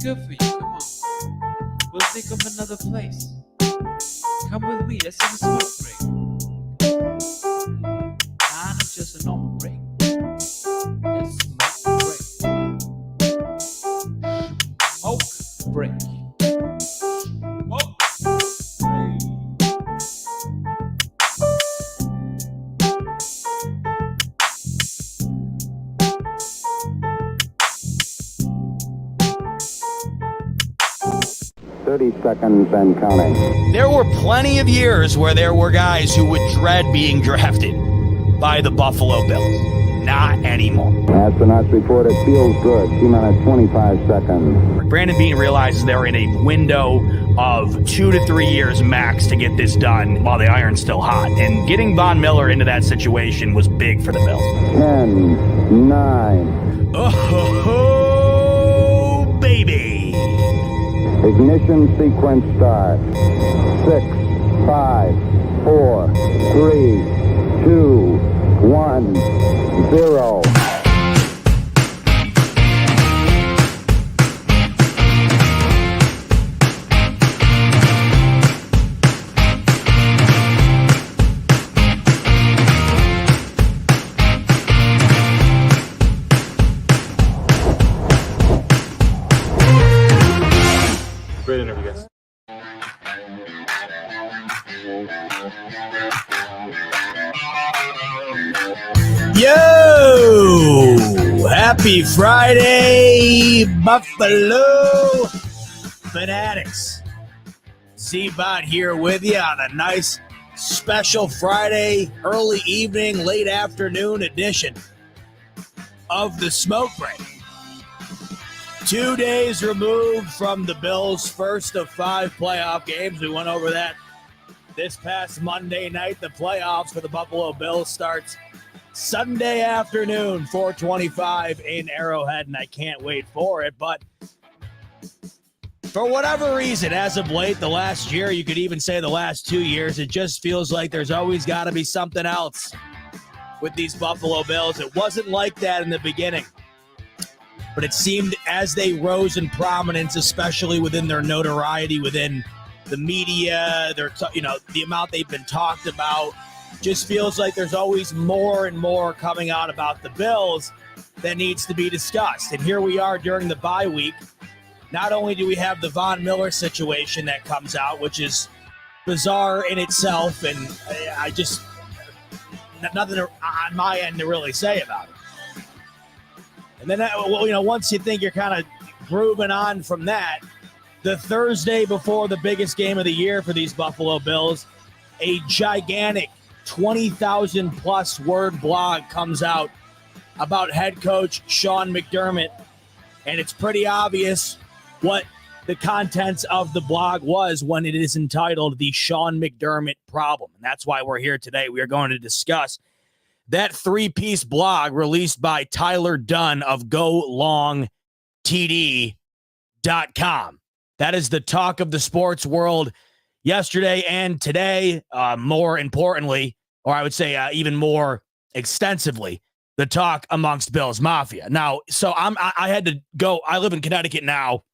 good for you. Come on. We'll think of another place. Come with me. Let's have a smoke break. Nah, not just a normal break. Let's smoke break. Smoke break. Smoke break. 30 seconds and counting. There were plenty of years where there were guys who would dread being drafted by the Buffalo Bills. Not anymore. Astronauts report it feels good. T-minus 25 seconds. Brandon Beane realizes they're in a window of 2 to 3 years max to get this done while the iron's still hot. And getting Von Miller into that situation was big for the Bills. 10, 9. Oh, baby. Ignition sequence start. 6, 5, 4, 3, 2, 1, 0. Great interview, guys. Yo! Happy Friday, Buffalo Fanatics. Z-Bot here with you on a nice special Friday, early evening, late afternoon edition of the Smoke Break. 2 days removed from the Bills' first of 5 playoff games. We went over that this past Monday night. The playoffs for the Buffalo Bills starts Sunday afternoon, 4:25 in Arrowhead, and I can't wait for it. But for whatever reason, as of late, the last year, you could even say the last 2 years, it just feels like there's always got to be something else with these Buffalo Bills. It wasn't like that in the beginning. But it seemed as they rose in prominence, especially within their notoriety, within the media, the amount they've been talked about, just feels like there's always more and more coming out about the Bills that needs to be discussed. And here we are during the bye week. Not only do we have the Von Miller situation that comes out, which is bizarre in itself, and I just nothing on my end to really say about it. And then, once you think you're kind of grooving on from that, the Thursday before the biggest game of the year for these Buffalo Bills, a gigantic 20,000-plus word blog comes out about head coach Sean McDermott. And it's pretty obvious what the contents of the blog was when it is entitled The Sean McDermott Problem. And that's why we're here today. We are going to discuss that 3-piece blog released by Tyler Dunn of GoLongTD.com. That is the talk of the sports world yesterday and today. More importantly, or I would say even more extensively, the talk amongst Bills Mafia. Now, so I had to go. I live in Connecticut now.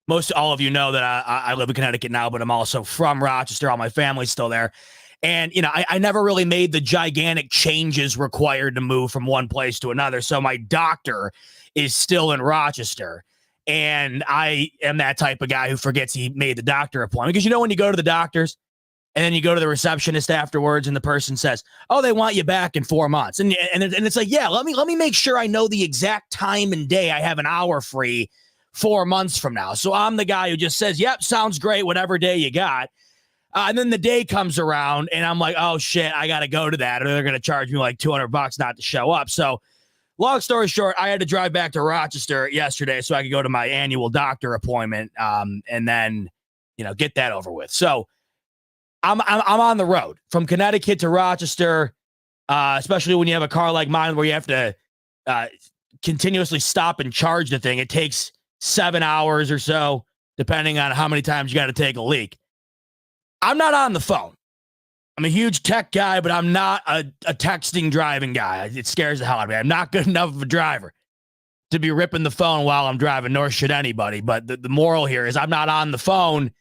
Most all of you know that I live in Connecticut now, but I'm also from Rochester. All my family's still there. And, I never really made the gigantic changes required to move from one place to another. So my doctor is still in Rochester. And I am that type of guy who forgets he made the doctor appointment. Because, when you go to the doctors and then you go to the receptionist afterwards and the person says, oh, they want you back in 4 months. And it's like, yeah, let me make sure I know the exact time and day I have an hour free 4 months from now. So I'm the guy who just says, yep, sounds great, whatever day you got. And then the day comes around and I'm like, oh shit, I got to go to that. Or they're going to charge me like $200 not to show up. So long story short, I had to drive back to Rochester yesterday so I could go to my annual doctor appointment. And then, get that over with. So I'm on the road from Connecticut to Rochester, especially when you have a car like mine where you have to continuously stop and charge the thing. It takes 7 hours or so, depending on how many times you got to take a leak. I'm not on the phone. I'm a huge tech guy, but I'm not a texting driving guy. It scares the hell out of me. I'm not good enough of a driver. to be ripping the phone while I'm driving, nor should anybody. But the moral here is I'm not on the phone,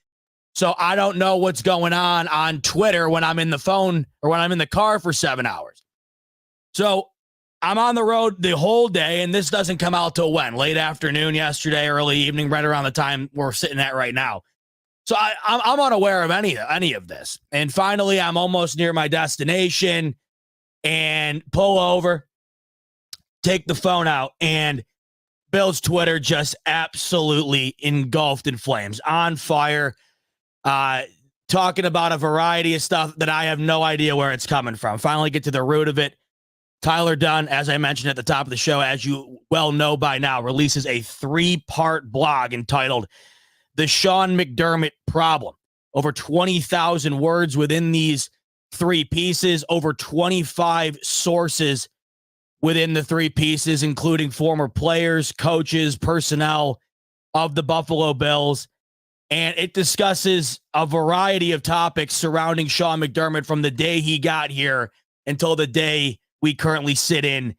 so I don't know what's going on Twitter when I'm in the phone or when I'm in the car for 7 hours. So I'm on the road the whole day, and this doesn't come out till when? Late afternoon yesterday, early evening, right around the time we're sitting at right now. So I'm unaware of any of this. And finally, I'm almost near my destination and pull over, take the phone out, and Bill's Twitter just absolutely engulfed in flames, on fire, talking about a variety of stuff that I have no idea where it's coming from. Finally get to the root of it. Tyler Dunn, as I mentioned at the top of the show, as you well know by now, releases a 3-part blog entitled The Sean McDermott Problem. Over 20,000 words within these 3 pieces, over 25 sources within the 3 pieces, including former players, coaches, personnel of the Buffalo Bills. And it discusses a variety of topics surrounding Sean McDermott from the day he got here until the day we currently sit in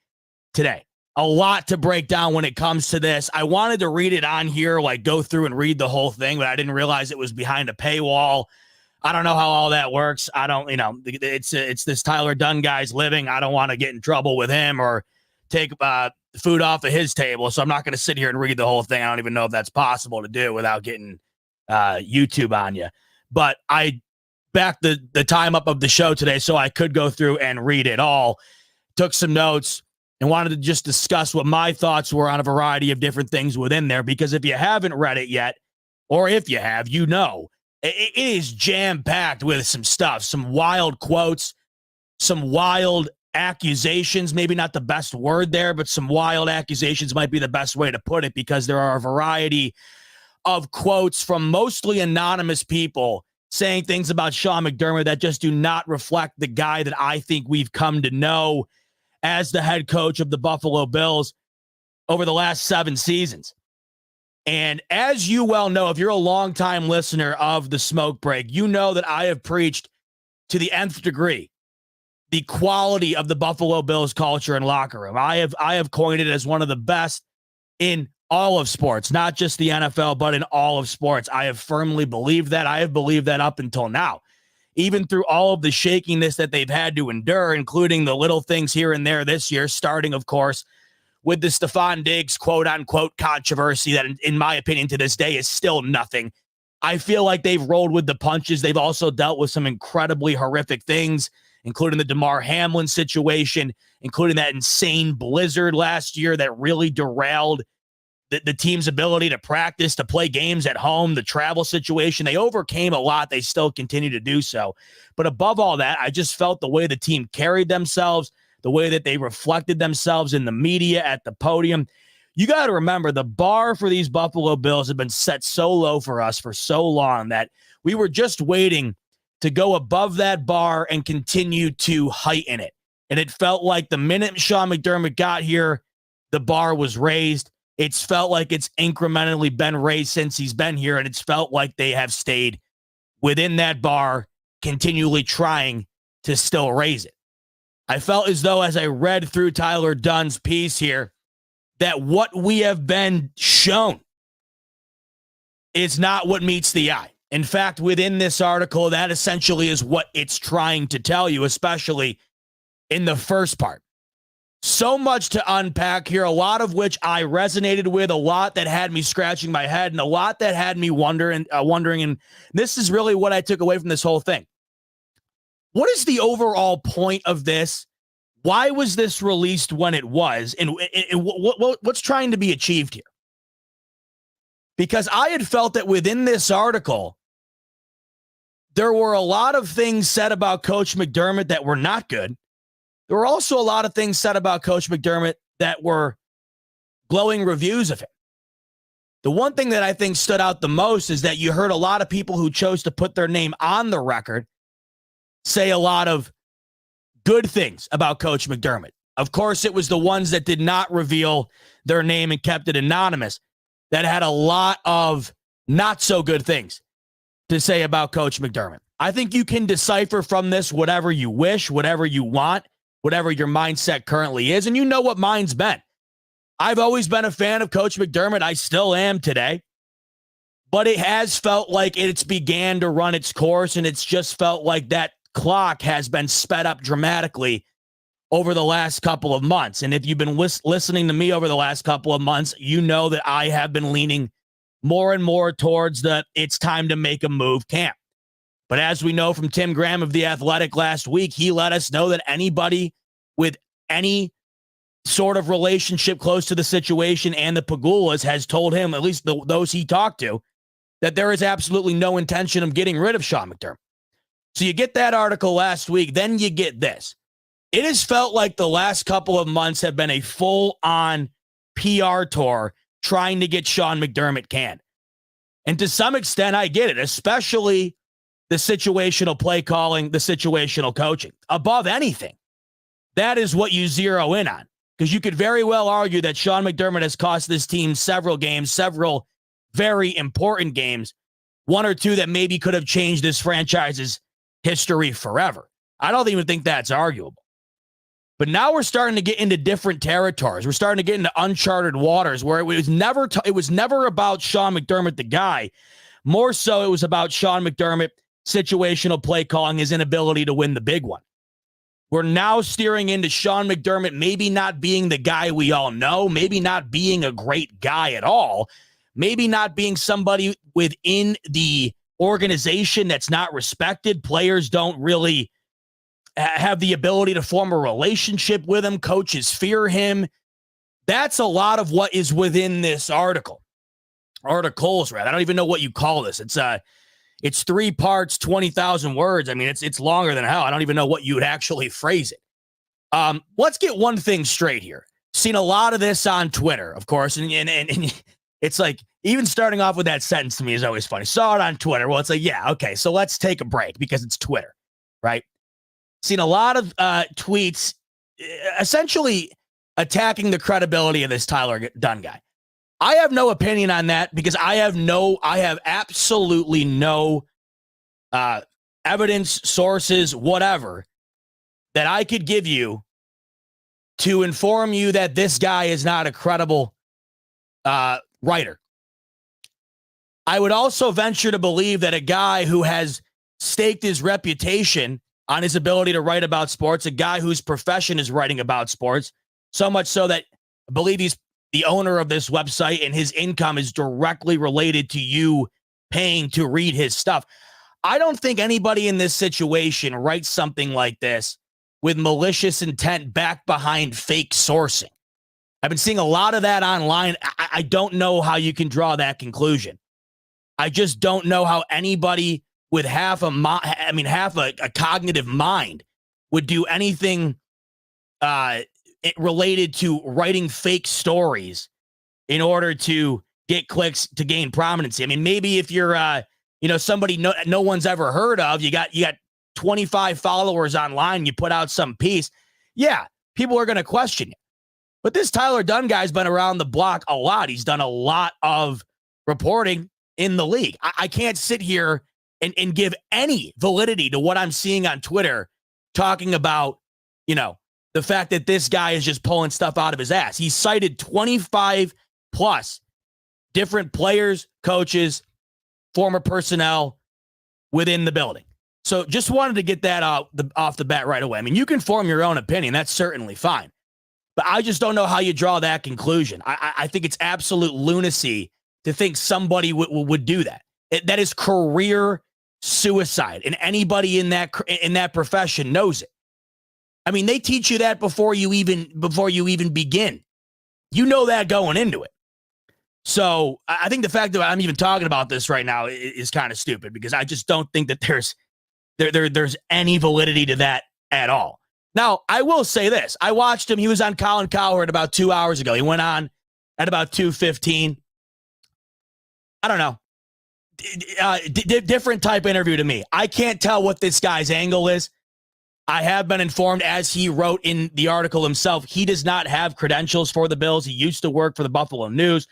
today. A lot to break down when it comes to this. I wanted to read it on here, like go through and read the whole thing, but I didn't realize it was behind a paywall. I don't know how all that works. I don't, it's this Tyler Dunn guy's living. I don't want to get in trouble with him or take food off of his table. So I'm not going to sit here and read the whole thing. I don't even know if that's possible to do without getting YouTube on you. But I backed the time up of the show today so I could go through and read it all. Took some notes and wanted to just discuss what my thoughts were on a variety of different things within there, because if you haven't read it yet, or if you have, it is jam-packed with some stuff, some wild quotes, some wild accusations, maybe not the best word there, but some wild accusations might be the best way to put it, because there are a variety of quotes from mostly anonymous people saying things about Sean McDermott that just do not reflect the guy that I think we've come to know as the head coach of the Buffalo Bills over the last 7 seasons. And as you well know, if you're a longtime listener of the Smoke Break, you know that I have preached to the nth degree the quality of the Buffalo Bills culture and locker room. I have coined it as one of the best in all of sports, not just the NFL, but in all of sports. I have firmly believed that. I have believed that up until now. Even through all of the shakiness that they've had to endure, including the little things here and there this year, starting, of course, with the Stephon Diggs quote-unquote controversy that, in my opinion, to this day is still nothing. I feel like they've rolled with the punches. They've also dealt with some incredibly horrific things, including the DeMar Hamlin situation, including that insane blizzard last year that really derailed the team's ability to practice, to play games at home, the travel situation. They overcame a lot. They still continue to do so. But above all that, I just felt the way the team carried themselves, the way that they reflected themselves in the media, at the podium. You got to remember, the bar for these Buffalo Bills have been set so low for us for so long that we were just waiting to go above that bar and continue to heighten it. And it felt like the minute Sean McDermott got here, the bar was raised. It's felt like it's incrementally been raised since he's been here, and it's felt like they have stayed within that bar, continually trying to still raise it. I felt as though, as I read through Tyler Dunn's piece here, that what we have been shown is not what meets the eye. In fact, within this article, that essentially is what it's trying to tell you, especially in the first part. So much to unpack here, a lot of which I resonated with, a lot that had me scratching my head, and a lot that had me wondering, and this is really what I took away from this whole thing. What is the overall point of this? Why was this released when it was? And what's trying to be achieved here? Because I had felt that within this article, there were a lot of things said about Coach McDermott that were not good. There were also a lot of things said about Coach McDermott that were glowing reviews of him. The one thing that I think stood out the most is that you heard a lot of people who chose to put their name on the record say a lot of good things about Coach McDermott. Of course, it was the ones that did not reveal their name and kept it anonymous that had a lot of not so good things to say about Coach McDermott. I think you can decipher from this whatever you wish, whatever you want, whatever your mindset currently is. And you know what mine's been. I've always been a fan of Coach McDermott. I still am today. But it has felt like it's began to run its course, and it's just felt like that clock has been sped up dramatically over the last couple of months. And if you've been listening to me over the last couple of months, you know that I have been leaning more and more towards the it's time to make a move camp. But as we know from Tim Graham of The Athletic last week, he let us know that anybody with any sort of relationship close to the situation and the Pagulas has told him, at least those he talked to, that there is absolutely no intention of getting rid of Sean McDermott. So you get that article last week, then you get this. It has felt like the last couple of months have been a full-on PR tour trying to get Sean McDermott canned. And to some extent, I get it, especially the situational play calling, the situational coaching. Above anything, that is what you zero in on. Because you could very well argue that Sean McDermott has cost this team several games, several very important games, one or two that maybe could have changed this franchise's history forever. I don't even think that's arguable. But now we're starting to get into different territories. We're starting to get into uncharted waters where it was never about Sean McDermott, the guy. More so, it was about Sean McDermott, situational play calling, his inability to win the big one. We're now steering into Sean McDermott maybe not being the guy we all know, maybe not being a great guy at all, maybe not being somebody within the organization that's not respected. Players don't really have the ability to form a relationship with him. Coaches fear him. That's a lot of what is within this article. Articles, rather. I don't even know what you call this. It's 3 parts, 20,000 words. I mean, it's longer than hell. I don't even know what you would actually phrase it. Let's get one thing straight here. Seen a lot of this on Twitter, of course, and it's like, even starting off with that sentence to me is always funny. Saw it on Twitter. Well, it's like, yeah, okay, so let's take a break because it's Twitter, right? Seen a lot of tweets essentially attacking the credibility of this Tyler Dunn guy. I have no opinion on that because I have absolutely no evidence, sources, whatever, that I could give you to inform you that this guy is not a credible writer. I would also venture to believe that a guy who has staked his reputation on his ability to write about sports, a guy whose profession is writing about sports, so much so that I believe he's the owner of this website and his income is directly related to you paying to read his stuff. I don't think anybody in this situation writes something like this with malicious intent backed behind fake sourcing. I've been seeing a lot of that online. I don't know how you can draw that conclusion. I just don't know how anybody with half a cognitive mind would do anything related to writing fake stories in order to get clicks to gain prominency. I mean, maybe if you're somebody no one's ever heard of, you got 25 followers online, you put out some piece, yeah, people are going to question you. But this Tyler Dunn guy's been around the block a lot. He's done a lot of reporting in the league. I can't sit here and give any validity to what I'm seeing on Twitter talking about, the fact that this guy is just pulling stuff out of his ass. He cited 25 plus different players, coaches, former personnel within the building. So just wanted to get that off the bat right away. I mean, you can form your own opinion. That's certainly fine. But I just don't know how you draw that conclusion. I think it's absolute lunacy to think somebody would do that. That is career suicide, and anybody in that profession knows it. I mean, they teach you that before you even begin. You know that going into it. So I think the fact that I'm even talking about this right now is kind of stupid because I just don't think that there's any validity to that at all. Now, I will say this. I watched him. He was on Colin Cowherd about 2 hours ago. He went on at about 2:15. I don't know. Different type interview to me. I can't tell what this guy's angle is. I have been informed, as he wrote in the article himself, he does not have credentials for the Bills. He used to work for the Buffalo News.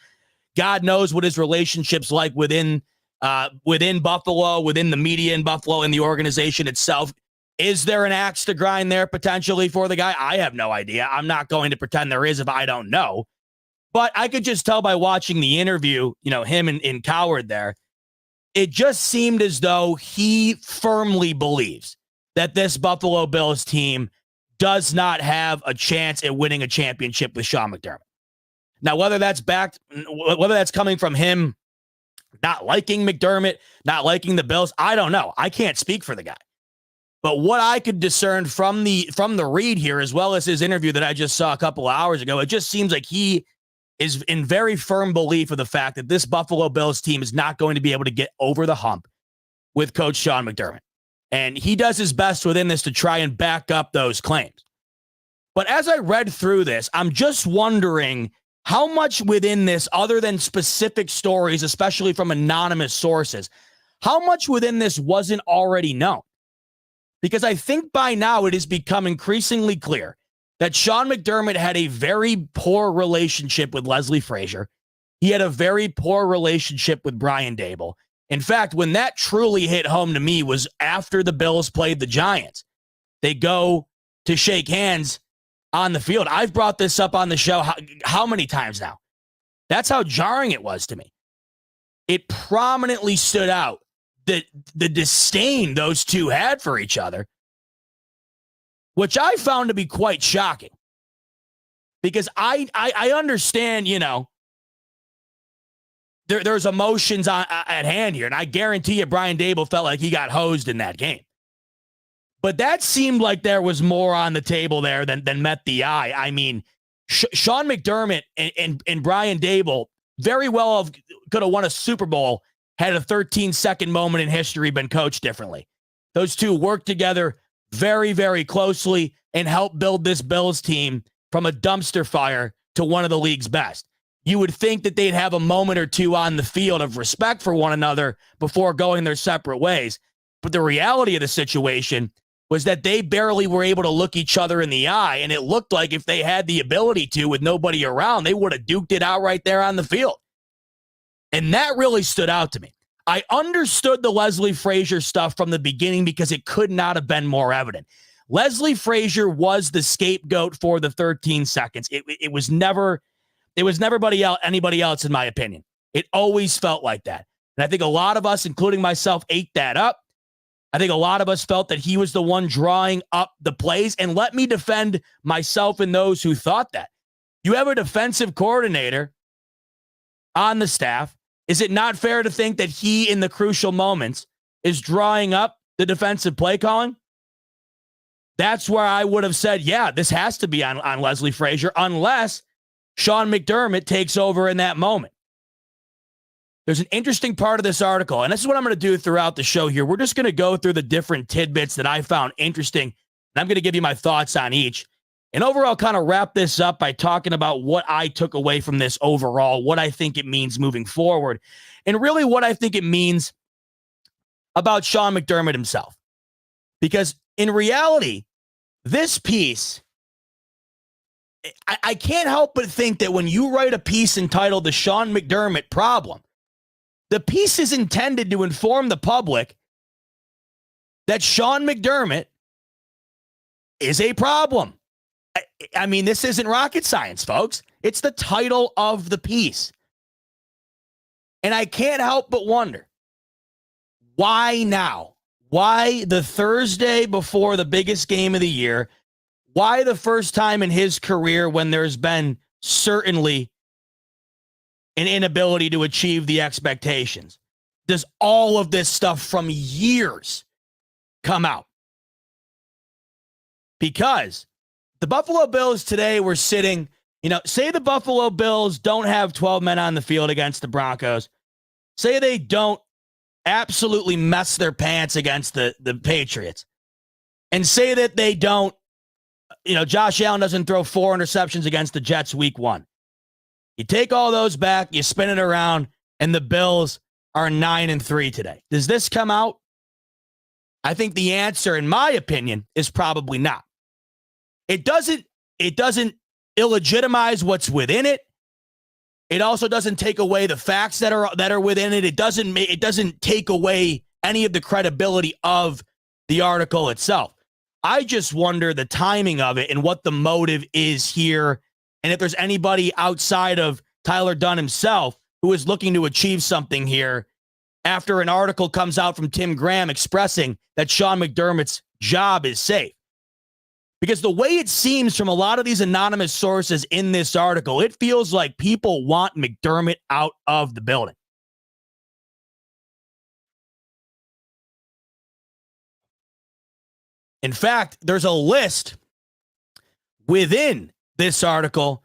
God knows what his relationship's like within Buffalo, within the media in Buffalo, and the organization itself. Is there an axe to grind there potentially for the guy? I have no idea. I'm not going to pretend there is if I don't know. But I could just tell by watching the interview, him and Coward there, it just seemed as though he firmly believes that this Buffalo Bills team does not have a chance at winning a championship with Sean McDermott. Now, whether that's coming from him not liking McDermott, not liking the Bills, I don't know. I can't speak for the guy. But what I could discern from the read here, as well as his interview that I just saw a couple of hours ago, it just seems like he is in very firm belief of the fact that this Buffalo Bills team is not going to be able to get over the hump with Coach Sean McDermott. And he does his best within this to try and back up those claims. But as I read through this, I'm just wondering how much within this, other than specific stories, especially from anonymous sources, how much within this wasn't already known? Because I think by now it has become increasingly clear that Sean McDermott had a very poor relationship with Leslie Frazier. He had a very poor relationship with Brian Daboll. In fact, when that truly hit home to me was after the Bills played the Giants. They go to shake hands on the field. I've brought this up on the show how many times now? That's how jarring it was to me. It prominently stood out the disdain those two had for each other, which I found to be quite shocking. Because I understand, there's emotions at hand here, and I guarantee you Brian Daboll felt like he got hosed in that game. But that seemed like there was more on the table there than met the eye. I mean, Sean McDermott and Brian Daboll very well could have won a Super Bowl had a 13-second moment in history been coached differently. Those two worked together very, very closely and helped build this Bills team from a dumpster fire to one of the league's best. You would think that they'd have a moment or two on the field of respect for one another before going their separate ways. But the reality of the situation was that they barely were able to look each other in the eye, and it looked like if they had the ability to with nobody around, they would have duked it out right there on the field. And that really stood out to me. I understood the Leslie Frazier stuff from the beginning because it could not have been more evident. Leslie Frazier was the scapegoat for the 13 seconds. It was never anybody else, in my opinion. It always felt like that. And I think a lot of us, including myself, ate that up. I think a lot of us felt that he was the one drawing up the plays. And let me defend myself and those who thought that. You have a defensive coordinator on the staff. Is it not fair to think that he, in the crucial moments, is drawing up the defensive play calling? That's where I would have said, yeah, this has to be on Leslie Frazier, unless Sean McDermott takes over in that moment. There's an interesting part of this article, and this is what I'm going to do throughout the show here. We're just going to go through the different tidbits that I found interesting, and I'm going to give you my thoughts on each. And overall, kind of wrap this up by talking about what I took away from this overall, what I think it means moving forward, and really what I think it means about Sean McDermott himself. Because in reality, this piece, I can't help but think that when you write a piece entitled The Sean McDermott Problem, the piece is intended to inform the public that Sean McDermott is a problem. I mean, this isn't rocket science, folks. It's the title of the piece. And I can't help but wonder, why now? Why the Thursday before the biggest game of the year? Why the first time in his career when there's been certainly an inability to achieve the expectations? Does all of this stuff from years come out? Because the Buffalo Bills today were sitting, say the Buffalo Bills don't have 12 men on the field against the Broncos. Say they don't absolutely mess their pants against the Patriots. And say that they don't, Josh Allen doesn't throw 4 interceptions against the Jets week 1. You take all those back, you spin it around, and the Bills are 9-3 today. Does this come out? I think the answer, in my opinion, is probably not. It doesn't illegitimize what's within it. It also doesn't take away the facts that are within it. It doesn't take away any of the credibility of the article itself. I just wonder the timing of it and what the motive is here, and if there's anybody outside of Tyler Dunn himself, who is looking to achieve something here after an article comes out from Tim Graham expressing that Sean McDermott's job is safe. Because the way it seems from a lot of these anonymous sources in this article, it feels like people want McDermott out of the building. In fact, there's a list within this article,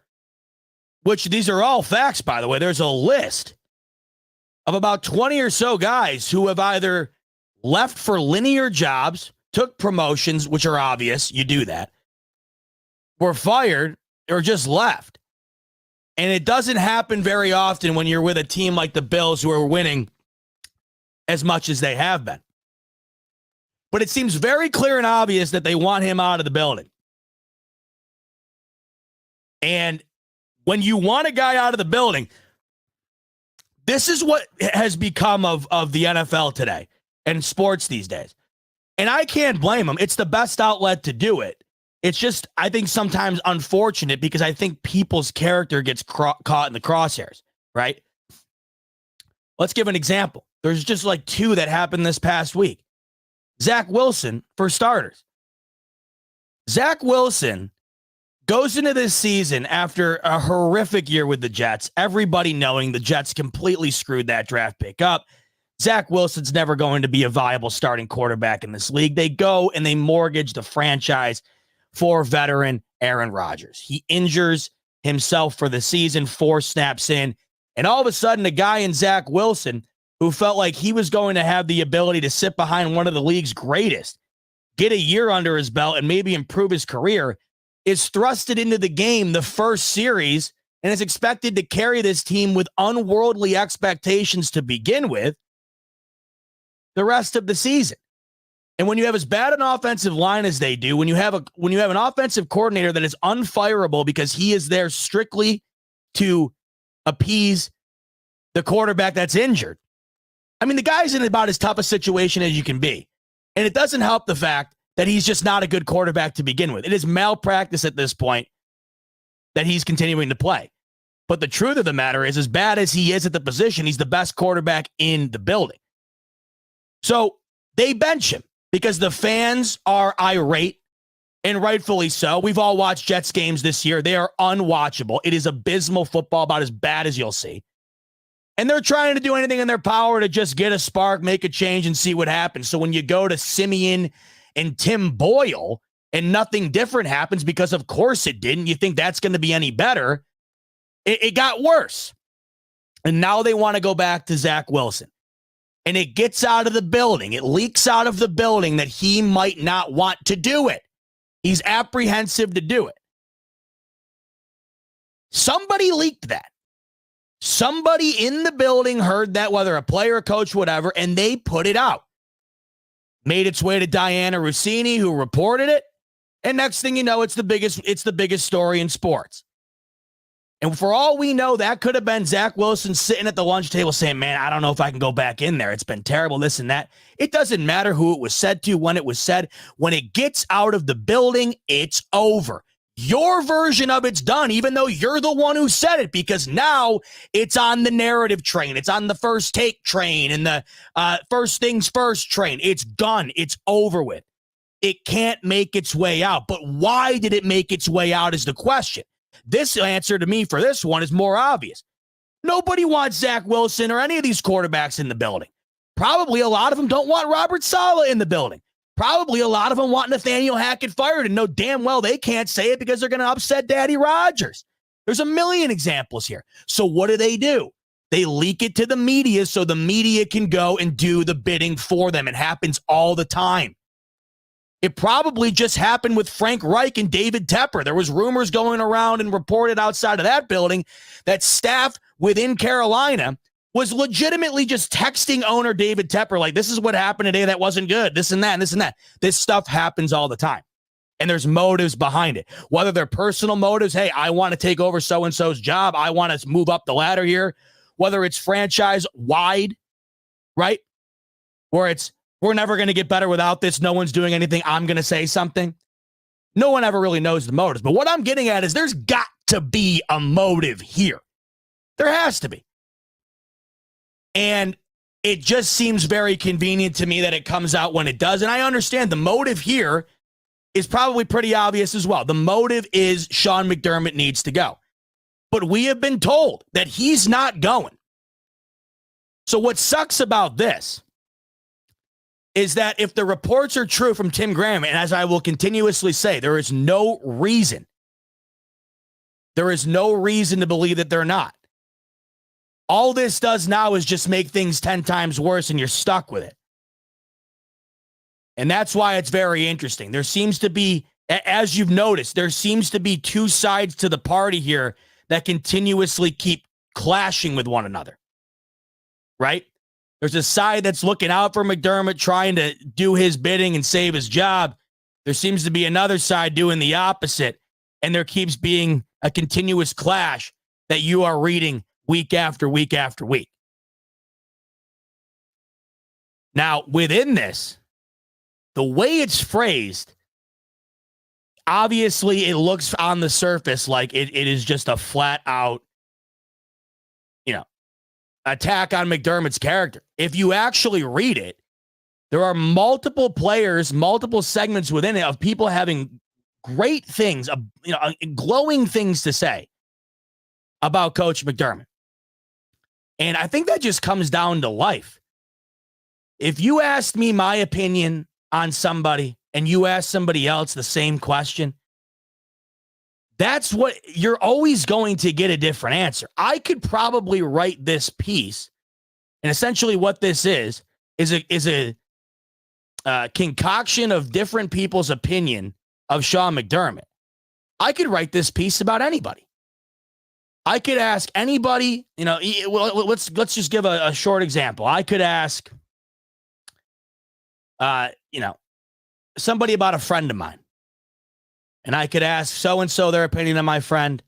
which these are all facts, by the way. There's a list of about 20 or so guys who have either left for linear jobs, took promotions, which are obvious, you do that, were fired, or just left. And it doesn't happen very often when you're with a team like the Bills who are winning as much as they have been. But it seems very clear and obvious that they want him out of the building. And when you want a guy out of the building, this is what has become of the NFL today and sports these days. And I can't blame them. It's the best outlet to do it. It's just, I think, sometimes unfortunate because I think people's character gets caught in the crosshairs, right? Let's give an example. There's just like two that happened this past week. Zach Wilson, for starters. Zach Wilson goes into this season after a horrific year with the Jets, everybody knowing the Jets completely screwed that draft pick up. Zach Wilson's never going to be a viable starting quarterback in this league. They go and they mortgage the franchise for veteran Aaron Rodgers. He injures himself for the season, 4 snaps in, and all of a sudden a guy in Zach Wilson who felt like he was going to have the ability to sit behind one of the league's greatest, get a year under his belt, and maybe improve his career, is thrusted into the game the first series and is expected to carry this team with unworldly expectations to begin with the rest of the season. And when you have as bad an offensive line as they do, when you have an offensive coordinator that is unfireable because he is there strictly to appease the quarterback that's injured. I mean, the guy's in about as tough a situation as you can be. And it doesn't help the fact that he's just not a good quarterback to begin with. It is malpractice at this point that he's continuing to play. But the truth of the matter is, as bad as he is at the position, he's the best quarterback in the building. So they bench him because the fans are irate, and rightfully so. We've all watched Jets games this year. They are unwatchable. It is abysmal football, about as bad as you'll see. And they're trying to do anything in their power to just get a spark, make a change, and see what happens. So when you go to Simeon and Tim Boyle and nothing different happens, because of course it didn't, you think that's going to be any better, it got worse. And now they want to go back to Zach Wilson. And it gets out of the building. It leaks out of the building that he might not want to do it. He's apprehensive to do it. Somebody leaked that. Somebody in the building heard that, whether a player, a coach, whatever, and they put it out. Made its way to Diana Rossini, who reported it. And next thing you know, it's the biggest story in sports. And for all we know, that could have been Zach Wilson sitting at the lunch table saying, man, I don't know if I can go back in there. It's been terrible, this and that. It doesn't matter who it was said to, when it was said. When it gets out of the building, it's over. Your version of it's done, even though you're the one who said it, because now it's on the narrative train. It's on the first take train and the first things first train. It's done. It's over with. It can't make its way out. But why did it make its way out is the question. This answer to me for this one is more obvious. Nobody wants Zach Wilson or any of these quarterbacks in the building. Probably a lot of them don't want Robert Saleh in the building. Probably a lot of them want Nathaniel Hackett fired and know damn well they can't say it because they're going to upset Daddy Rodgers. There's a million examples here. So what do? They leak it to the media so the media can go and do the bidding for them. It happens all the time. It probably just happened with Frank Reich and David Tepper. There was rumors going around and reported outside of that building that staff within Carolina was legitimately just texting owner David Tepper like, this is what happened today that wasn't good, this and that, and this and that. This stuff happens all the time. And there's motives behind it. Whether they're personal motives, hey, I want to take over so-and-so's job, I want to move up the ladder here. Whether it's franchise-wide, right? Where it's, we're never going to get better without this, no one's doing anything, I'm going to say something. No one ever really knows the motives. But what I'm getting at is there's got to be a motive here. There has to be. And it just seems very convenient to me that it comes out when it does. And I understand the motive here is probably pretty obvious as well. The motive is Sean McDermott needs to go. But we have been told that he's not going. So what sucks about this is that if the reports are true from Tim Graham, and as I will continuously say, there is no reason to believe that they're not. All this does now is just make things 10 times worse, and you're stuck with it. And that's why it's very interesting. There seems to be, as you've noticed, there seems to be two sides to the party here that continuously keep clashing with one another. Right? There's a side that's looking out for McDermott, trying to do his bidding and save his job. There seems to be another side doing the opposite, and there keeps being a continuous clash that you are reading week after week after week. Now, within this, the way it's phrased, obviously it looks on the surface like it is just a flat out, attack on McDermott's character. If you actually read it, there are multiple players, multiple segments within it of people having great things, glowing things to say about Coach McDermott. And I think that just comes down to life. If you asked me my opinion on somebody and you ask somebody else the same question, that's what you're always going to get a different answer. I could probably write this piece, and essentially what this is a concoction of different people's opinion of Sean McDermott. I could write this piece about anybody. I could ask anybody, let's just give a short example. I could ask, somebody about a friend of mine. And I could ask so-and-so their opinion on my friend.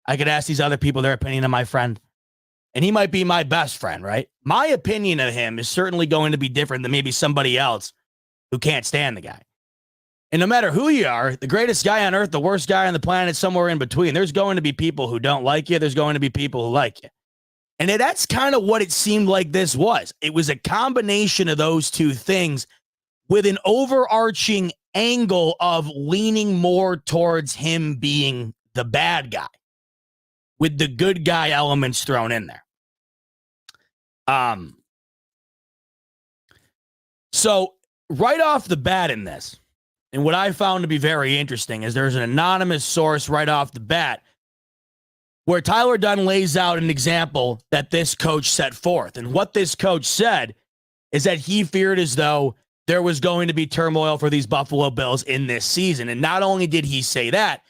I could ask these other people their opinion on my friend. And he might be my best friend, right? My opinion of him is certainly going to be different than maybe somebody else who can't stand the guy. And no matter who you are, the greatest guy on earth, the worst guy on the planet, somewhere in between, there's going to be people who don't like you. There's going to be people who like you. And that's kind of what it seemed like this was. It was a combination of those two things with an overarching angle of leaning more towards him being the bad guy with the good guy elements thrown in there. So right off the bat in this, and what I found to be very interesting is there's an anonymous source right off the bat where Tyler Dunne lays out an example that this coach set forth. And what this coach said is that he feared as though there was going to be turmoil for these Buffalo Bills in this season. And not only did he say that,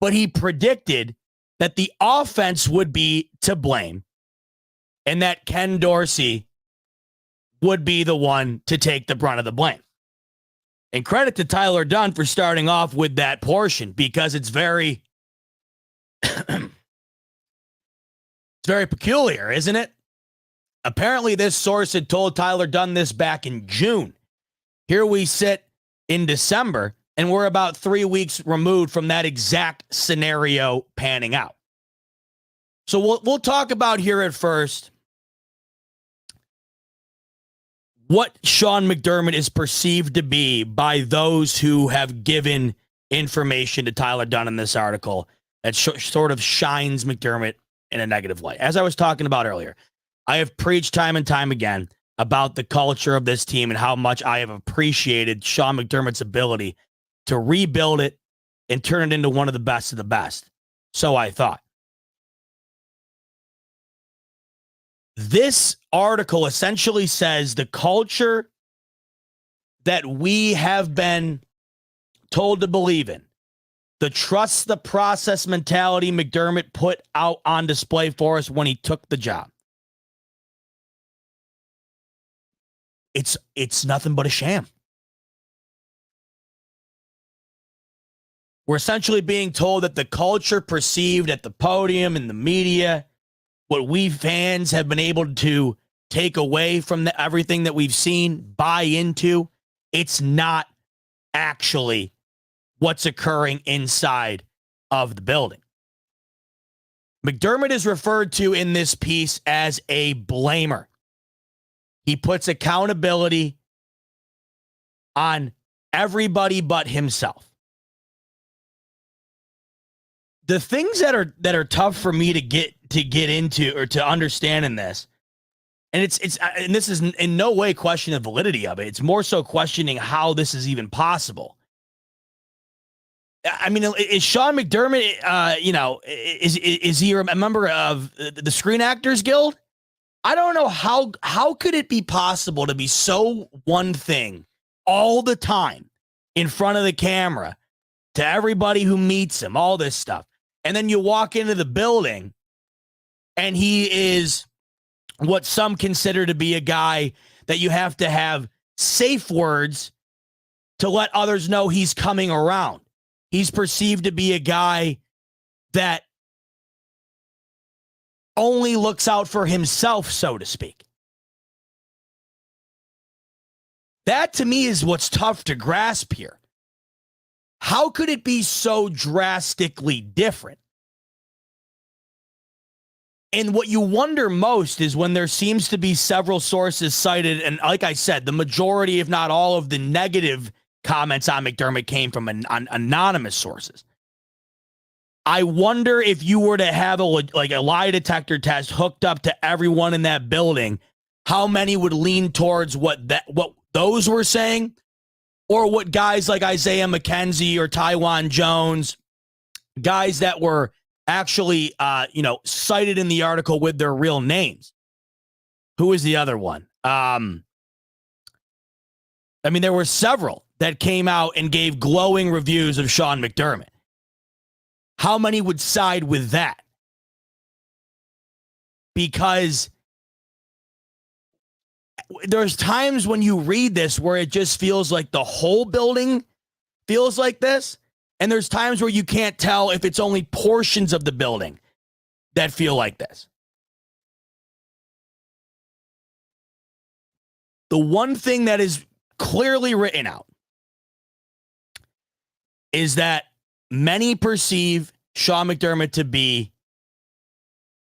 but he predicted that the offense would be to blame and that Ken Dorsey would be the one to take the brunt of the blame. And credit to Tyler Dunne for starting off with that portion because it's very, it's very peculiar, isn't it? Apparently this source had told Tyler Dunne this back in June. Here we sit in December, and we're about 3 weeks removed from that exact scenario panning out. So we'll talk about here at first what Sean McDermott is perceived to be by those who have given information to Tyler Dunne in this article that sort of shines McDermott in a negative light. As I was talking about earlier, I have preached time and time again about the culture of this team and how much I have appreciated Sean McDermott's ability to rebuild it and turn it into one of the best of the best. So I thought. This article essentially says the culture that we have been told to believe in, the trust the process mentality McDermott put out on display for us when he took the job. It's nothing but a sham. We're essentially being told that the culture perceived at the podium and the media, what we fans have been able to take away from everything that we've seen, buy into, it's not actually what's occurring inside of the building. McDermott is referred to in this piece as a blamer. He puts accountability on everybody but himself. The things that are tough for me to get into or to understand in this, and and this is in no way questioning the validity of it. It's more so questioning how this is even possible. I mean, is Sean McDermott, is he a member of the Screen Actors Guild? I don't know how could it be possible to be so one thing all the time in front of the camera to everybody who meets him, all this stuff. And then you walk into the building and he is what some consider to be a guy that you have to have safe words to let others know he's coming around. He's perceived to be a guy that only looks out for himself, so to speak. That to me is what's tough to grasp here. How could it be so drastically different? And what you wonder most is when there seems to be several sources cited, and like I said, the majority, if not all of the negative comments on McDermott came from anonymous sources. I wonder if you were to have a lie detector test hooked up to everyone in that building, how many would lean towards what those were saying, or what guys like Isaiah McKenzie or Tywan Jones, guys that were actually cited in the article with their real names. Who is the other one? There were several that came out and gave glowing reviews of Sean McDermott. How many would side with that? Because there's times when you read this where it just feels like the whole building feels like this. And there's times where you can't tell if it's only portions of the building that feel like this. The one thing that is clearly written out is that many perceive Sean McDermott to be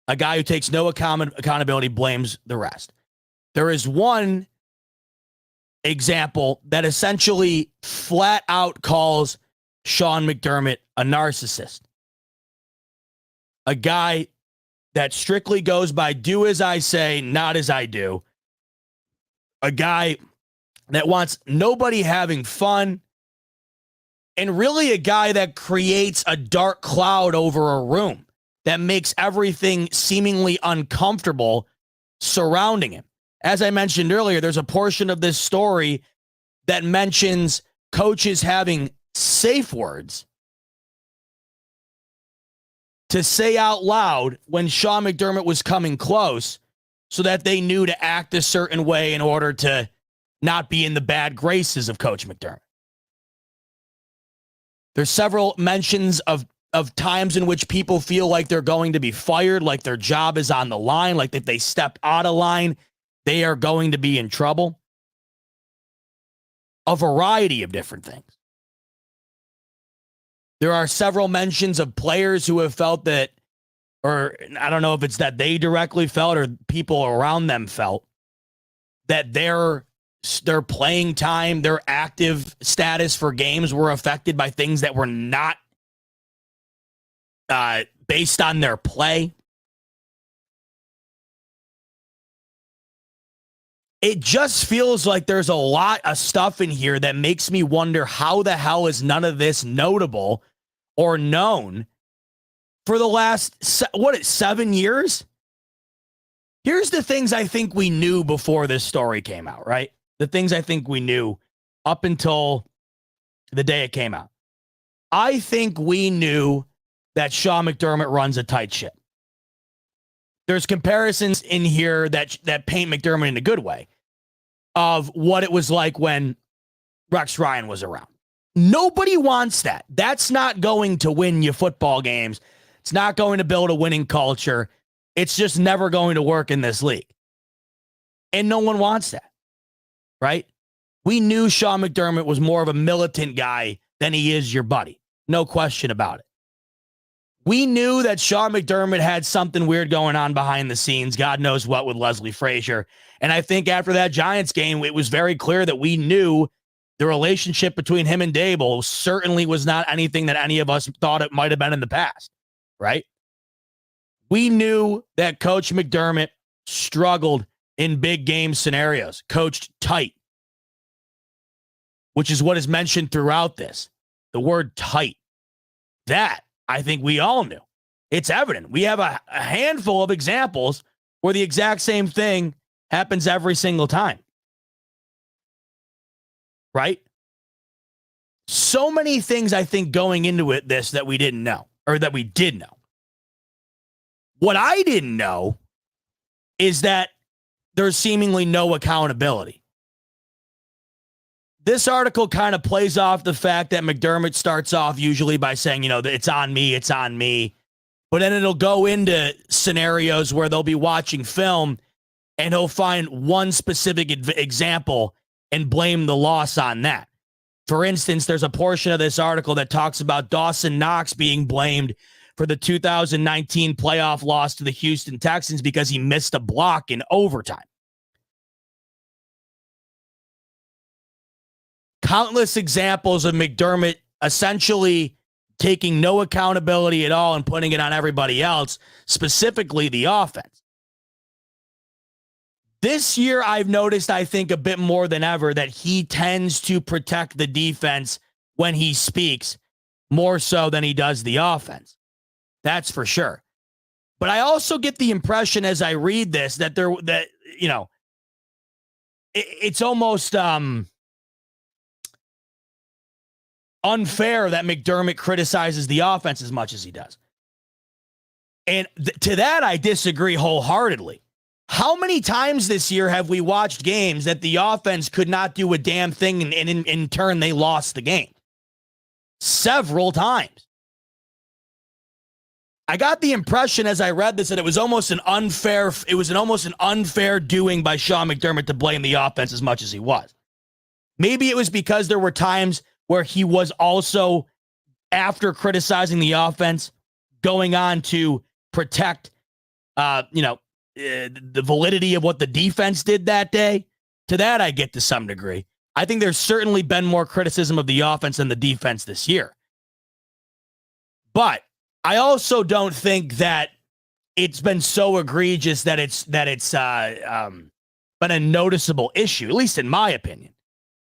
a guy who takes no accountability, blames the rest. There is one example that essentially flat out calls Sean McDermott a narcissist. A guy that strictly goes by do as I say, not as I do. A guy that wants nobody having fun. And really a guy that creates a dark cloud over a room that makes everything seemingly uncomfortable surrounding him. As I mentioned earlier, there's a portion of this story that mentions coaches having safe words to say out loud when Sean McDermott was coming close so that they knew to act a certain way in order to not be in the bad graces of Coach McDermott. There's several mentions of times in which people feel like they're going to be fired, like their job is on the line, like if they step out of line, they are going to be in trouble. A variety of different things. There are several mentions of players who have felt that, or I don't know if it's that they directly felt or people around them felt, that their playing time, their active status for games were affected by things that were not based on their play. It just feels like there's a lot of stuff in here that makes me wonder how the hell is none of this notable or known for the last, 7 years? Here's the things I think we knew before this story came out, right? The things I think we knew up until the day it came out. I think we knew that Sean McDermott runs a tight ship. There's comparisons in here that paint McDermott in a good way of what it was like when Rex Ryan was around. Nobody wants that. That's not going to win you football games. It's not going to build a winning culture. It's just never going to work in this league. And no one wants that. Right? We knew Sean McDermott was more of a militant guy than he is your buddy. No question about it. We knew that Sean McDermott had something weird going on behind the scenes. God knows what with Leslie Frazier. And I think after that Giants game, it was very clear that we knew the relationship between him and Dable certainly was not anything that any of us thought it might have been in the past, right? We knew that Coach McDermott struggled in big game scenarios, coached tight, which is what is mentioned throughout this. The word tight. That, I think we all knew. It's evident. We have a handful of examples where the exact same thing happens every single time. Right? So many things, I think, going into it, this that we didn't know, or that we did know. What I didn't know is that there's seemingly no accountability. This article kind of plays off the fact that McDermott starts off usually by saying, it's on me, it's on me. But then it'll go into scenarios where they'll be watching film and he'll find one specific example and blame the loss on that. For instance, there's a portion of this article that talks about Dawson Knox being blamed for the 2019 playoff loss to the Houston Texans because he missed a block in overtime. Countless examples of McDermott essentially taking no accountability at all and putting it on everybody else, specifically the offense. This year, I've noticed, I think, a bit more than ever that he tends to protect the defense when he speaks more so than he does the offense. That's for sure. But I also get the impression as I read this that it's almost unfair that McDermott criticizes the offense as much as he does. And to that, I disagree wholeheartedly. How many times this year have we watched games that the offense could not do a damn thing and in turn they lost the game? Several times. I got the impression as I read this that it was almost an unfair doing by Sean McDermott to blame the offense as much as he was. Maybe it was because there were times where he was also, after criticizing the offense, going on to protect, the validity of what the defense did that day. To that, I get to some degree. I think there's certainly been more criticism of the offense than the defense this year. But I also don't think that it's been so egregious that it's been a noticeable issue, at least in my opinion,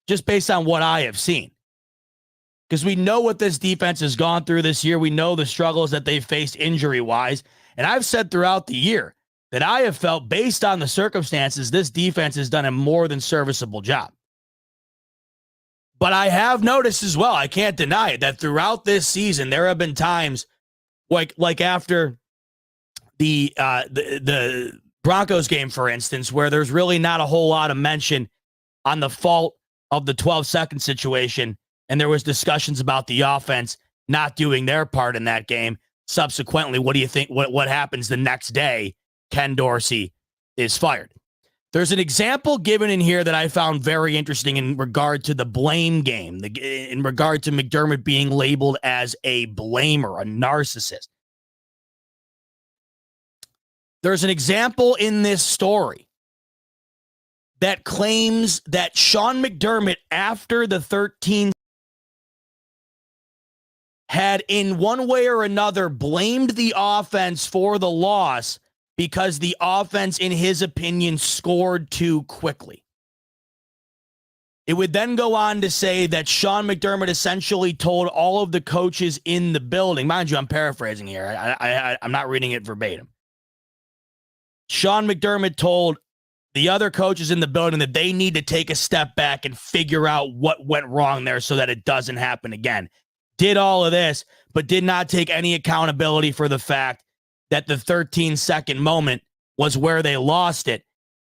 just based on what I have seen. Because we know what this defense has gone through this year. We know the struggles that they've faced injury-wise. And I've said throughout the year that I have felt, based on the circumstances, this defense has done a more than serviceable job. But I have noticed as well, I can't deny it, that throughout this season, there have been times like after the Broncos game, for instance, where there's really not a whole lot of mention on the fault of the 12-second situation, and there was discussions about the offense not doing their part in that game. Subsequently, what do you think? What happens the next day? Ken Dorsey is fired. There's an example given in here that I found very interesting in regard to the blame game, in regard to McDermott being labeled as a blamer, a narcissist. There's an example in this story that claims that Sean McDermott, after the 13, had in one way or another blamed the offense for the loss because the offense, in his opinion, scored too quickly. It would then go on to say that Sean McDermott essentially told all of the coaches in the building, mind you, I'm paraphrasing here. I'm not reading it verbatim. Sean McDermott told the other coaches in the building that they need to take a step back and figure out what went wrong there so that it doesn't happen again. Did all of this, but did not take any accountability for the fact that the 13-second moment was where they lost it.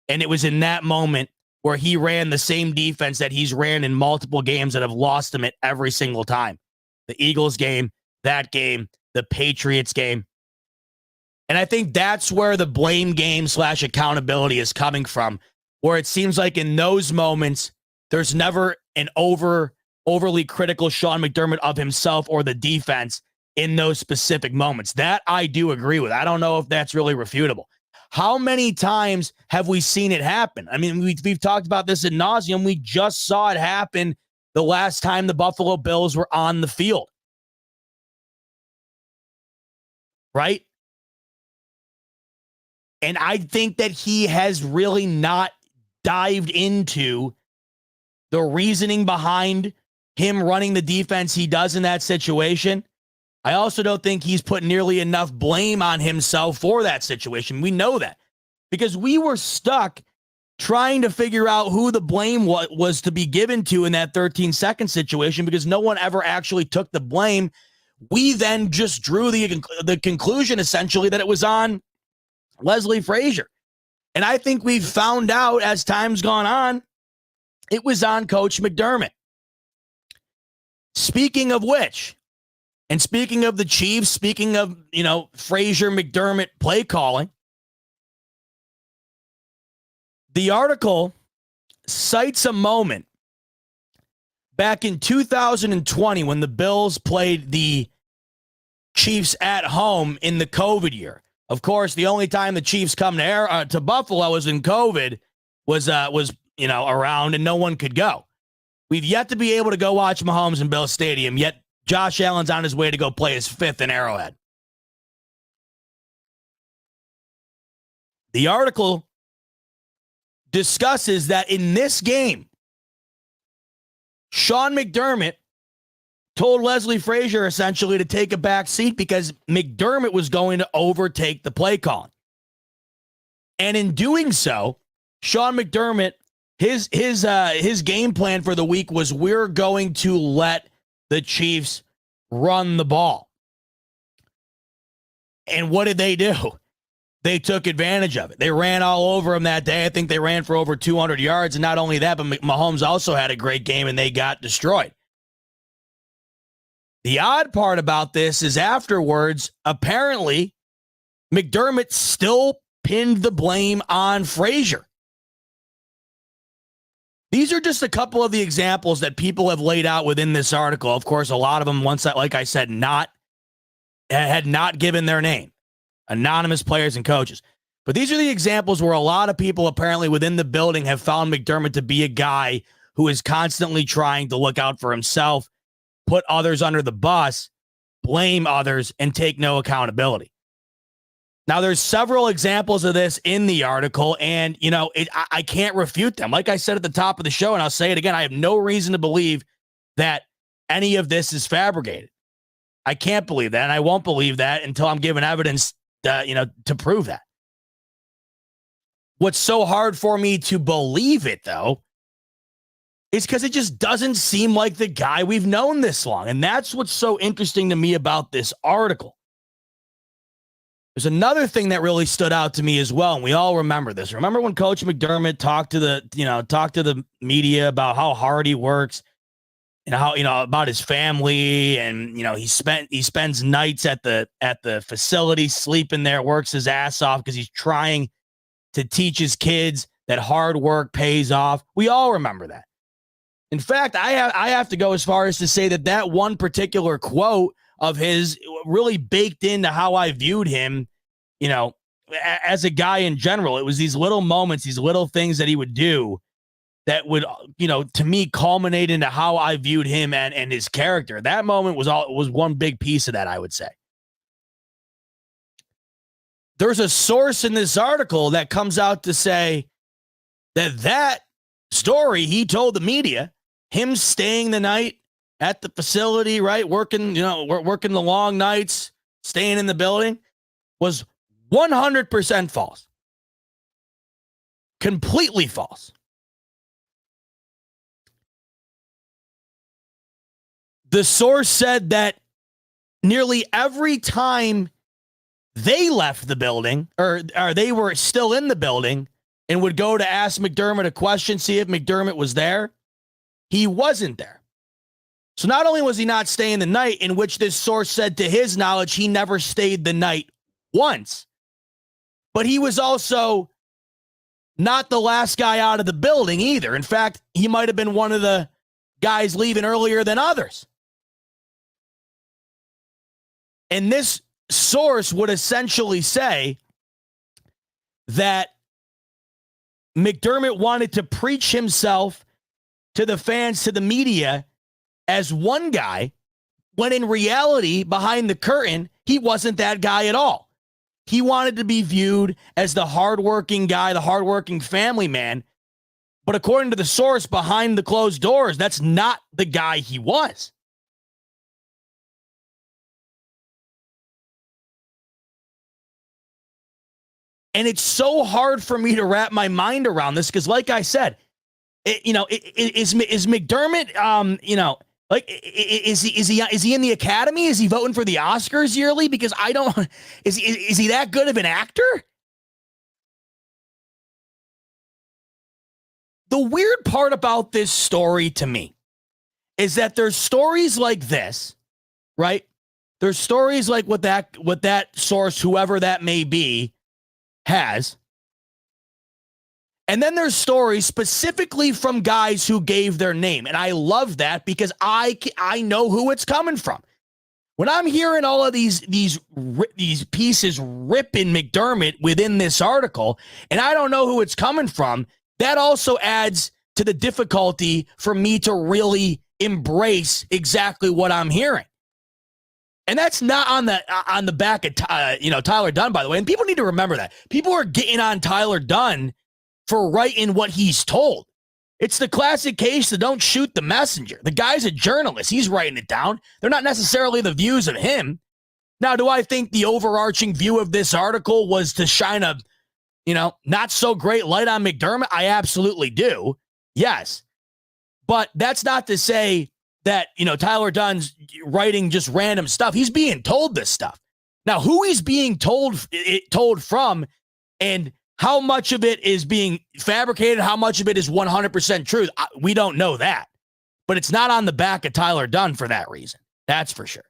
And it was in that moment where he ran the same defense that he's ran in multiple games that have lost him at every single time. The Eagles game, that game, the Patriots game. And I think that's where the blame game / accountability is coming from, where it seems like in those moments, there's never an overly critical Sean McDermott of himself or the defense. in those specific moments. That I do agree with. I don't know if that's really refutable. How many times have we seen it happen? I mean, we've talked about this ad nauseum. We just saw it happen the last time the Buffalo Bills were on the field. Right? And I think that he has really not dived into the reasoning behind him running the defense he does in that situation. I also don't think he's put nearly enough blame on himself for that situation. We know that because we were stuck trying to figure out who the blame was to be given to in that 13-second situation because no one ever actually took the blame. We then just drew the conclusion, essentially, that it was on Leslie Frazier. And I think we've found out as time's gone on, it was on Coach McDermott. Speaking of which, and speaking of the Chiefs, speaking of, Frazier McDermott play calling, the article cites a moment back in 2020 when the Bills played the Chiefs at home in the COVID year. Of course, the only time the Chiefs come to Buffalo was in COVID was around and no one could go. We've yet to be able to go watch Mahomes in Bills Stadium, yet Josh Allen's on his way to go play his fifth in Arrowhead. The article discusses that in this game, Sean McDermott told Leslie Frazier essentially to take a back seat because McDermott was going to overtake the play calling. And in doing so, Sean McDermott, his game plan for the week was we're going to let the Chiefs run the ball. And what did they do? They took advantage of it. They ran all over him that day. I think they ran for over 200 yards. And not only that, but Mahomes also had a great game and they got destroyed. The odd part about this is afterwards, apparently, McDermott still pinned the blame on Frazier. These are just a couple of the examples that people have laid out within this article. Of course, a lot of them, like I said, had not given their name. Anonymous players and coaches. But these are the examples where a lot of people apparently within the building have found McDermott to be a guy who is constantly trying to look out for himself, put others under the bus, blame others, and take no accountability. Now, there's several examples of this in the article, and, I can't refute them. Like I said at the top of the show, and I'll say it again, I have no reason to believe that any of this is fabricated. I can't believe that, and I won't believe that until I'm given evidence to prove that. What's so hard for me to believe it, though, is because it just doesn't seem like the guy we've known this long. And that's what's so interesting to me about this article. There's another thing that really stood out to me as well, and we all remember this. Remember when Coach McDermott talked to the media about how hard he works and how, about his family, and, he spends nights at the facility, sleeping there, works his ass off because he's trying to teach his kids that hard work pays off. We all remember that. In fact, I have to go as far as to say that one particular quote of his really baked into how I viewed him, as a guy in general. It was these little moments, these little things that he would do that would, to me, culminate into how I viewed him and his character. That moment was one big piece of that, I would say. There's a source in this article that comes out to say that story he told the media, him staying the night at the facility, right, working the long nights, staying in the building, was 100% false. Completely false. The source said that nearly every time they left the building, or they were still in the building and would go to ask McDermott a question, see if McDermott was there, he wasn't there. So not only was he not staying the night, in which this source said to his knowledge he never stayed the night once, but he was also not the last guy out of the building either. In fact, he might have been one of the guys leaving earlier than others. And this source would essentially say that McDermott wanted to preach himself to the fans, to the media, as one guy, when in reality, behind the curtain, he wasn't that guy at all. He wanted to be viewed as the hardworking guy, the hardworking family man. But according to the source behind the closed doors, that's not the guy he was. And it's so hard for me to wrap my mind around this because, like I said, is McDermott, is he in the Academy? Is he voting for the Oscars yearly? Because I don't. Is he that good of an actor? The weird part about this story to me is that there's stories like this, right? There's stories like what that source, whoever that may be, has. And then there's stories specifically from guys who gave their name. And I love that because I know who it's coming from. When I'm hearing all of these pieces ripping McDermott within this article, and I don't know who it's coming from, that also adds to the difficulty for me to really embrace exactly what I'm hearing. And that's not on the back of Tyler Dunne, by the way. And people need to remember that. People are getting on Tyler Dunne for writing what he's told. It's the classic case of don't shoot the messenger. The guy's a journalist. He's writing it down. They're not necessarily the views of him. Now, do I think the overarching view of this article was to shine a, not so great light on McDermott? I absolutely do. Yes. But that's not to say that, Tyler Dunne's writing just random stuff. He's being told this stuff. Now, who he's being told from and how much of it is being fabricated, how much of it is 100% truth, we don't know that. But it's not on the back of Tyler Dunne for that reason. That's for sure.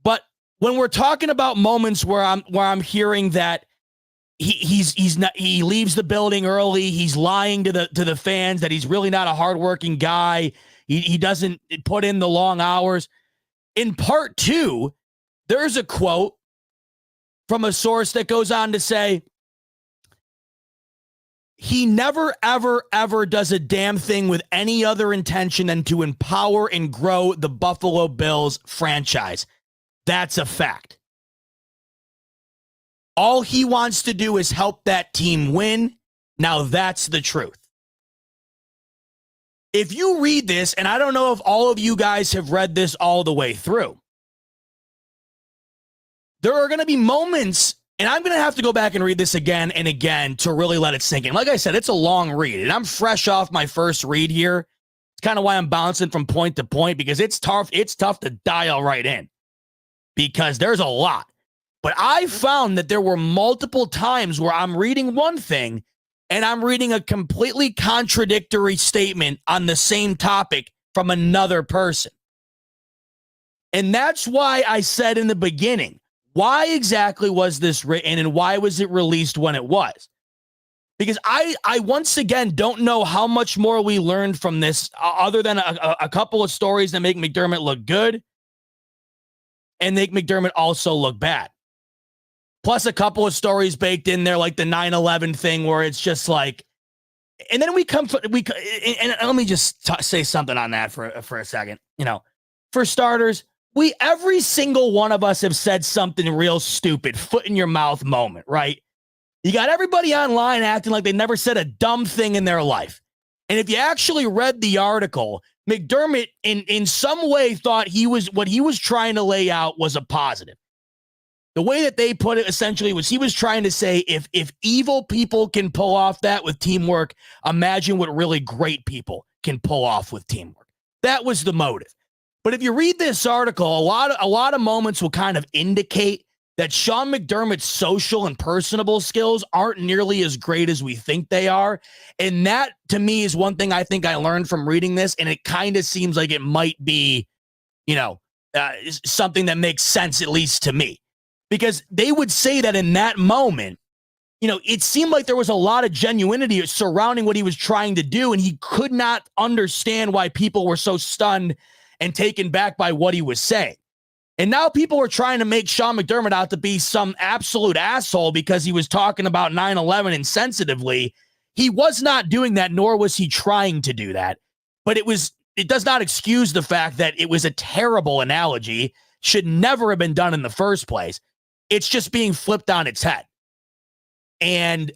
But when we're talking about moments where I'm hearing that he leaves the building early, he's lying to the fans that he's really not a hardworking guy, he doesn't put in the long hours. In part 2, there's a quote from a source that goes on to say, he never, ever, ever does a damn thing with any other intention than to empower and grow the Buffalo Bills franchise. That's a fact. All he wants to do is help that team win. Now that's the truth. If you read this, and I don't know if all of you guys have read this all the way through, there are going to be moments, and I'm going to have to go back and read this again and again to really let it sink in. Like I said, it's a long read, and I'm fresh off my first read here. It's kind of why I'm bouncing from point to point, because it's tough to dial right in because there's a lot. But I found that there were multiple times where I'm reading one thing and I'm reading a completely contradictory statement on the same topic from another person. And that's why I said in the beginning, why exactly was this written and why was it released when it was? Because I once again don't know how much more we learned from this other than a couple of stories that make McDermott look good and make McDermott also look bad. Plus a couple of stories baked in there, like the 9/11 thing, where it's just like, and then and let me just say something on that for a second. For starters, every single one of us have said something real stupid, foot in your mouth moment, right? You got everybody online acting like they never said a dumb thing in their life. And if you actually read the article, McDermott in some way thought what he was trying to lay out was a positive. The way that they put it essentially was he was trying to say, if evil people can pull off that with teamwork, imagine what really great people can pull off with teamwork. That was the motive. But if you read this article, a lot of moments will kind of indicate that Sean McDermott's social and personable skills aren't nearly as great as we think they are. And that, to me, is one thing I think I learned from reading this. And it kind of seems like it might be, something that makes sense, at least to me. Because they would say that in that moment, it seemed like there was a lot of genuinity surrounding what he was trying to do. And he could not understand why people were so stunned and taken back by what he was saying. And now people are trying to make Sean McDermott out to be some absolute asshole because he was talking about 9/11 insensitively. He was not doing that, nor was he trying to do that. But it does not excuse the fact that it was a terrible analogy, should never have been done in the first place. It's just being flipped on its head. And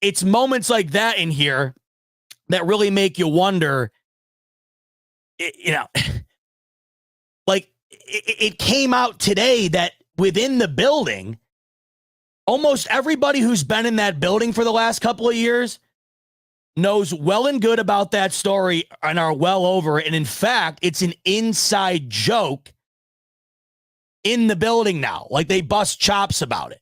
it's moments like that in here that really make you wonder, like it came out today that within the building, almost everybody who's been in that building for the last couple of years knows well and good about that story and are well over it. And in fact, it's an inside joke in the building now. Like they bust chops about it.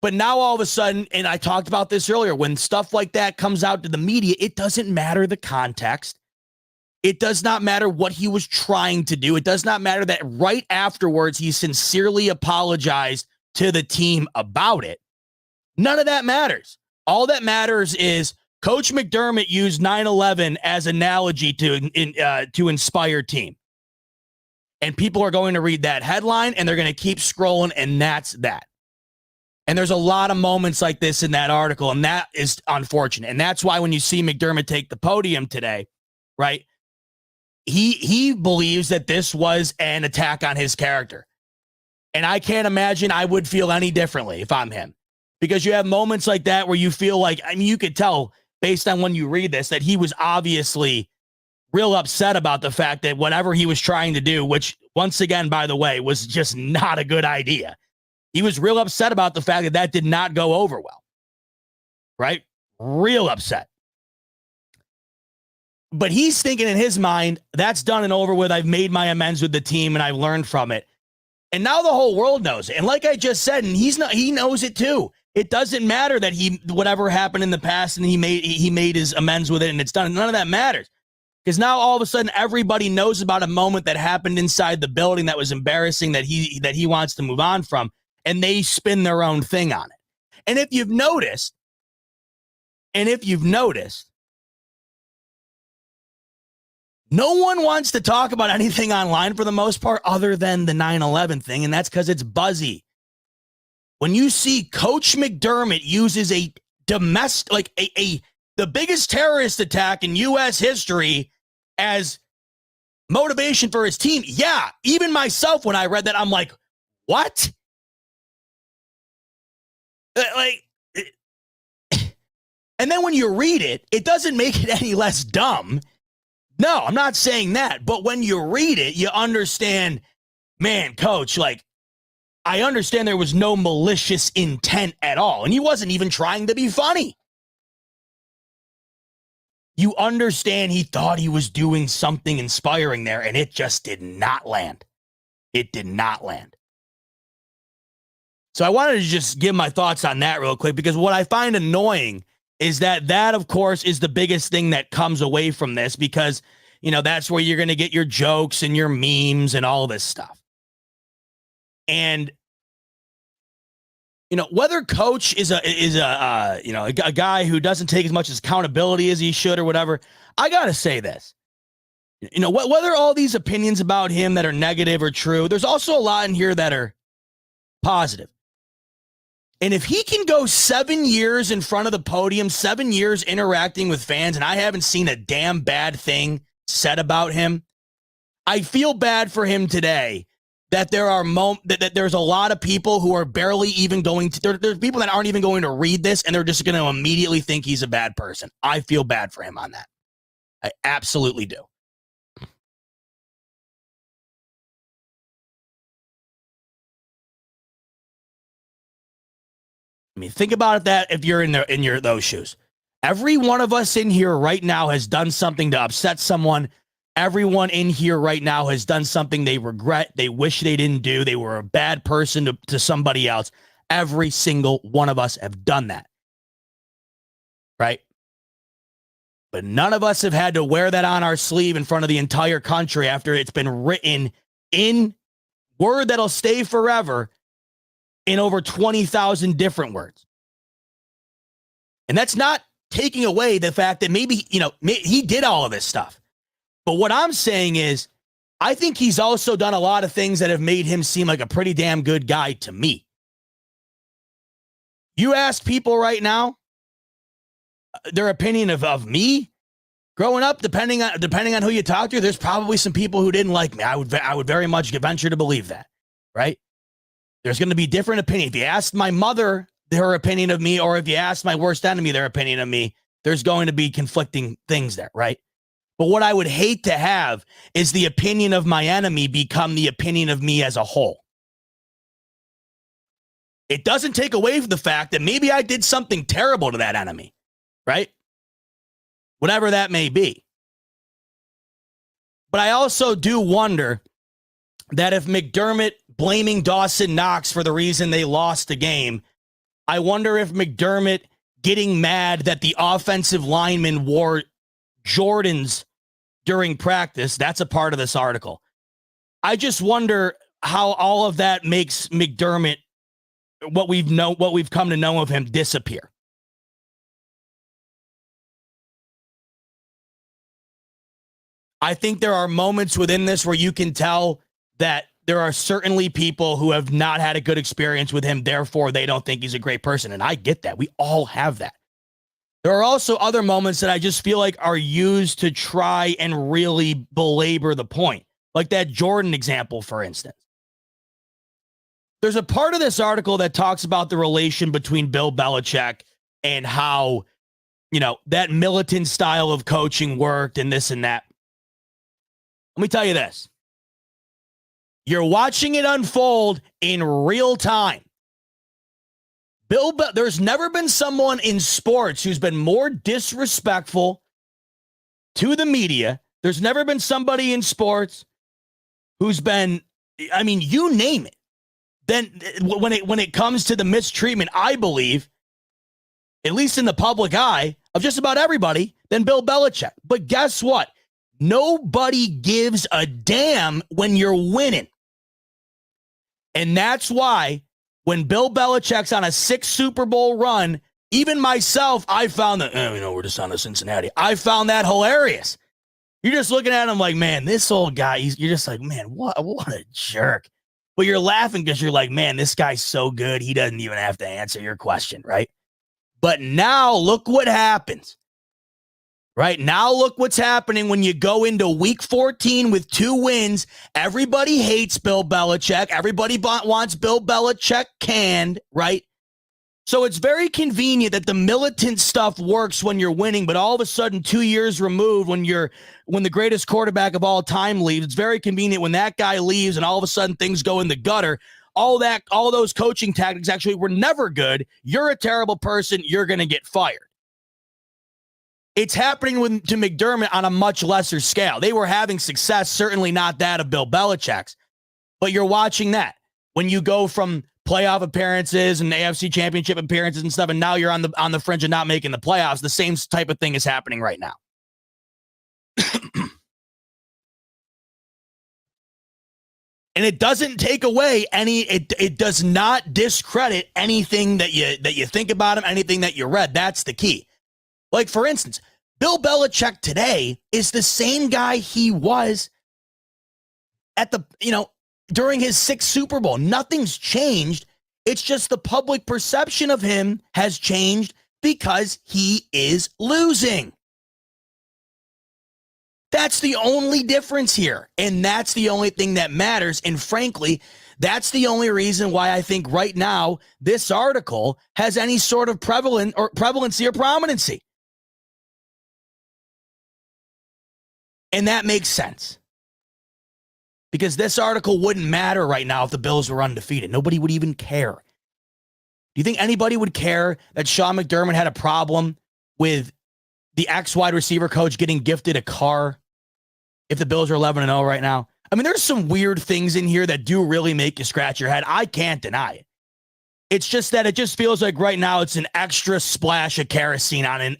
But now all of a sudden, and I talked about this earlier, when stuff like that comes out to the media, it doesn't matter the context. It does not matter what he was trying to do. It does not matter that right afterwards, he sincerely apologized to the team about it. None of that matters. All that matters is Coach McDermott used 9/11 as analogy to inspire team. And people are going to read that headline and they're going to keep scrolling, and that's that. And there's a lot of moments like this in that article, and that is unfortunate. And that's why when you see McDermott take the podium today, right, he believes that this was an attack on his character. And I can't imagine I would feel any differently if I'm him. Because you have moments like that where you feel like, I mean, you could tell based on when you read this that he was obviously real upset about the fact that whatever he was trying to do, which once again, by the way, was just not a good idea. He was real upset about the fact that that did not go over well, right? Real upset. But he's thinking in his mind, that's done and over with. I've made my amends with the team and I've learned from it. And now the whole world knows it. And like I just said, and he knows it too. It doesn't matter that whatever happened in the past and he made his amends with it and it's done. None of that matters. Because now all of a sudden everybody knows about a moment that happened inside the building that was embarrassing that he wants to move on from. And they spin their own thing on it. And if you've noticed, no one wants to talk about anything online for the most part other than the 9/11 thing, and that's because it's buzzy. When you see Coach McDermott uses a domestic, like the biggest terrorist attack in U.S. history as motivation for his team, yeah, even myself, when I read that, I'm like, what? And then when you read it, it doesn't make it any less dumb. No, I'm not saying that. But when you read it, you understand, man, Coach, like, I understand there was no malicious intent at all. And he wasn't even trying to be funny. You understand he thought he was doing something inspiring there, and it just did not land. It did not land. So I wanted to just give my thoughts on that real quick, because what I find annoying is that, of course, is the biggest thing that comes away from this, because, you know, that's where you're going to get your jokes and your memes and all this stuff. And, you know, whether Coach is a guy who doesn't take as much accountability as he should or whatever, I got to say this. You know, whether all these opinions about him that are negative or true, there's also a lot in here that are positive. And if he can go 7 years in front of the podium, 7 years interacting with fans, and I haven't seen a damn bad thing said about him, I feel bad for him today that there are that there's a lot of people who are barely even going to, there's people that aren't even going to read this, and they're just going to immediately think he's a bad person. I feel bad for him on that. I absolutely do. I mean, think about that if you're in those shoes. Every one of us in here right now has done something to upset someone. Everyone in here right now has done something they regret, they wish they didn't do. They were a bad person to somebody else. Every single one of us have done that. Right? But none of us have had to wear that on our sleeve in front of the entire country after it's been written in word that'll stay forever in over 20,000 different words. And that's not taking away the fact that maybe, you know, he did all of this stuff. But what I'm saying is I think he's also done a lot of things that have made him seem like a pretty damn good guy to me. You ask people right now their opinion of me growing up, depending on who you talk to, there's probably some people who didn't like me. I would very much venture to believe that, right? There's going to be different opinions. If you asked my mother her opinion of me, or if you asked my worst enemy their opinion of me, there's going to be conflicting things there, right? But what I would hate to have is the opinion of my enemy become the opinion of me as a whole. It doesn't take away from the fact that maybe I did something terrible to that enemy, right? Whatever that may be. But I also do wonder that if McDermott blaming Dawson Knox for the reason they lost the game, I wonder if McDermott getting mad that the offensive lineman wore Jordans during practice, that's a part of this article. I just wonder how all of that makes McDermott, what we've come to know of him, disappear. I think there are moments within this where you can tell that there are certainly people who have not had a good experience with him, therefore they don't think he's a great person. And I get that. We all have that. There are also other moments that I just feel like are used to try and really belabor the point. Like that Jordan example, for instance. There's a part of this article that talks about the relation between Bill Belichick and how, that militant style of coaching worked and this and that. Let me tell you this. You're watching it unfold in real time. There's never been someone in sports who's been more disrespectful to the media. There's never been somebody in sports who's been, you name it. Then when it comes to the mistreatment, I believe, at least in the public eye, of just about everybody, than Bill Belichick. But guess what? Nobody gives a damn when you're winning. And that's why when Bill Belichick's on a 6 Super Bowl run, even myself, I found that, we're just on to Cincinnati. I found that hilarious. You're just looking at him like, man, this old guy, you're just like, man, what a jerk. But you're laughing because you're like, man, this guy's so good. He doesn't even have to answer your question, right? But now look what happens. Right now, look what's happening when you go into week 14 with 2 wins. Everybody hates Bill Belichick. Everybody wants Bill Belichick canned, right? So it's very convenient that the militant stuff works when you're winning, but all of a sudden 2 years removed when the greatest quarterback of all time leaves, it's very convenient when that guy leaves and all of a sudden things go in the gutter. All those coaching tactics actually were never good. You're a terrible person. You're going to get fired. It's happening to McDermott on a much lesser scale. They were having success, certainly not that of Bill Belichick's. But you're watching that when you go from playoff appearances and AFC championship appearances and stuff, and now you're on the fringe of not making the playoffs. The same type of thing is happening right now. And it doesn't take away it does not discredit anything that you think about him, anything that you read. That's the key. Like, for instance, Bill Belichick today is the same guy he was at during his 6th Super Bowl. Nothing's changed. It's just the public perception of him has changed because he is losing. That's the only difference here. And that's the only thing that matters. And frankly, that's the only reason why I think right now this article has any sort of prevalency or prominency. And that makes sense. Because this article wouldn't matter right now if the Bills were undefeated. Nobody would even care. Do you think anybody would care that Sean McDermott had a problem with the ex-wide receiver coach getting gifted a car if the Bills are 11-0 right now? I mean, there's some weird things in here that do really make you scratch your head. I can't deny it. It's just that it just feels like right now it's an extra splash of kerosene on an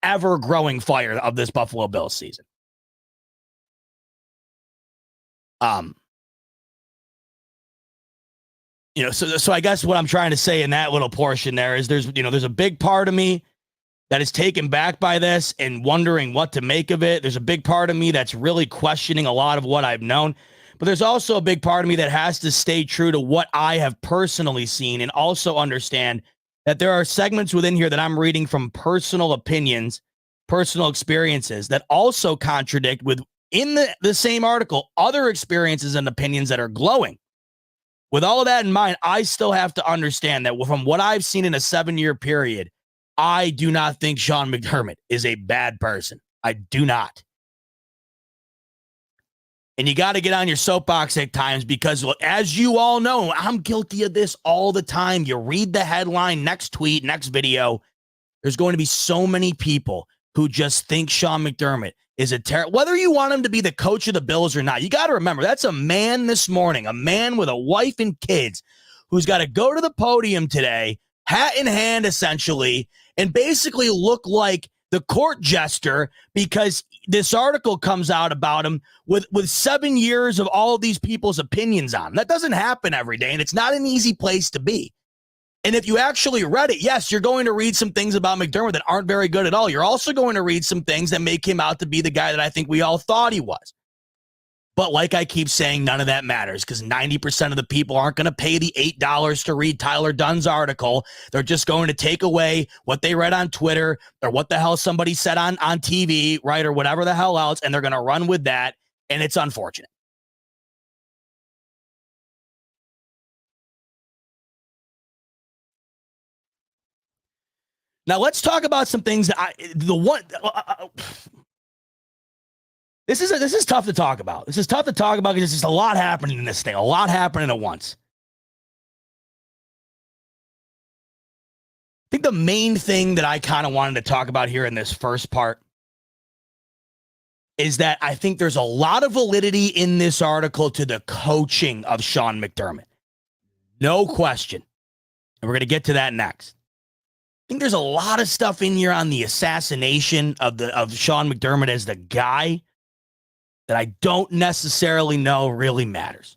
ever-growing fire of this Buffalo Bills season. So I guess what I'm trying to say in that little portion there is there's a big part of me that is taken back by this and wondering what to make of it. There's a big part of me that's really questioning a lot of what I've known. But there's also a big part of me that has to stay true to what I have personally seen and also understand that there are segments within here that I'm reading from personal opinions, personal experiences that also contradict with, in the same article, other experiences and opinions that are glowing. With all of that in mind, I still have to understand that from what I've seen in a 7-year period, I do not think Sean McDermott is a bad person. I do not. And you got to get on your soapbox at times because, as you all know, I'm guilty of this all the time. You read the headline, next tweet, next video. There's going to be so many people who just think Sean McDermott is a terrible, whether you want him to be the coach of the Bills or not. You got to remember, that's a man this morning, a man with a wife and kids who's got to go to the podium today, hat in hand, essentially, and basically look like the court jester because this article comes out about him with 7 years of all of these people's opinions on him. That doesn't happen every day, and it's not an easy place to be. And if you actually read it, yes, you're going to read some things about McDermott that aren't very good at all. You're also going to read some things that make him out to be the guy that I think we all thought he was. But like I keep saying, none of that matters because 90% of the people aren't going to pay the $8 to read Tyler Dunn's article. They're just going to take away what they read on Twitter or what the hell somebody said on TV, right, or whatever the hell else, and they're going to run with that, and it's unfortunate. Now let's talk about some things that This is tough to talk about. This is tough to talk about because there's just a lot happening in this thing. A lot happening at once. I think the main thing that I kind of wanted to talk about here in this first part is that I think there's a lot of validity in this article to the coaching of Sean McDermott. No question. And we're going to get to that next. I think there's a lot of stuff in here on the assassination of Sean McDermott as the guy that I don't necessarily know really matters.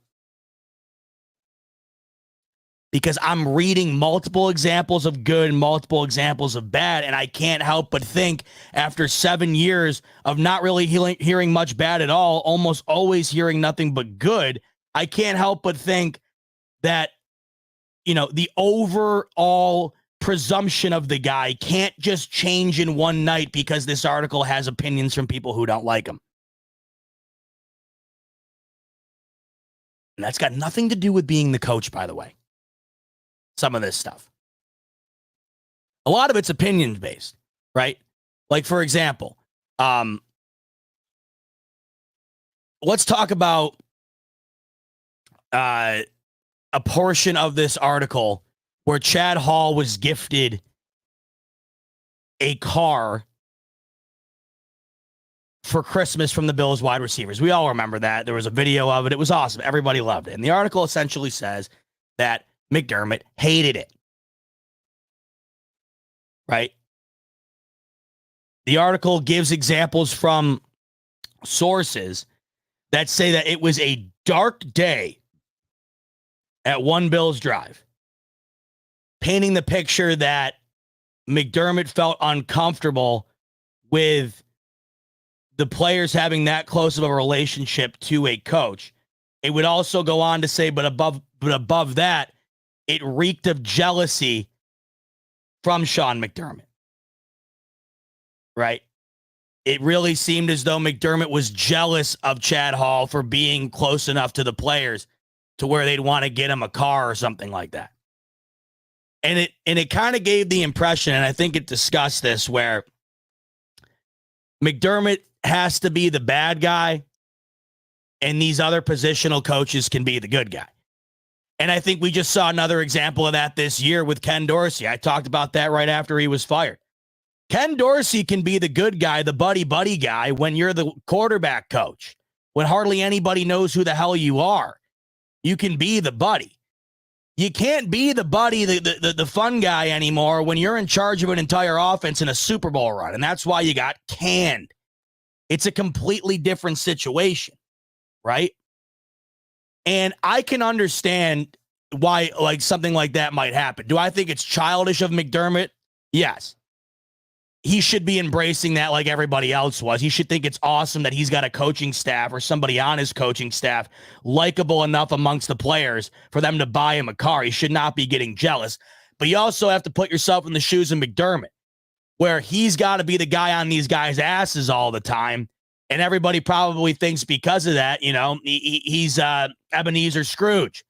Because I'm reading multiple examples of good and multiple examples of bad, and I can't help but think after 7 years of not really hearing much bad at all, almost always hearing nothing but good, I can't help but think that, the overall presumption of the guy can't just change in one night because this article has opinions from people who don't like him. And that's got nothing to do with being the coach, by the way. Some of this stuff. A lot of it's opinion based, right? Like, for example, let's talk about a portion of this article where Chad Hall was gifted a car for Christmas from the Bills wide receivers. We all remember that. There was a video of it. It was awesome. Everybody loved it. And the article essentially says that McDermott hated it. Right? The article gives examples from sources that say that it was a dark day at One Bills Drive, painting the picture that McDermott felt uncomfortable with the players having that close of a relationship to a coach. It would also go on to say, but above that, it reeked of jealousy from Sean McDermott. Right? It really seemed as though McDermott was jealous of Chad Hall for being close enough to the players to where they'd want to get him a car or something like that. And it kind of gave the impression, and I think it discussed this, where McDermott has to be the bad guy and these other positional coaches can be the good guy. And I think we just saw another example of that this year with Ken Dorsey. I talked about that right after he was fired. Ken Dorsey can be the good guy, the buddy guy, when you're the quarterback coach, when hardly anybody knows who the hell you are. You can be the buddy. You can't be the buddy, the fun guy anymore when you're in charge of an entire offense in a Super Bowl run. And that's why you got canned. It's a completely different situation, right? And I can understand why something like that might happen. Do I think it's childish of McDermott? Yes. he should be embracing that like everybody else was. He should think it's awesome that he's got a coaching staff or somebody on his coaching staff likable enough amongst the players for them to buy him a car. He should not be getting jealous. But you also have to put yourself in the shoes of McDermott, where he's got to be the guy on these guys' asses all the time. And everybody probably thinks because of that, he's Ebenezer Scrooge.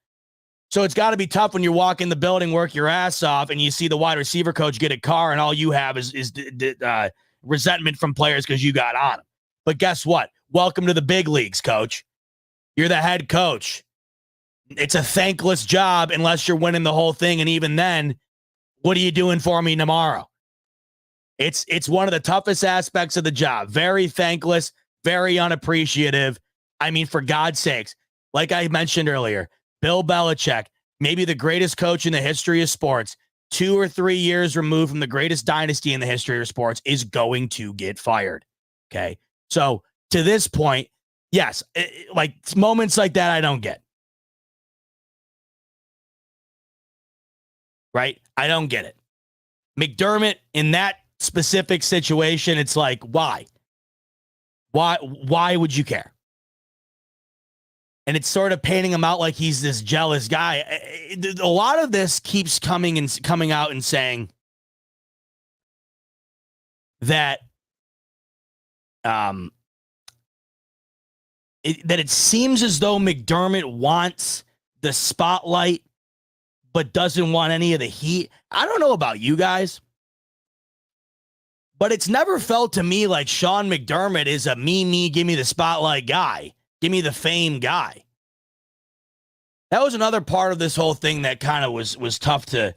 So it's got to be tough when you walk in the building, work your ass off, and you see the wide receiver coach get a car, and all you have is resentment from players because you got on them. But guess what? Welcome to the big leagues, coach. You're the head coach. It's a thankless job unless you're winning the whole thing, and even then, what are you doing for me tomorrow? It's one of the toughest aspects of the job. Very thankless, very unappreciative. I mean, for God's sakes, like I mentioned earlier, Bill Belichick, maybe the greatest coach in the history of sports, 2 or 3 years removed from the greatest dynasty in the history of sports, is going to get fired. Okay. So to this point, yes, like moments like that, I don't get. Right? I don't get it. McDermott, in that specific situation, it's like, why? Why would you care? And it's sort of painting him out like he's this jealous guy. A lot of this keeps coming out and saying that that it seems as though McDermott wants the spotlight but doesn't want any of the heat. I don't know about you guys, but it's never felt to me like Sean McDermott is a me, give me the spotlight guy. Give me the fame guy. That was another part of this whole thing that kind of was tough to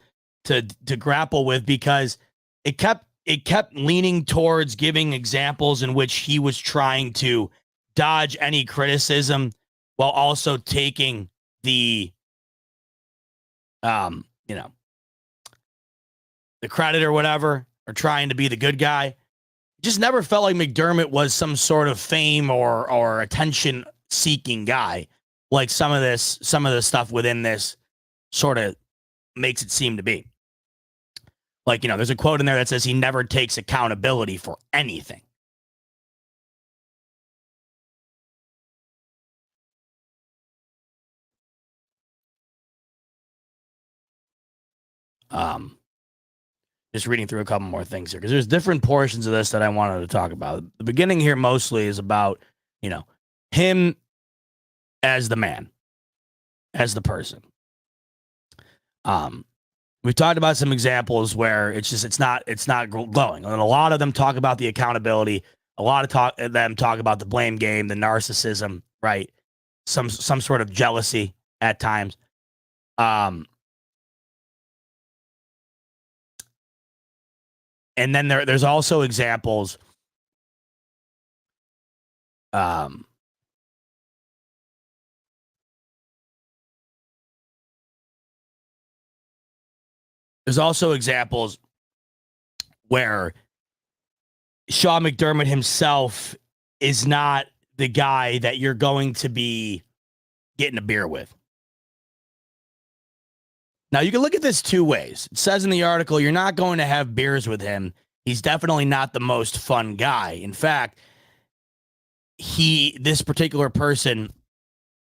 grapple with, because it kept leaning towards giving examples in which he was trying to dodge any criticism while also taking the the credit or whatever, or trying to be the good guy. It just never felt like McDermott was some sort of fame or attention seeking guy, like some of the stuff within this sort of makes it seem to be. Like, there's a quote in there that says he never takes accountability for anything. Just reading through a couple more things here, because there's different portions of this that I wanted to talk about. The beginning here mostly is about, him as the man, as the person. We've talked about some examples where it's not glowing. And a lot of them talk about the accountability. A lot of them talk about the blame game, the narcissism, right? Some sort of jealousy at times. And then there's also examples where Sean McDermott himself is not the guy that you're going to be getting a beer with. Now, you can look at this two ways. It says in the article, you're not going to have beers with him. He's definitely not the most fun guy. In fact, this particular person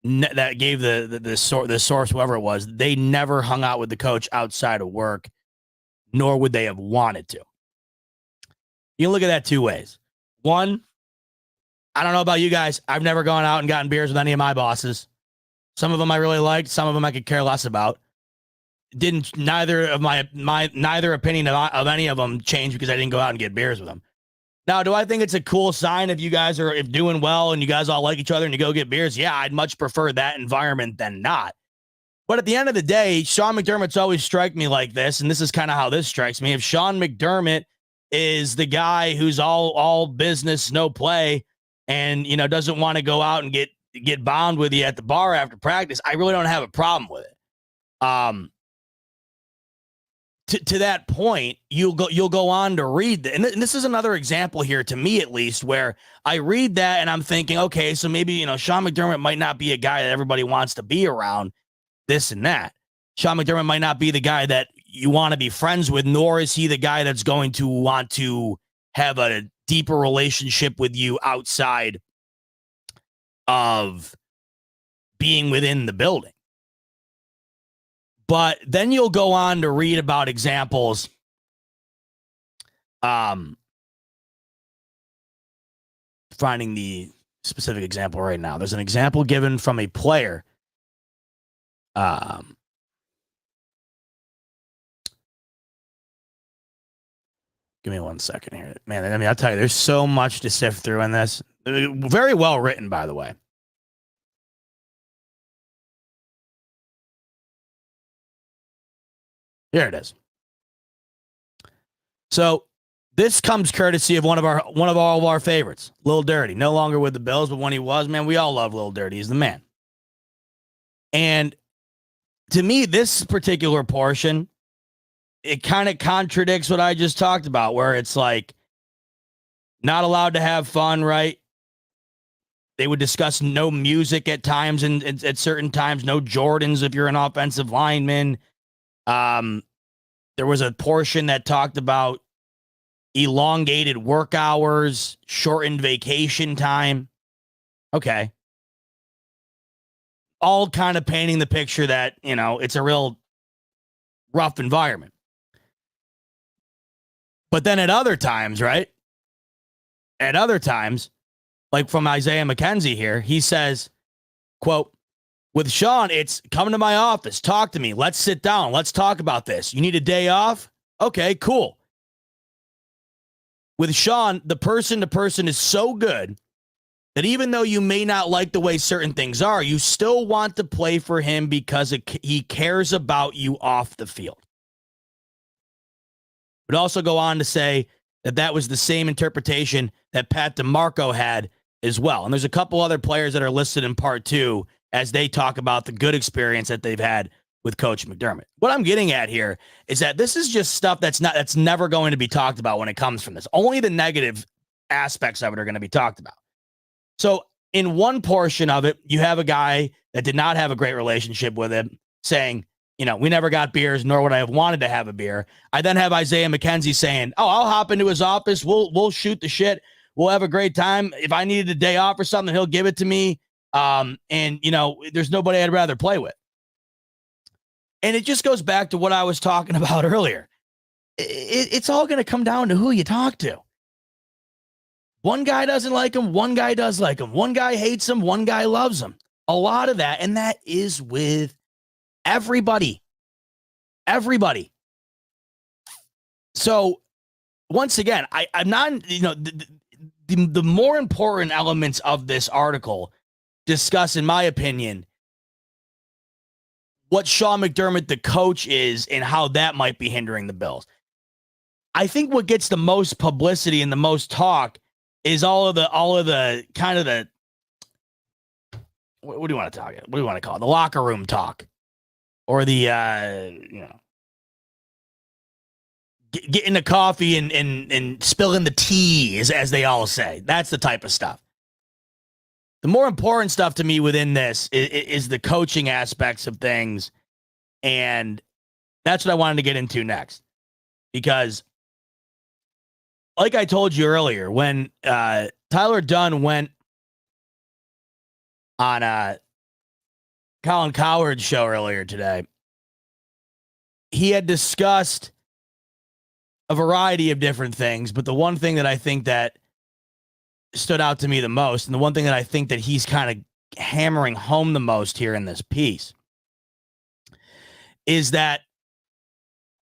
that gave the source, whoever it was, they never hung out with the coach outside of work, nor would they have wanted to. You can look at that two ways. One, I don't know about you guys. I've never gone out and gotten beers with any of my bosses. Some of them I really liked. Some of them I could care less about. Neither opinion of any of them changed because I didn't go out and get beers with them. Now, do I think it's a cool sign if you guys are doing well and you guys all like each other and you go get beers? Yeah, I'd much prefer that environment than not. But at the end of the day, Sean McDermott's always strike me like this, and this is kind of how this strikes me. If Sean McDermott is the guy who's all business, no play, and doesn't want to go out and get bombed with you at the bar after practice, I really don't have a problem with it. To that point, you'll go on to read that. And this is another example here, to me at least, where I read that and I'm thinking, okay, so maybe, Sean McDermott might not be a guy that everybody wants to be around, this and that. Sean McDermott might not be the guy that you want to be friends with, nor is he the guy that's going to want to have a deeper relationship with you outside of being within the building. But then you'll go on to read about examples. Finding the specific example right now. There's an example given from a player. Give me 1 second here. Man, I mean, I'll tell you, there's so much to sift through in this. Very well written, by the way. Here it is. So this comes courtesy of one of all of our favorites, Lil Dirty. No longer with the Bills, but when he was, man, we all love Lil Dirty. He's the man. And to me, this particular portion, it kind of contradicts what I just talked about, where it's like not allowed to have fun, right? They would discuss no music at times and at certain times, no Jordans if you're an offensive lineman. There was a portion that talked about elongated work hours, shortened vacation time. Okay. All kind of painting the picture that, you know, it's a real rough environment. But then at other times, right? At other times, like from Isaiah McKenzie here, he says, quote, with Sean, it's come to my office, talk to me, let's sit down, let's talk about this. You need a day off? Okay, cool. With Sean, the person to person is so good that even though you may not like the way certain things are, you still want to play for him because he cares about you off the field. Would also go on to say that was the same interpretation that Pat DeMarco had as well. And there's a couple other players that are listed in part 2 as they talk about the good experience that they've had with Coach McDermott. What I'm getting at here is that this is just stuff that's never going to be talked about when it comes from this. Only the negative aspects of it are going to be talked about. So in one portion of it, you have a guy that did not have a great relationship with him saying, you know, we never got beers, nor would I have wanted to have a beer. I then have Isaiah McKenzie saying, oh, I'll hop into his office. We'll shoot the shit. We'll have a great time. If I needed a day off or something, he'll give it to me. And, you know, there's nobody I'd rather play with. And it just goes back to what I was talking about earlier. It's all going to come down to who you talk to. One guy doesn't like him. One guy does like him. One guy hates him. One guy loves him. A lot of that. And that is with everybody. Everybody. So once again, I'm not, you know, the more important elements of this article discuss, in my opinion, what Sean McDermott, the coach, is and how that might be hindering the Bills. I think what gets the most publicity and the most talk is all of the kind of the, what do you want to talk? What do you want to call it? The locker room talk, or the you know, getting the coffee and spilling the tea, as they all say. That's the type of stuff. The more important stuff to me within this is the coaching aspects of things. And that's what I wanted to get into next. Because, like I told you earlier, when Tyler Dunn went on Colin Cowherd's show earlier today, he had discussed a variety of different things. But the one thing that I think that stood out to me the most, and the one thing that I think that he's kind of hammering home the most here in this piece, is that,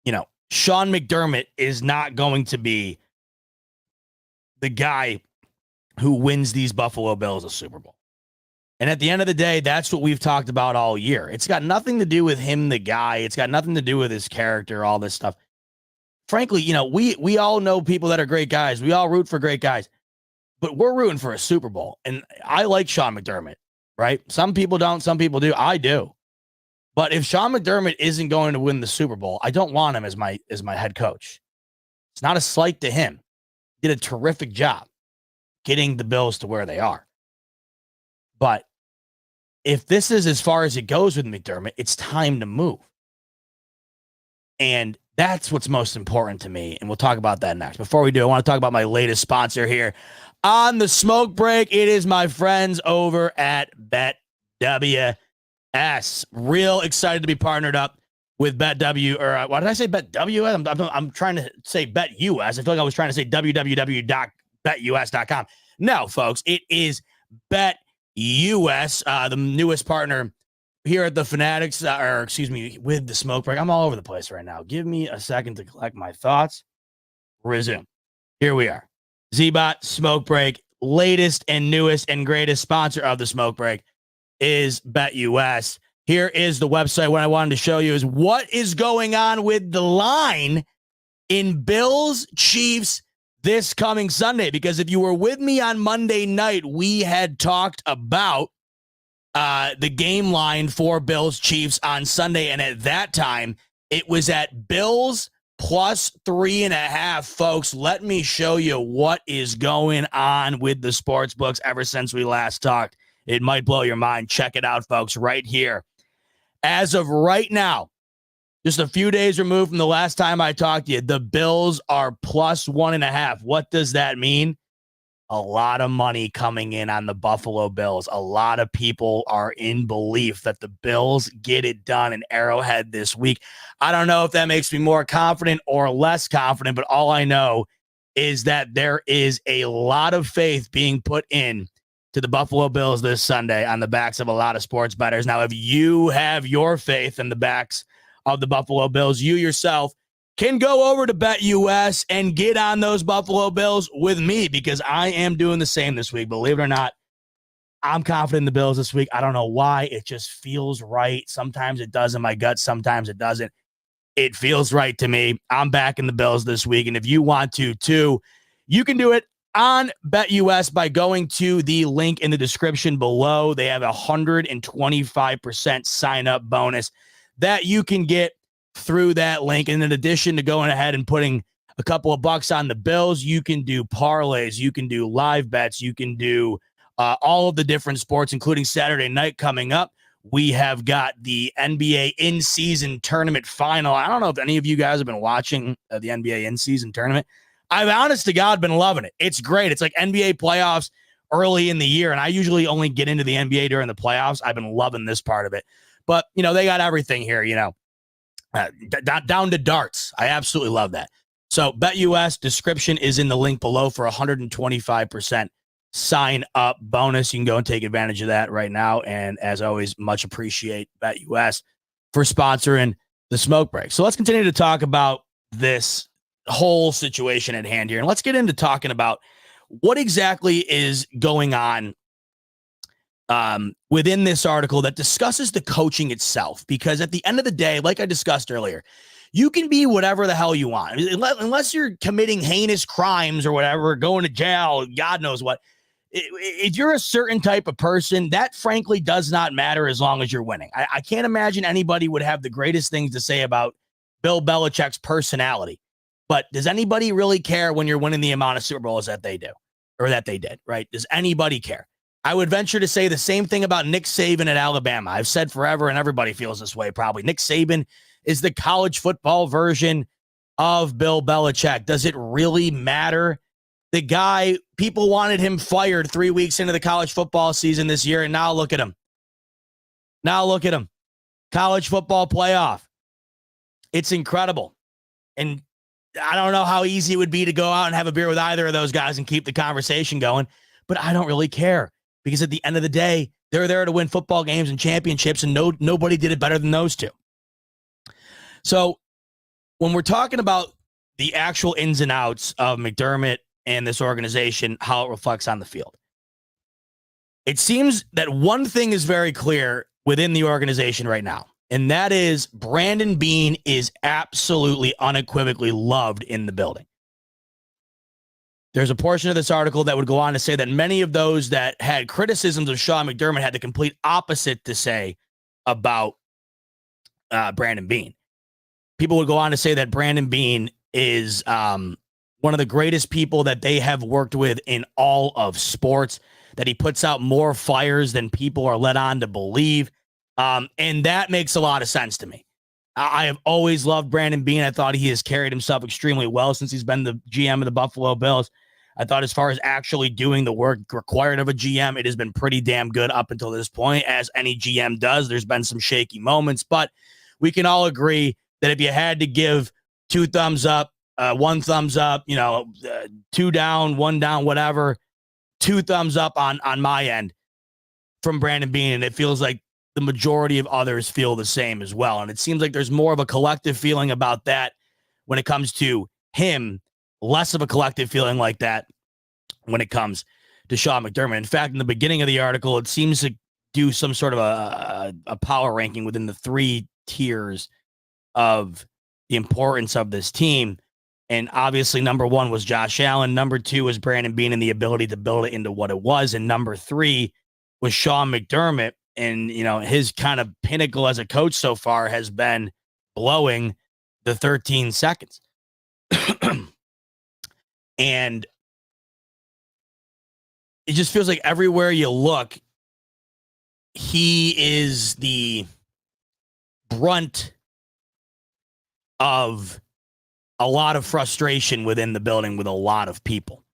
you know, Sean McDermott is not going to be the guy who wins these Buffalo Bills a Super Bowl. And at the end of the day, that's what we've talked about all year. It's got nothing to do with him, the guy. It's got nothing to do with his character, all this stuff. Frankly, you know, we all know people that are great guys. We all root for great guys. But we're rooting for a Super Bowl. And I like Sean McDermott, right? Some people don't, some people do. I do. But if Sean McDermott isn't going to win the Super Bowl, I don't want him as my head coach. It's not a slight to him. He did a terrific job getting the Bills to where they are. But if this is as far as it goes with McDermott, it's time to move. And That's what's most important to me, and we'll talk about that next. Before we do, I want to talk about my latest sponsor here on the smoke break. It is my friends over at BetWS. Real excited to be partnered up with BetW, or why did I say BetWS? I'm trying to say BetUS. I feel like I was trying to say www.betus.com. No, folks, it is BetUS, the newest partner here at the Fanatics, with the smoke break. I'm all over the place right now. Give me a second to collect my thoughts. Resume. Here we are. Z-Bot Smoke Break, latest and newest and greatest sponsor of the smoke break is BetUS. Here is the website. What I wanted to show you is what is going on with the line in Bills Chiefs this coming Sunday. Because if you were with me on Monday night, we had talked about the game line for Bills Chiefs on Sunday. And at that time, it was at Bills plus 3.5, folks. Let me show you what is going on with the sports books ever since we last talked. It might blow your mind. Check it out, folks, right here. As of right now, just a few days removed from the last time I talked to you, the Bills are plus 1.5. What does that mean? A lot of money coming in on the Buffalo Bills. A lot of people are in belief that the Bills get it done in Arrowhead this week. I don't know if that makes me more confident or less confident, but all I know is that there is a lot of faith being put in to the Buffalo Bills this Sunday on the backs of a lot of sports bettors. Now, if you have your faith in the backs of the Buffalo Bills, you yourself can go over to BetUS and get on those Buffalo Bills with me, because I am doing the same this week. Believe it or not, I'm confident in the Bills this week. I don't know why. It just feels right. Sometimes it does in my gut. Sometimes it doesn't. It feels right to me. I'm back in the Bills this week. And if you want to too, you can do it on BetUS by going to the link in the description below. They have a 125% sign-up bonus that you can get through that link. And in addition to going ahead and putting a couple of bucks on the Bills, you can do parlays, you can do live bets, you can do all of the different sports, including Saturday night coming up. We have got the NBA in-season tournament final. I don't know if any of you guys have been watching the NBA in-season tournament. I've honest to God been loving it. It's great. It's like NBA playoffs early in the year, and I usually only get into the NBA during the playoffs. I've been loving this part of it. But, they got everything here, down to darts. I absolutely love that. So BetUS description is in the link below for 125% sign up bonus. You can go and take advantage of that right now. And as always, much appreciate BetUS for sponsoring the smoke break. So let's continue to talk about this whole situation at hand here. And let's get into talking about what exactly is going on within this article that discusses the coaching itself. Because at the end of the day, like I discussed earlier, you can be whatever the hell you want, unless you're committing heinous crimes or whatever, going to jail, God knows what. If you're a certain type of person, that frankly does not matter as long as you're winning. I can't imagine anybody would have the greatest things to say about Bill Belichick's personality. But does anybody really care when you're winning the amount of Super Bowls that they do, or that they did, right? Does anybody care? I would venture to say the same thing about Nick Saban at Alabama. I've said forever, and everybody feels this way probably. Nick Saban is the college football version of Bill Belichick. Does it really matter? The guy, people wanted him fired 3 weeks into the college football season this year, and now look at him. College football playoff. It's incredible. And I don't know how easy it would be to go out and have a beer with either of those guys and keep the conversation going, but I don't really care. Because at the end of the day, they're there to win football games and championships, and nobody did it better than those two. So when we're talking about the actual ins and outs of McDermott and this organization, how it reflects on the field, it seems that one thing is very clear within the organization right now, and that is Brandon Beane is absolutely unequivocally loved in the building. There's a portion of this article that would go on to say that many of those that had criticisms of Sean McDermott had the complete opposite to say about Brandon Beane. People would go on to say that Brandon Beane is one of the greatest people that they have worked with in all of sports, that he puts out more fires than people are led on to believe. And that makes a lot of sense to me. I have always loved Brandon Beane. I thought he has carried himself extremely well since he's been the GM of the Buffalo Bills. I thought as far as actually doing the work required of a GM, it has been pretty damn good up until this point, as any GM does. There's been some shaky moments, but we can all agree that if you had to give 2 thumbs up, 1 thumbs up, 2 down, 1 down, whatever, 2 thumbs up on my end from Brandon Beane, and it feels like the majority of others feel the same as well. And it seems like there's more of a collective feeling about that when it comes to him, less of a collective feeling like that when it comes to Sean McDermott. In fact, in the beginning of the article, it seems to do some sort of a power ranking within the 3 tiers of the importance of this team. And obviously, number 1 was Josh Allen. Number 2 was Brandon Beane and the ability to build it into what it was. And number 3 was Sean McDermott. And, his kind of pinnacle as a coach so far has been blowing the 13 seconds. And it just feels like everywhere you look, he is the brunt of a lot of frustration within the building with a lot of people.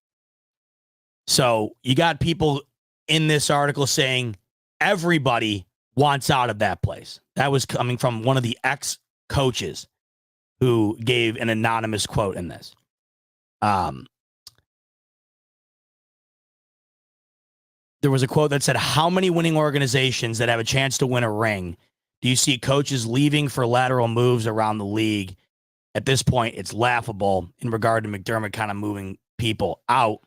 So you got people in this article saying everybody wants out of that place. That was coming from one of the ex-coaches who gave an anonymous quote in this. There was a quote that said, "How many winning organizations that have a chance to win a ring do you see coaches leaving for lateral moves around the league? At this point, it's laughable," in regard to McDermott kind of moving people out.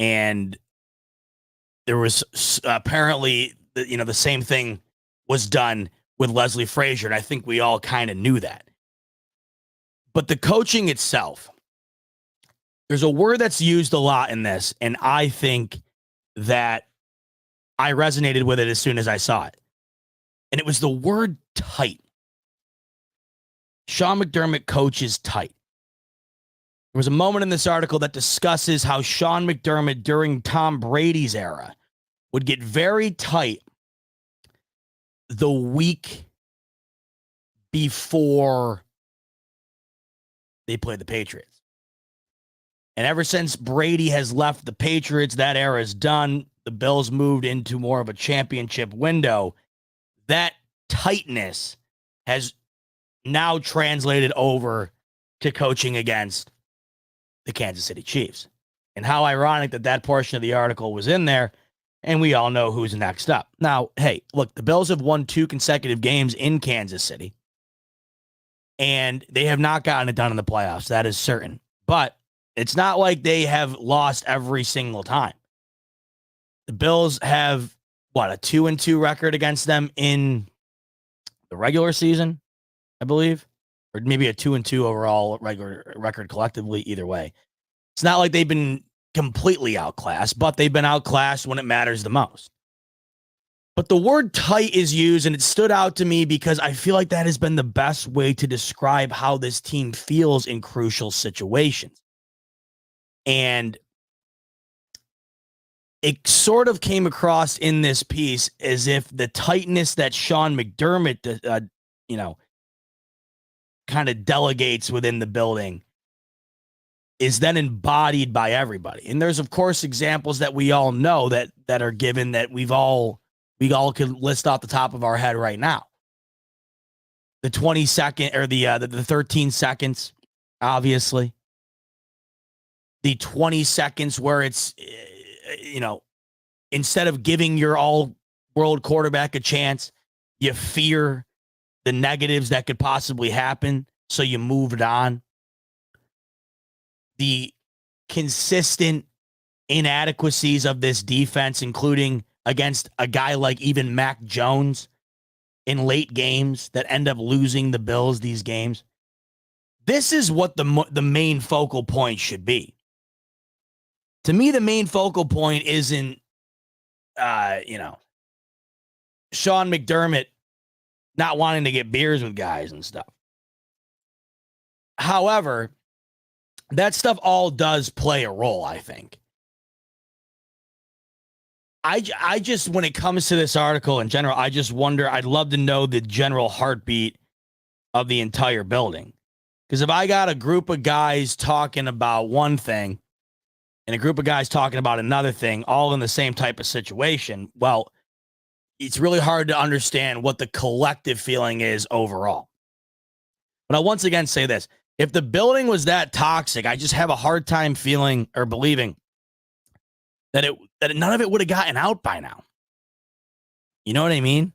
And there was apparently, the same thing was done with Leslie Frazier, and I think we all kind of knew that. But the coaching itself, there's a word that's used a lot in this, and I think that I resonated with it as soon as I saw it. And it was the word tight. Sean McDermott coaches tight. There was a moment in this article that discusses how Sean McDermott during Tom Brady's era would get very tight the week before they played the Patriots. And ever since Brady has left the Patriots, that era is done. The Bills moved into more of a championship window. That tightness has now translated over to coaching against the Kansas City Chiefs. And how ironic that portion of the article was in there, and we all know who's next up. Now, hey, look, the Bills have won 2 consecutive games in Kansas City, and they have not gotten it done in the playoffs. That is certain. But it's not like they have lost every single time. The Bills have, a 2-2 record against them in the regular season, I believe, or maybe a 2-2 overall regular record collectively. Either way, it's not like they've been completely outclassed, but they've been outclassed when it matters the most. But the word tight is used, and it stood out to me because I feel like that has been the best way to describe how this team feels in crucial situations. And it sort of came across in this piece as if the tightness that Sean McDermott, kind of delegates within the building is then embodied by everybody. And there's, of course, examples that we all know that are given that we all could list off the top of our head right now. The 20-second or the 13 seconds, obviously. The 20 seconds where it's, instead of giving your all-world quarterback a chance, you fear the negatives that could possibly happen, so you moved on. The consistent inadequacies of this defense, including against a guy like even Mac Jones in late games that end up losing the Bills these games. This is what the main focal point should be. To me, the main focal point isn't, Sean McDermott not wanting to get beers with guys and stuff. However, that stuff all does play a role, I think. I just, when it comes to this article in general, I just wonder, I'd love to know the general heartbeat of the entire building. Because if I got a group of guys talking about one thing and a group of guys talking about another thing, all in the same type of situation, well, it's really hard to understand what the collective feeling is overall. But I'll once again say this. If the building was that toxic, I just have a hard time feeling or believing that none of it would have gotten out by now. You know what I mean?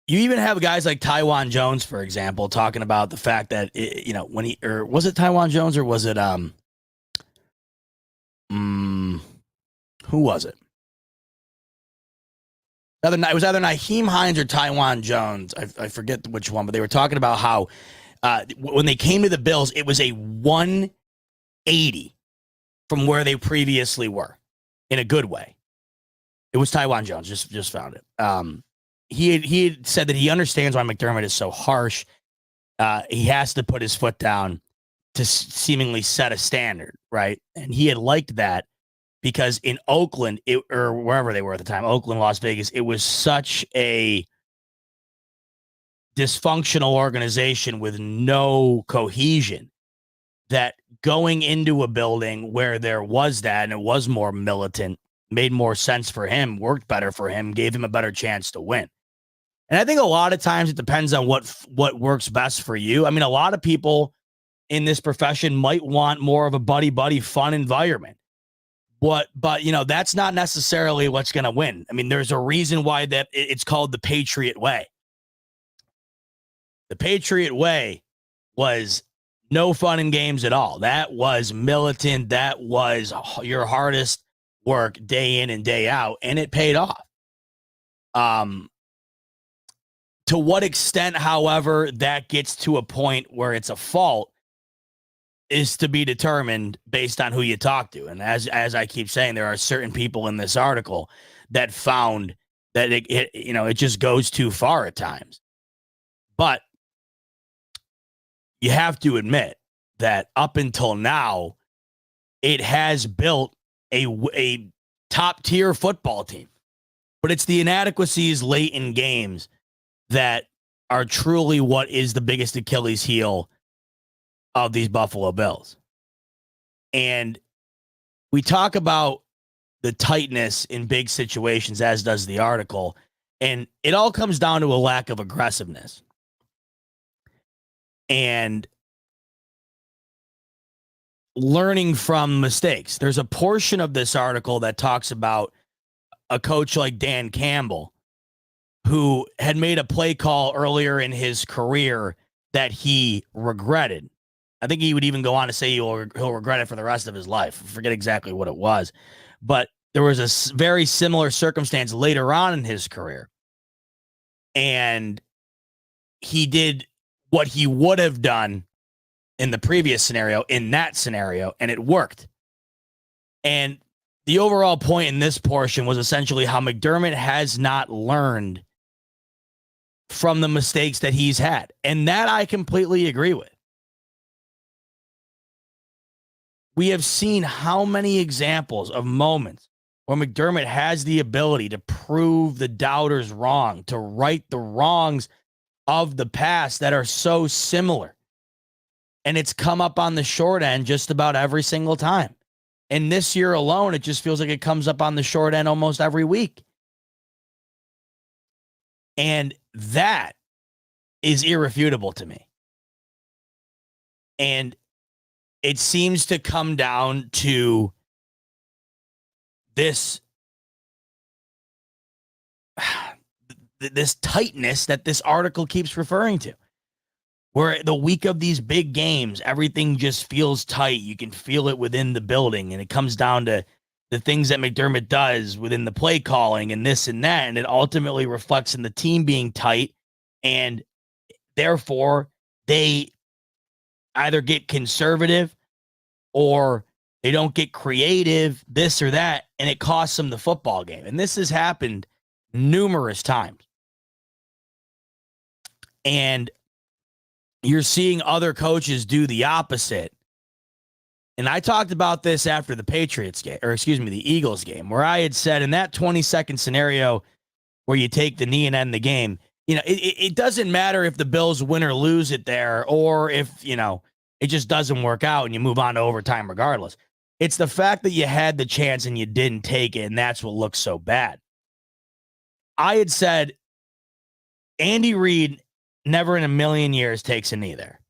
You even have guys like Taiwan Jones, for example, talking about the fact that, when he, or was it Taiwan Jones or was it, who was it? It was either Nyheim Hines or Taiwan Jones. I forget which one, but they were talking about how when they came to the Bills, it was a 180 from where they previously were in a good way. It was Taiwan Jones. Just found it. He had said that he understands why McDermott is so harsh. He has to put his foot down to seemingly set a standard, right? And he had liked that because in Oakland, or wherever they were at the time, Oakland, Las Vegas, it was such a dysfunctional organization with no cohesion that going into a building where there was that and it was more militant made more sense for him, worked better for him, gave him a better chance to win. And I think a lot of times it depends on what works best for you. I mean, a lot of people in this profession might want more of a buddy fun environment. But that's not necessarily what's going to win. I mean, there's a reason why that it's called the Patriot Way. The Patriot Way was no fun and games at all. That was militant. That was your hardest work day in and day out, and it paid off. To what extent, however, that gets to a point where it's a fault is to be determined based on who you talk to. And as I keep saying, there are certain people in this article that found that it just goes too far at times. But you have to admit that up until now, it has built a top tier football team. But it's the inadequacies late in games that are truly what is the biggest Achilles heel of these Buffalo Bills. And we talk about the tightness in big situations, as does the article, and it all comes down to a lack of aggressiveness. And learning from mistakes. There's a portion of this article that talks about a coach like Dan Campbell, who had made a play call earlier in his career that he regretted. I think he would even go on to say he'll regret it for the rest of his life. I forget exactly what it was. But there was a very similar circumstance later on in his career. And he did what he would have done in the previous scenario, in that scenario, and it worked. And the overall point in this portion was essentially how McDermott has not learned from the mistakes that he's had. And that I completely agree with. We have seen how many examples of moments where McDermott has the ability to prove the doubters wrong, to right the wrongs of the past that are so similar. And it's come up on the short end just about every single time. And this year alone, it just feels like it comes up on the short end almost every week. And that is irrefutable to me. And it seems to come down to this tightness that this article keeps referring to, where the week of these big games, everything just feels tight. You can feel it within the building, and it comes down to the things that McDermott does within the play calling and this and that, and it ultimately reflects in the team being tight, and therefore they either get conservative or they don't get creative, this or that, and it costs them the football game. And this has happened numerous times. And you're seeing other coaches do the opposite. And I talked about this after the Patriots game, the Eagles game, where I had said in that 20-second scenario where you take the knee and end the game, it doesn't matter if the Bills win or lose it there, or if, it just doesn't work out and you move on to overtime regardless. It's the fact that you had the chance and you didn't take it, and that's what looks so bad. I had said Andy Reid never in a million years takes a knee there.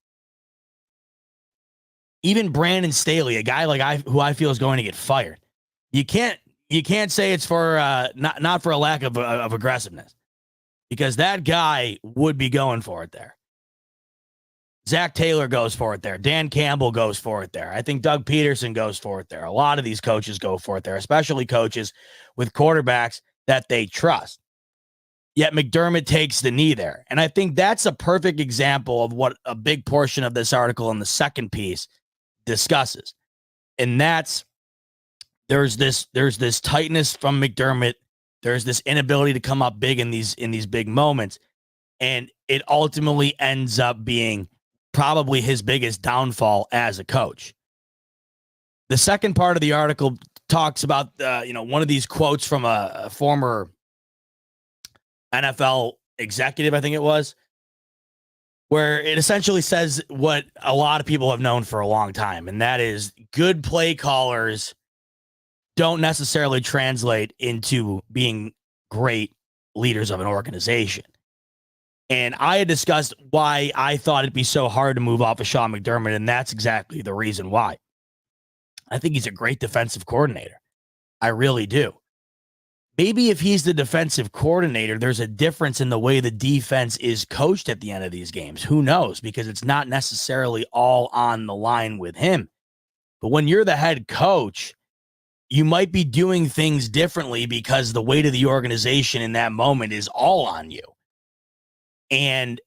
Even Brandon Staley, a guy who I feel is going to get fired. You can't say it's for not for a lack of aggressiveness, because that guy would be going for it there. Zach Taylor goes for it there. Dan Campbell goes for it there. I think Doug Peterson goes for it there. A lot of these coaches go for it there, especially coaches with quarterbacks that they trust. Yet McDermott takes the knee there. And I think that's a perfect example of what a big portion of this article in the second piece discusses. And that's there's this tightness from McDermott. There's this inability to come up big in these big moments. And it ultimately ends up being probably his biggest downfall as a coach. The second part of the article talks about one of these quotes from a former NFL executive, I think it was, where it essentially says what a lot of people have known for a long time, and that is good play callers don't necessarily translate into being great leaders of an organization. And I had discussed why I thought it'd be so hard to move off of Sean McDermott, and that's exactly the reason why. I think he's a great defensive coordinator. I really do. Maybe if he's the defensive coordinator, there's a difference in the way the defense is coached at the end of these games. Who knows? Because it's not necessarily all on the line with him. But when you're the head coach, you might be doing things differently because the weight of the organization in that moment is all on you. And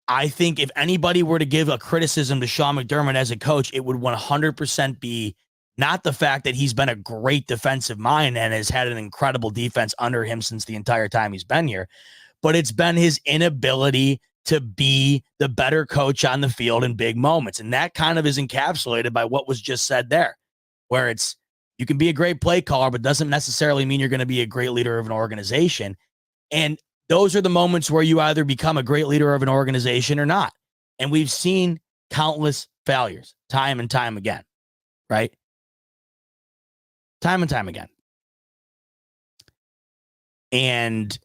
I think if anybody were to give a criticism to Sean McDermott as a coach, it would 100% be not the fact that he's been a great defensive mind and has had an incredible defense under him since the entire time he's been here, but it's been his inability to be the better coach on the field in big moments. And that kind of is encapsulated by what was just said there, where it's, you can be a great play caller, but doesn't necessarily mean you're going to be a great leader of an organization. And those are the moments where you either become a great leader of an organization or not. And we've seen countless failures time and time again, right? Time and time again. And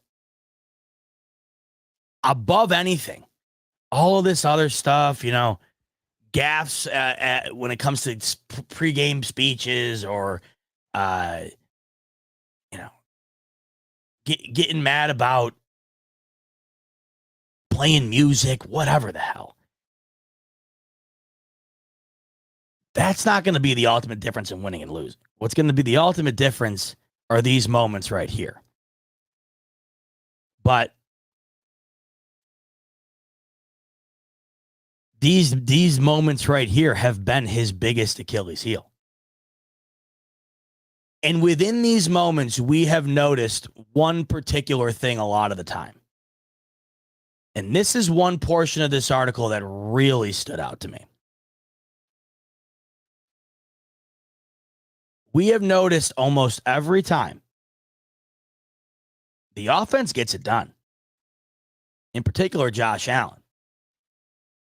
above anything, all of this other stuff, gaffes when it comes to pregame speeches or, getting mad about playing music, whatever the hell. That's not going to be the ultimate difference in winning and losing. What's going to be the ultimate difference are these moments right here. But these moments right here have been his biggest Achilles heel. And within these moments, we have noticed one particular thing a lot of the time. And this is one portion of this article that really stood out to me. We have noticed almost every time the offense gets it done. In particular, Josh Allen.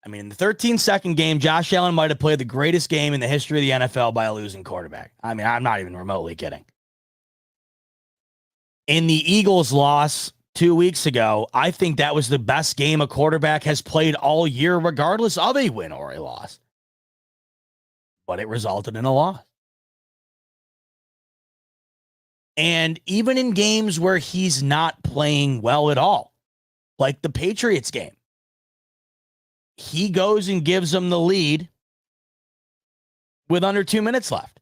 I mean, in the 13-second game, Josh Allen might have played the greatest game in the history of the NFL by a losing quarterback. I mean, I'm not even remotely kidding. In the Eagles' loss 2 weeks ago, I think that was the best game a quarterback has played all year, regardless of a win or a loss. But it resulted in a loss. And even in games where he's not playing well at all, like the Patriots game, he goes and gives them the lead with under 2 minutes left.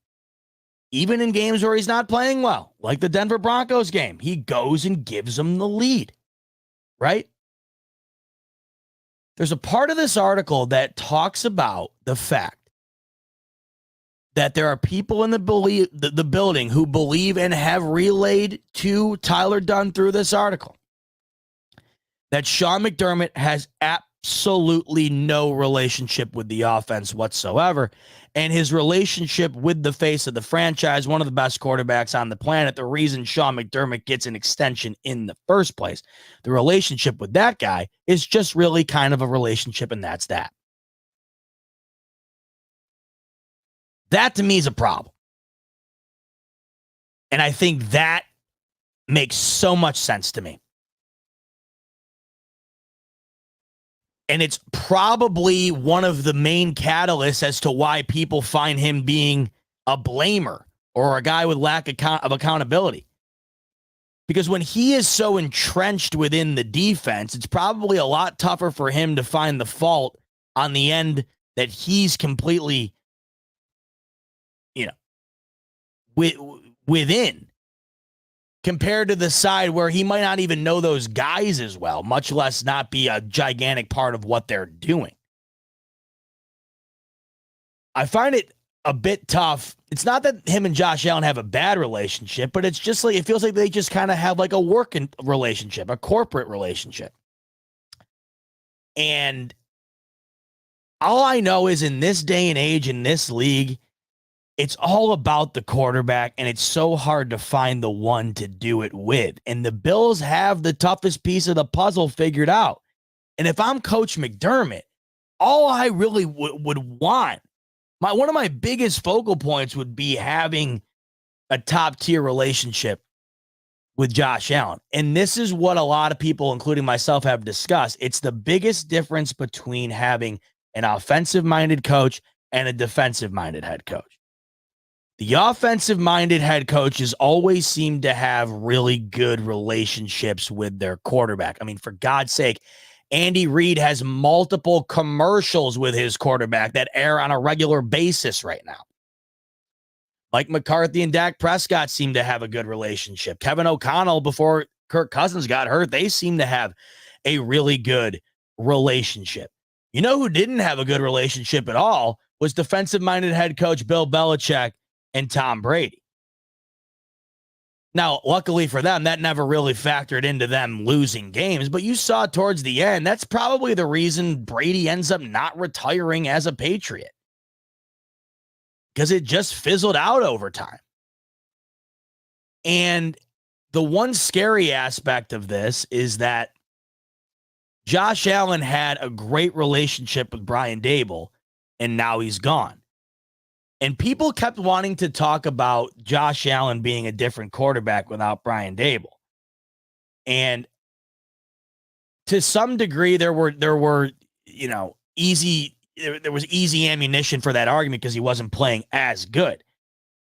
Even in games where he's not playing well, like the Denver Broncos game, he goes and gives them the lead, right? There's a part of this article that talks about the fact that there are people in the building who believe and have relayed to Tyler Dunn through this article that Sean McDermott has absolutely no relationship with the offense whatsoever. And his relationship with the face of the franchise, one of the best quarterbacks on the planet, the reason Sean McDermott gets an extension in the first place. The relationship with that guy is just really kind of a relationship, and that's that. That to me is a problem. And I think that makes so much sense to me. And it's probably one of the main catalysts as to why people find him being a blamer or a guy with lack of accountability. Because when he is so entrenched within the defense, it's probably a lot tougher for him to find the fault on the end that he's completely, within, compared to the side where he might not even know those guys as well, much less not be a gigantic part of what they're doing. I find it a bit tough. It's not that him and Josh Allen have a bad relationship, but it's just like, it feels like they just kind of have like a working relationship, a corporate relationship. And all I know is in this day and age, in this league, it's all about the quarterback, and it's so hard to find the one to do it with. And the Bills have the toughest piece of the puzzle figured out. And if I'm Coach McDermott, all I really would want, one of my biggest focal points would be having a top-tier relationship with Josh Allen. And this is what a lot of people, including myself, have discussed. It's the biggest difference between having an offensive-minded coach and a defensive-minded head coach. The offensive-minded head coaches always seem to have really good relationships with their quarterback. I mean, for God's sake, Andy Reid has multiple commercials with his quarterback that air on a regular basis right now. Mike McCarthy and Dak Prescott seem to have a good relationship. Kevin O'Connell, before Kirk Cousins got hurt, they seem to have a really good relationship. You know who didn't have a good relationship at all was defensive-minded head coach Bill Belichick and Tom Brady. Now, luckily for them, that never really factored into them losing games, but you saw towards the end, that's probably the reason Brady ends up not retiring as a Patriot. Because it just fizzled out over time. And the one scary aspect of this is that Josh Allen had a great relationship with Brian Daboll, and now he's gone. And people kept wanting to talk about Josh Allen being a different quarterback without Brian Daboll. And to some degree, there was easy ammunition for that argument because he wasn't playing as good.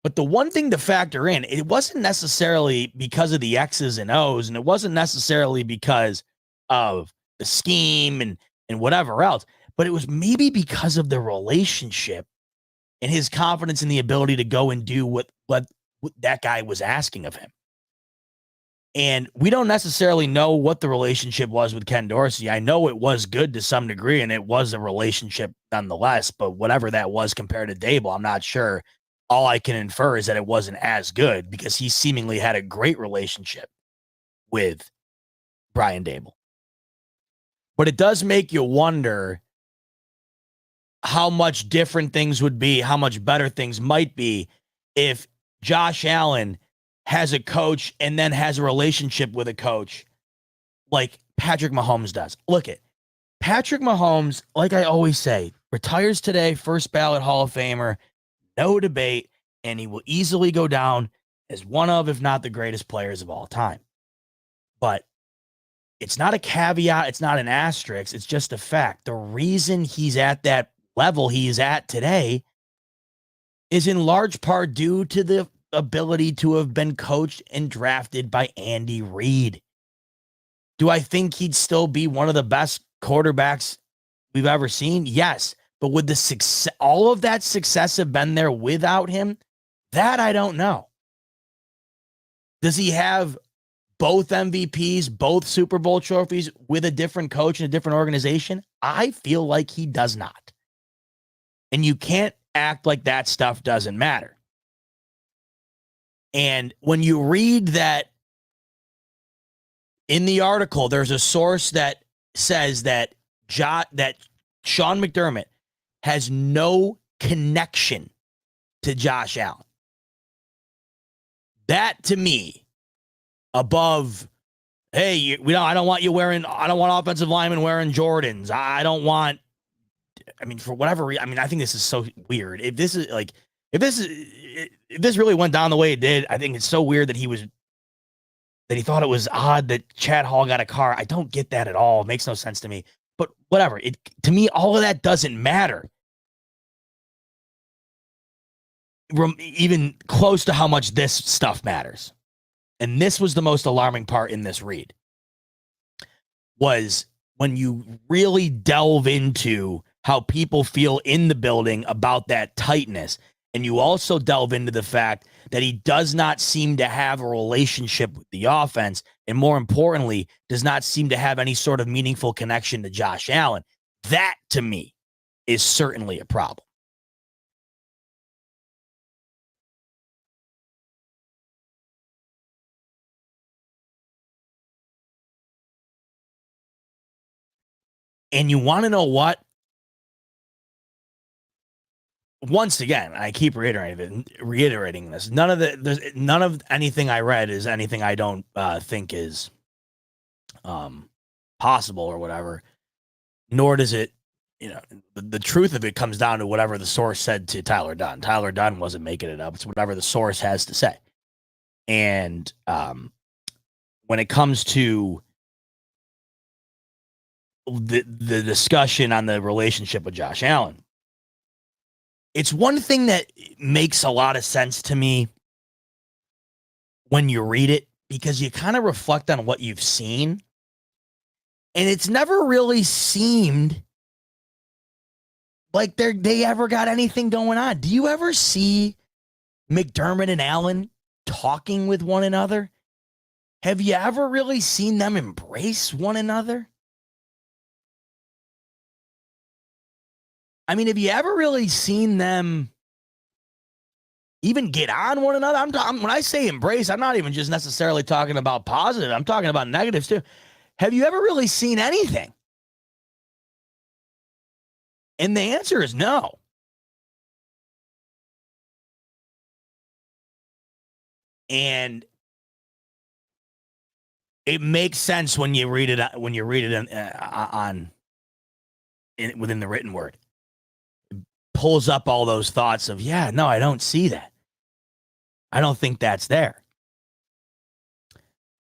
But the one thing to factor in, it wasn't necessarily because of the X's and O's, and it wasn't necessarily because of the scheme and whatever else, but it was maybe because of the relationship and his confidence in the ability to go and do what that guy was asking of him. And we don't necessarily know what the relationship was with Ken Dorsey. I know it was good to some degree, and it was a relationship nonetheless, but whatever that was compared to Daboll, I'm not sure. All I can infer is that it wasn't as good because he seemingly had a great relationship with Brian Daboll. But it does make you wonder how much different things would be, how much better things might be if Josh Allen has a coach and then has a relationship with a coach like Patrick Mahomes does. Look at Patrick Mahomes, like I always say, retires today, first ballot Hall of Famer, no debate, and he will easily go down as one of, if not the greatest players of all time. But it's not a caveat, it's not an asterisk, it's just a fact. The reason he's at that level he's at today is in large part due to the ability to have been coached and drafted by Andy Reid. Do I think he'd still be one of the best quarterbacks we've ever seen? Yes. But would the success, all of that success have been there without him? That I don't know. Does he have both MVPs, both Super Bowl trophies with a different coach and a different organization? I feel like he does not. And you can't act like that stuff doesn't matter. And when you read that in the article, there's a source that says that that Sean McDermott has no connection to Josh Allen. That to me, above, hey, I don't want offensive linemen wearing Jordans. For whatever reason, I think this is so weird. If this really went down the way it did, I think it's so weird that he thought it was odd that Chad Hall got a car. I don't get that at all. It makes no sense to me. But whatever. To me, all of that doesn't matter. Even close to how much this stuff matters. And this was the most alarming part in this read. Was when you really delve into how people feel in the building about that tightness. And you also delve into the fact that he does not seem to have a relationship with the offense. And more importantly, does not seem to have any sort of meaningful connection to Josh Allen. That, to me, is certainly a problem. And you want to know what? Once again, I keep reiterating this. None of anything I read is anything I don't think is possible or whatever. Nor does it, the truth of it comes down to whatever the source said to Tyler Dunne. Tyler Dunne wasn't making it up. It's whatever the source has to say. And when it comes to the discussion on the relationship with Josh Allen, it's one thing that makes a lot of sense to me when you read it, because you kind of reflect on what you've seen. And it's never really seemed like they ever got anything going on. Do you ever see McDermott and Allen talking with one another? Have you ever really seen them embrace one another? Have you ever really seen them even get on one another? When I say embrace, I'm not even just necessarily talking about positive. I'm talking about negatives too. Have you ever really seen anything? And the answer is no. And it makes sense when you read it within the written word. Pulls up all those thoughts of, no, I don't see that. I don't think that's there.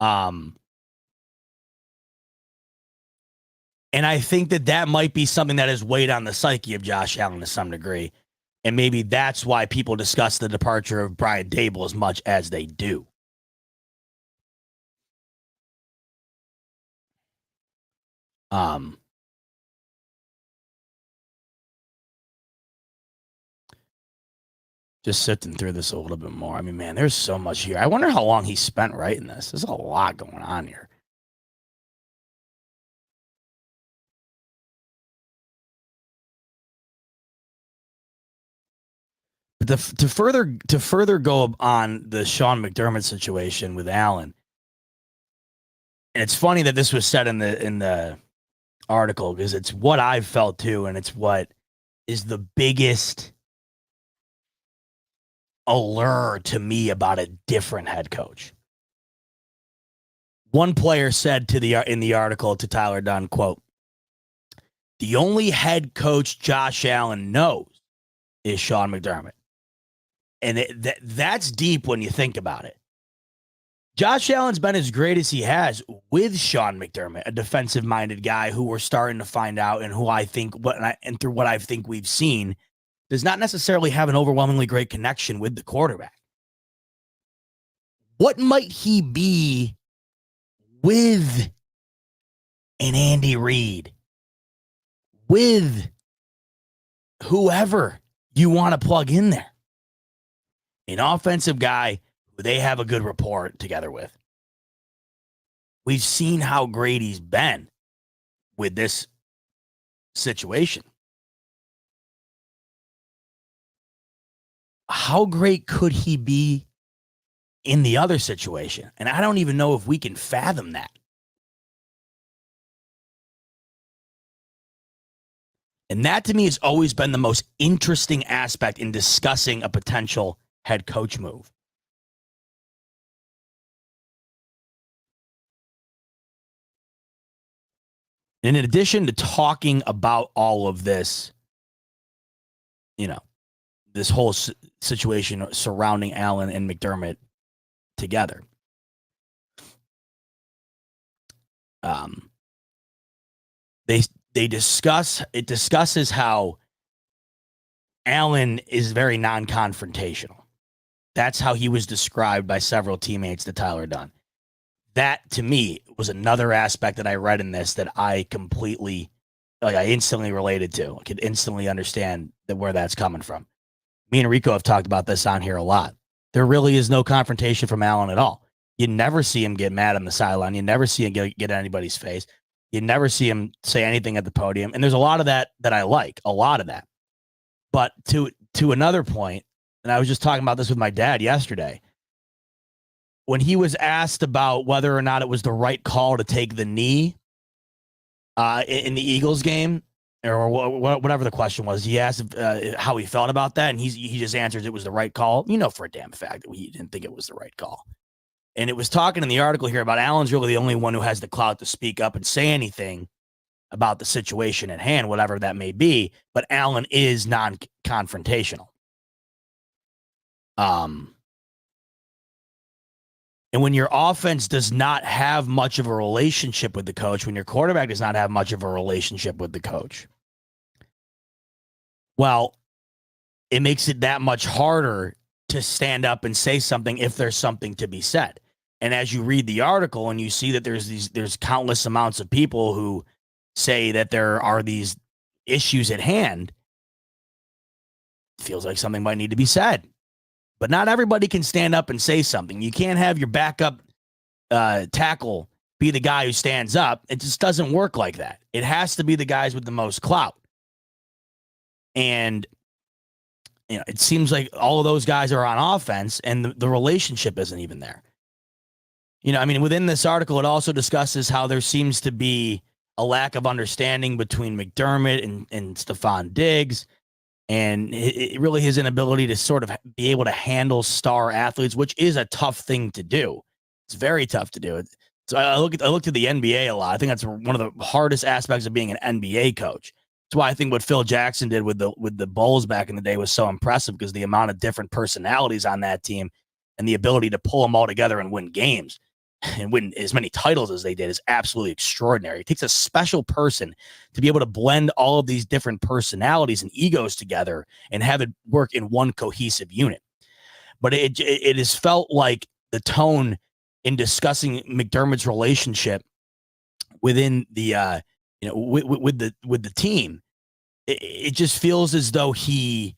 And I think that might be something that has weighed on the psyche of Josh Allen to some degree. And maybe that's why people discuss the departure of Brian Dable as much as they do. Just sifting through this a little bit more. Man, there's so much here. I wonder how long he spent writing this. There's a lot going on here. But to further go on the Sean McDermott situation with Allen, and it's funny that this was said in the article because it's what I've felt too, and it's what is the biggest allure to me about a different head coach. One player said in the article to Tyler Dunne, quote, "The only head coach Josh Allen knows is Sean McDermott." And that's deep when you think about it. Josh Allen's been as great as he has with Sean McDermott, a defensive-minded guy who we're starting to find out, and who I think through what I think we've seen, does not necessarily have an overwhelmingly great connection with the quarterback. What might he be with an Andy Reid, with whoever you want to plug in there? An offensive guy who they have a good rapport together with. We've seen how great he's been with this situation. How great could he be in the other situation? And I don't even know if we can fathom that. And that to me has always been the most interesting aspect in discussing a potential head coach move. And in addition to talking about all of this, this whole situation surrounding Allen and McDermott together, it discusses how Allen is very non-confrontational. That's how he was described by several teammates to Tyler Dunne. That, to me, was another aspect that I read in this that I instantly related to. I could instantly understand where that's coming from. Me and Rico have talked about this on here a lot. There really is no confrontation from Allen at all. You never see him get mad on the sideline. You never see him get in anybody's face. You never see him say anything at the podium. And there's a lot of that I like, a lot of that. But to another point, and I was just talking about this with my dad yesterday, when he was asked about whether or not it was the right call to take the knee in the Eagles game, or whatever the question was, he asked how he felt about that, and he just answered it was the right call. For a damn fact that he didn't think it was the right call. And it was talking in the article here about Allen's really the only one who has the clout to speak up and say anything about the situation at hand, whatever that may be, but Allen is non-confrontational. And when your offense does not have much of a relationship with the coach, when your quarterback does not have much of a relationship with the coach, well, it makes it that much harder to stand up and say something if there's something to be said. And as you read the article and you see that there's countless amounts of people who say that there are these issues at hand, it feels like something might need to be said. But not everybody can stand up and say something. You can't have your backup tackle be the guy who stands up. It just doesn't work like that. It has to be the guys with the most clout. And it seems like all of those guys are on offense, and the relationship isn't even there. Within this article, it also discusses how there seems to be a lack of understanding between McDermott and Stephon Diggs, and really his inability to sort of be able to handle star athletes, which is a tough thing to do. It's very tough to do. So I looked at the NBA a lot. I think that's one of the hardest aspects of being an NBA coach. That's why I think what Phil Jackson did with the Bulls back in the day was so impressive, because the amount of different personalities on that team and the ability to pull them all together and win games and win as many titles as they did is absolutely extraordinary. It takes a special person to be able to blend all of these different personalities and egos together and have it work in one cohesive unit. But it has felt like the tone in discussing McDermott's relationship within the with the team, it just feels as though he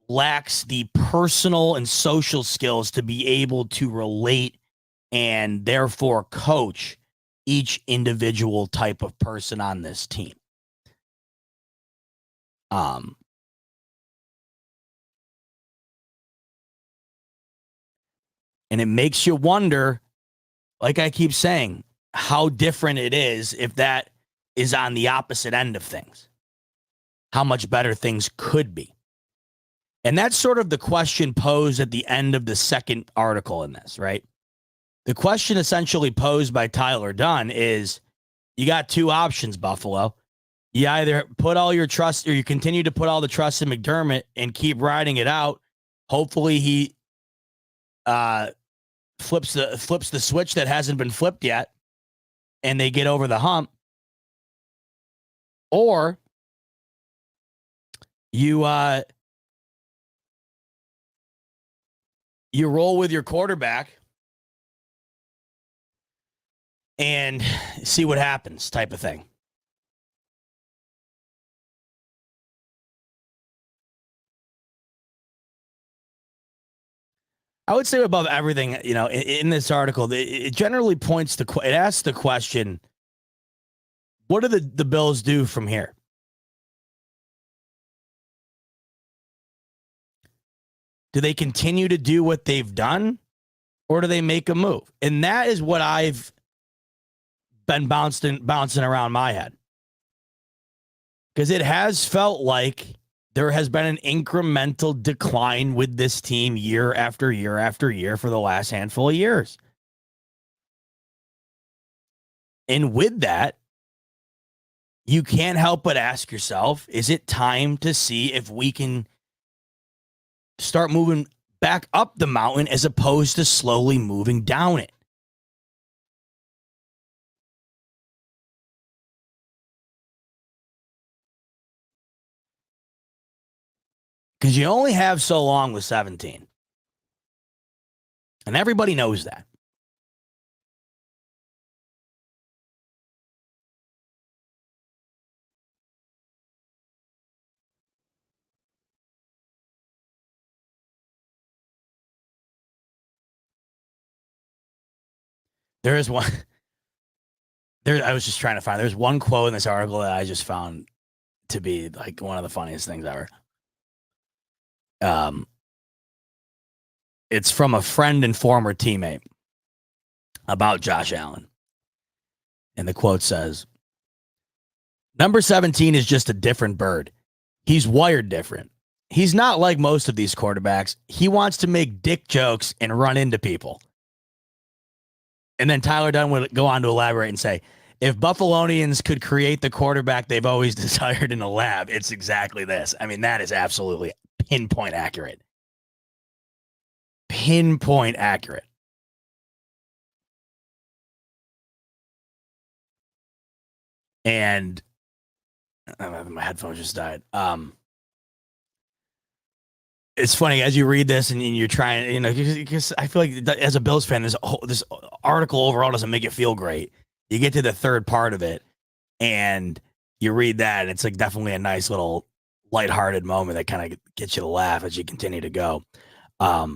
lacks the personal and social skills to be able to relate and therefore coach each individual type of person on this team. And it makes you wonder, like I keep saying, how different it is if that is on the opposite end of things. How much better things could be. And that's sort of the question posed at the end of the second article in this, right? The question essentially posed by Tyler Dunne is, you got two options, Buffalo. You either put all your trust, or you continue to put all the trust in McDermott and keep riding it out. Hopefully he flips the switch that hasn't been flipped yet, and they get over the hump. Or you roll with your quarterback and see what happens, type of thing. I would say above everything, in this article, it generally it asks the question, what do the Bills do from here? Do they continue to do what they've done, or do they make a move? And that is what I've been bouncing around my head. Because it has felt like there has been an incremental decline with this team year after year after year for the last handful of years. And with that, you can't help but ask yourself, is it time to see if we can start moving back up the mountain as opposed to slowly moving down it? Because you only have so long with 17. And everybody knows that. There is one. I was just trying to find. There's one quote in this article that I just found to be like one of the funniest things ever. It's from a friend and former teammate about Josh Allen. And the quote says, "Number 17 is just a different bird. He's wired different. He's not like most of these quarterbacks. He wants to make dick jokes and run into people." And then Tyler Dunn would go on to elaborate and say, "If Buffalonians could create the quarterback they've always desired in a lab, it's exactly this." I mean, that is absolutely pinpoint accurate. Pinpoint accurate. And my headphones just died. It's funny as you read this and you're trying, because I feel like as a Bills fan, this article overall doesn't make it feel great. You get to the third part of it and you read that, and it's like definitely a nice little lighthearted moment that kind of gets you to laugh as you continue to go. But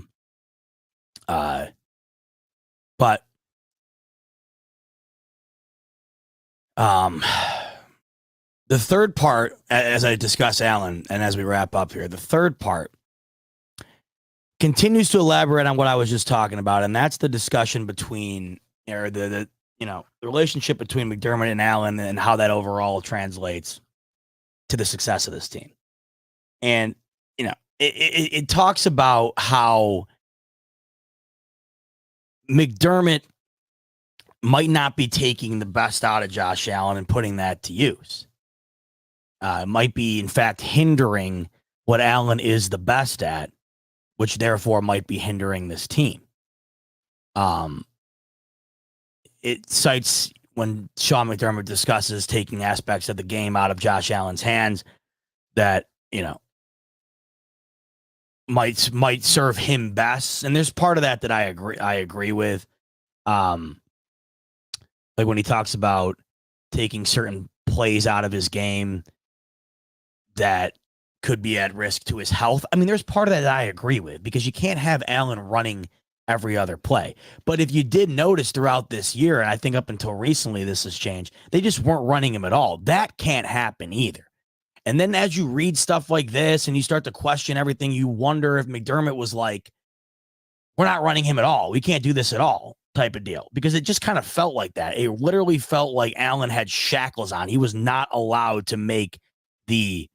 the third part, as I discuss Allen, and as we wrap up here, the third part continues to elaborate on what I was just talking about, and that's the discussion between, or the relationship between McDermott and Allen, and how that overall translates to the success of this team. And it talks about how McDermott might not be taking the best out of Josh Allen and putting that to use. It might be, in fact, hindering what Allen is the best at, which therefore might be hindering this team. It cites when Sean McDermott discusses taking aspects of the game out of Josh Allen's hands that, might serve him best. And there's part of that I agree with. Like when he talks about taking certain plays out of his game that could be at risk to his health. I mean, there's part of that I agree with, because you can't have Allen running every other play. But if you did notice throughout this year, and I think up until recently this has changed, they just weren't running him at all. That can't happen either. And then as you read stuff like this and you start to question everything, you wonder if McDermott was like, we're not running him at all. We can't do this at all type of deal, because it just kind of felt like that. It literally felt like Allen had shackles on. He was not allowed to make the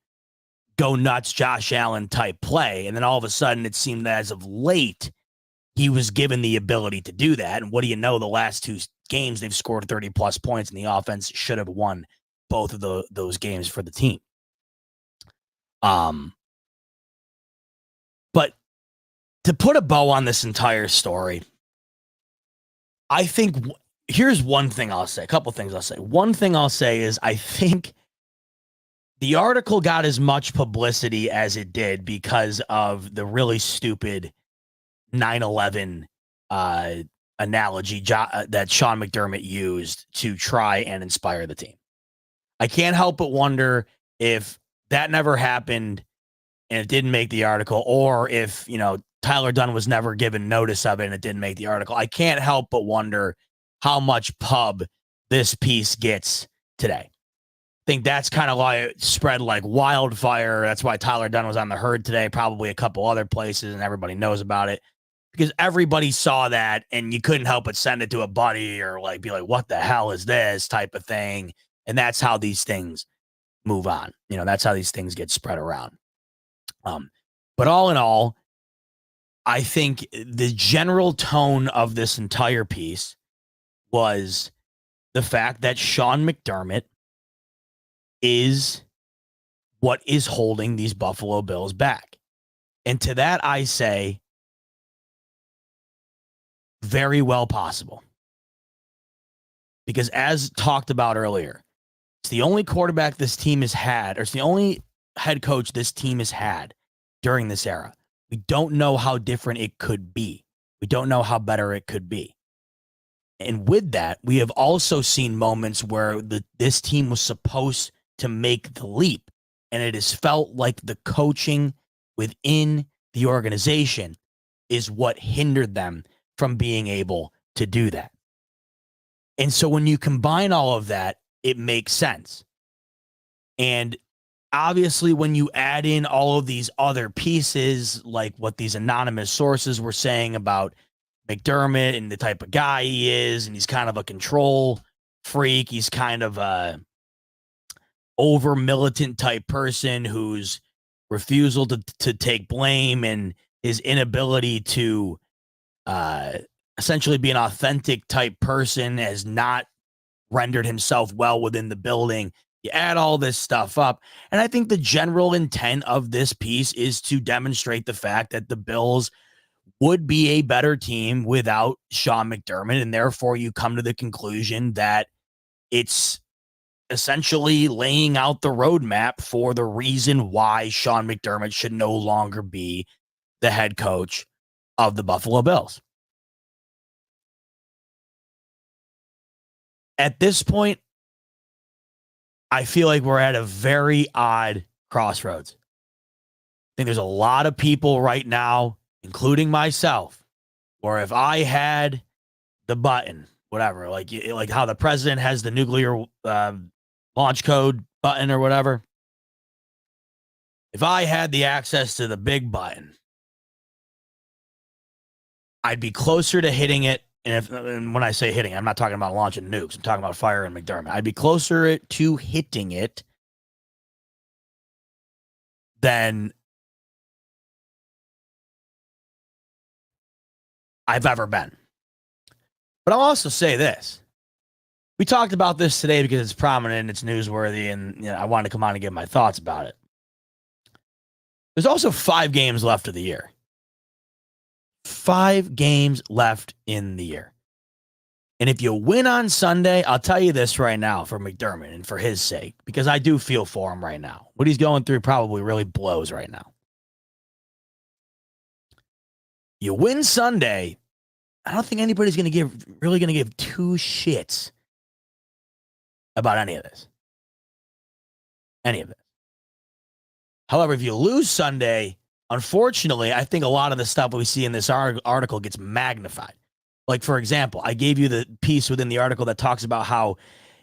go nuts Josh Allen type play. And then all of a sudden it seemed that as of late, he was given the ability to do that. And what do you know? The last two games, they've scored 30 plus points, and the offense should have won both of those games for the team. But to put a bow on this entire story, I think here's one thing I'll say, a couple things I'll say. One thing I'll say is I think the article got as much publicity as it did because of the really stupid 9/11 analogy that Sean McDermott used to try and inspire the team. I can't help but wonder if that never happened and it didn't make the article, or if, Tyler Dunn was never given notice of it and it didn't make the article. I can't help but wonder how much pub this piece gets today. I think that's kind of why it spread like wildfire. That's why Tyler Dunn was on the Herd today, probably a couple other places, and everybody knows about it because everybody saw that, and you couldn't help but send it to a buddy or be like, what the hell is this type of thing? And that's how these things move on. That's how these things get spread around. But all in all, I think the general tone of this entire piece was the fact that Sean McDermott is what is holding these Buffalo Bills back. And to that, I say, very well possible. Because as talked about earlier, it's the only quarterback this team has had, or it's the only head coach this team has had during this era. We don't know how different it could be. We don't know how better it could be. And with that, we have also seen moments where this team was supposed to make the leap, and it has felt like the coaching within the organization is what hindered them from being able to do that. And so when you combine all of that, it makes sense. And obviously, when you add in all of these other pieces, like what these anonymous sources were saying about McDermott and the type of guy he is, and he's kind of a control freak. He's kind of a over militant type person whose refusal to take blame and his inability to essentially be an authentic type person has not rendered himself well within the building. You add all this stuff up, and I think the general intent of this piece is to demonstrate the fact that the Bills would be a better team without Sean McDermott, and therefore you come to the conclusion that it's essentially laying out the roadmap for the reason why Sean McDermott should no longer be the head coach of the Buffalo Bills. At this point, I feel like we're at a very odd crossroads. I think there's a lot of people right now, including myself, where if I had the button, whatever, like how the president has the nuclear launch code button or whatever, if I had the access to the big button, I'd be closer to hitting it. And when I say hitting, I'm not talking about launching nukes. I'm talking about firing McDermott. I'd be closer to hitting it than I've ever been. But I'll also say this. We talked about this today because it's prominent, it's newsworthy, and I wanted to come on and give my thoughts about it. There's also 5 games left of the year. 5 games left in the year. And if you win on Sunday, I'll tell you this right now for McDermott and for his sake, because I do feel for him right now. What he's going through probably really blows right now. You win Sunday, I don't think anybody's really going to give 2 shits about any of this. Any of it. However, if you lose Sunday, unfortunately, I think a lot of the stuff we see in this article gets magnified. Like, for example, I gave you the piece within the article that talks about how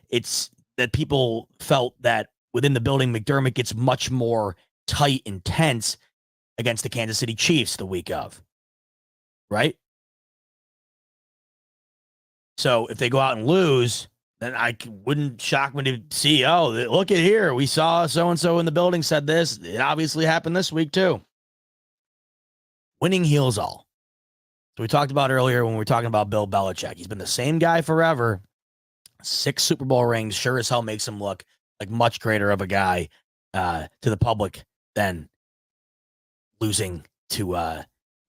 it's that people felt that within the building, McDermott gets much more tight and tense against the Kansas City Chiefs the week of. Right? So if they go out and lose, then I wouldn't shock me to see, oh, look at here. We saw so-and-so in the building said this. It obviously happened this week too. Winning heals all. So we talked about earlier when we were talking about Bill Belichick. He's been the same guy forever. 6 Super Bowl rings sure as hell makes him look like much greater of a guy to the public than losing to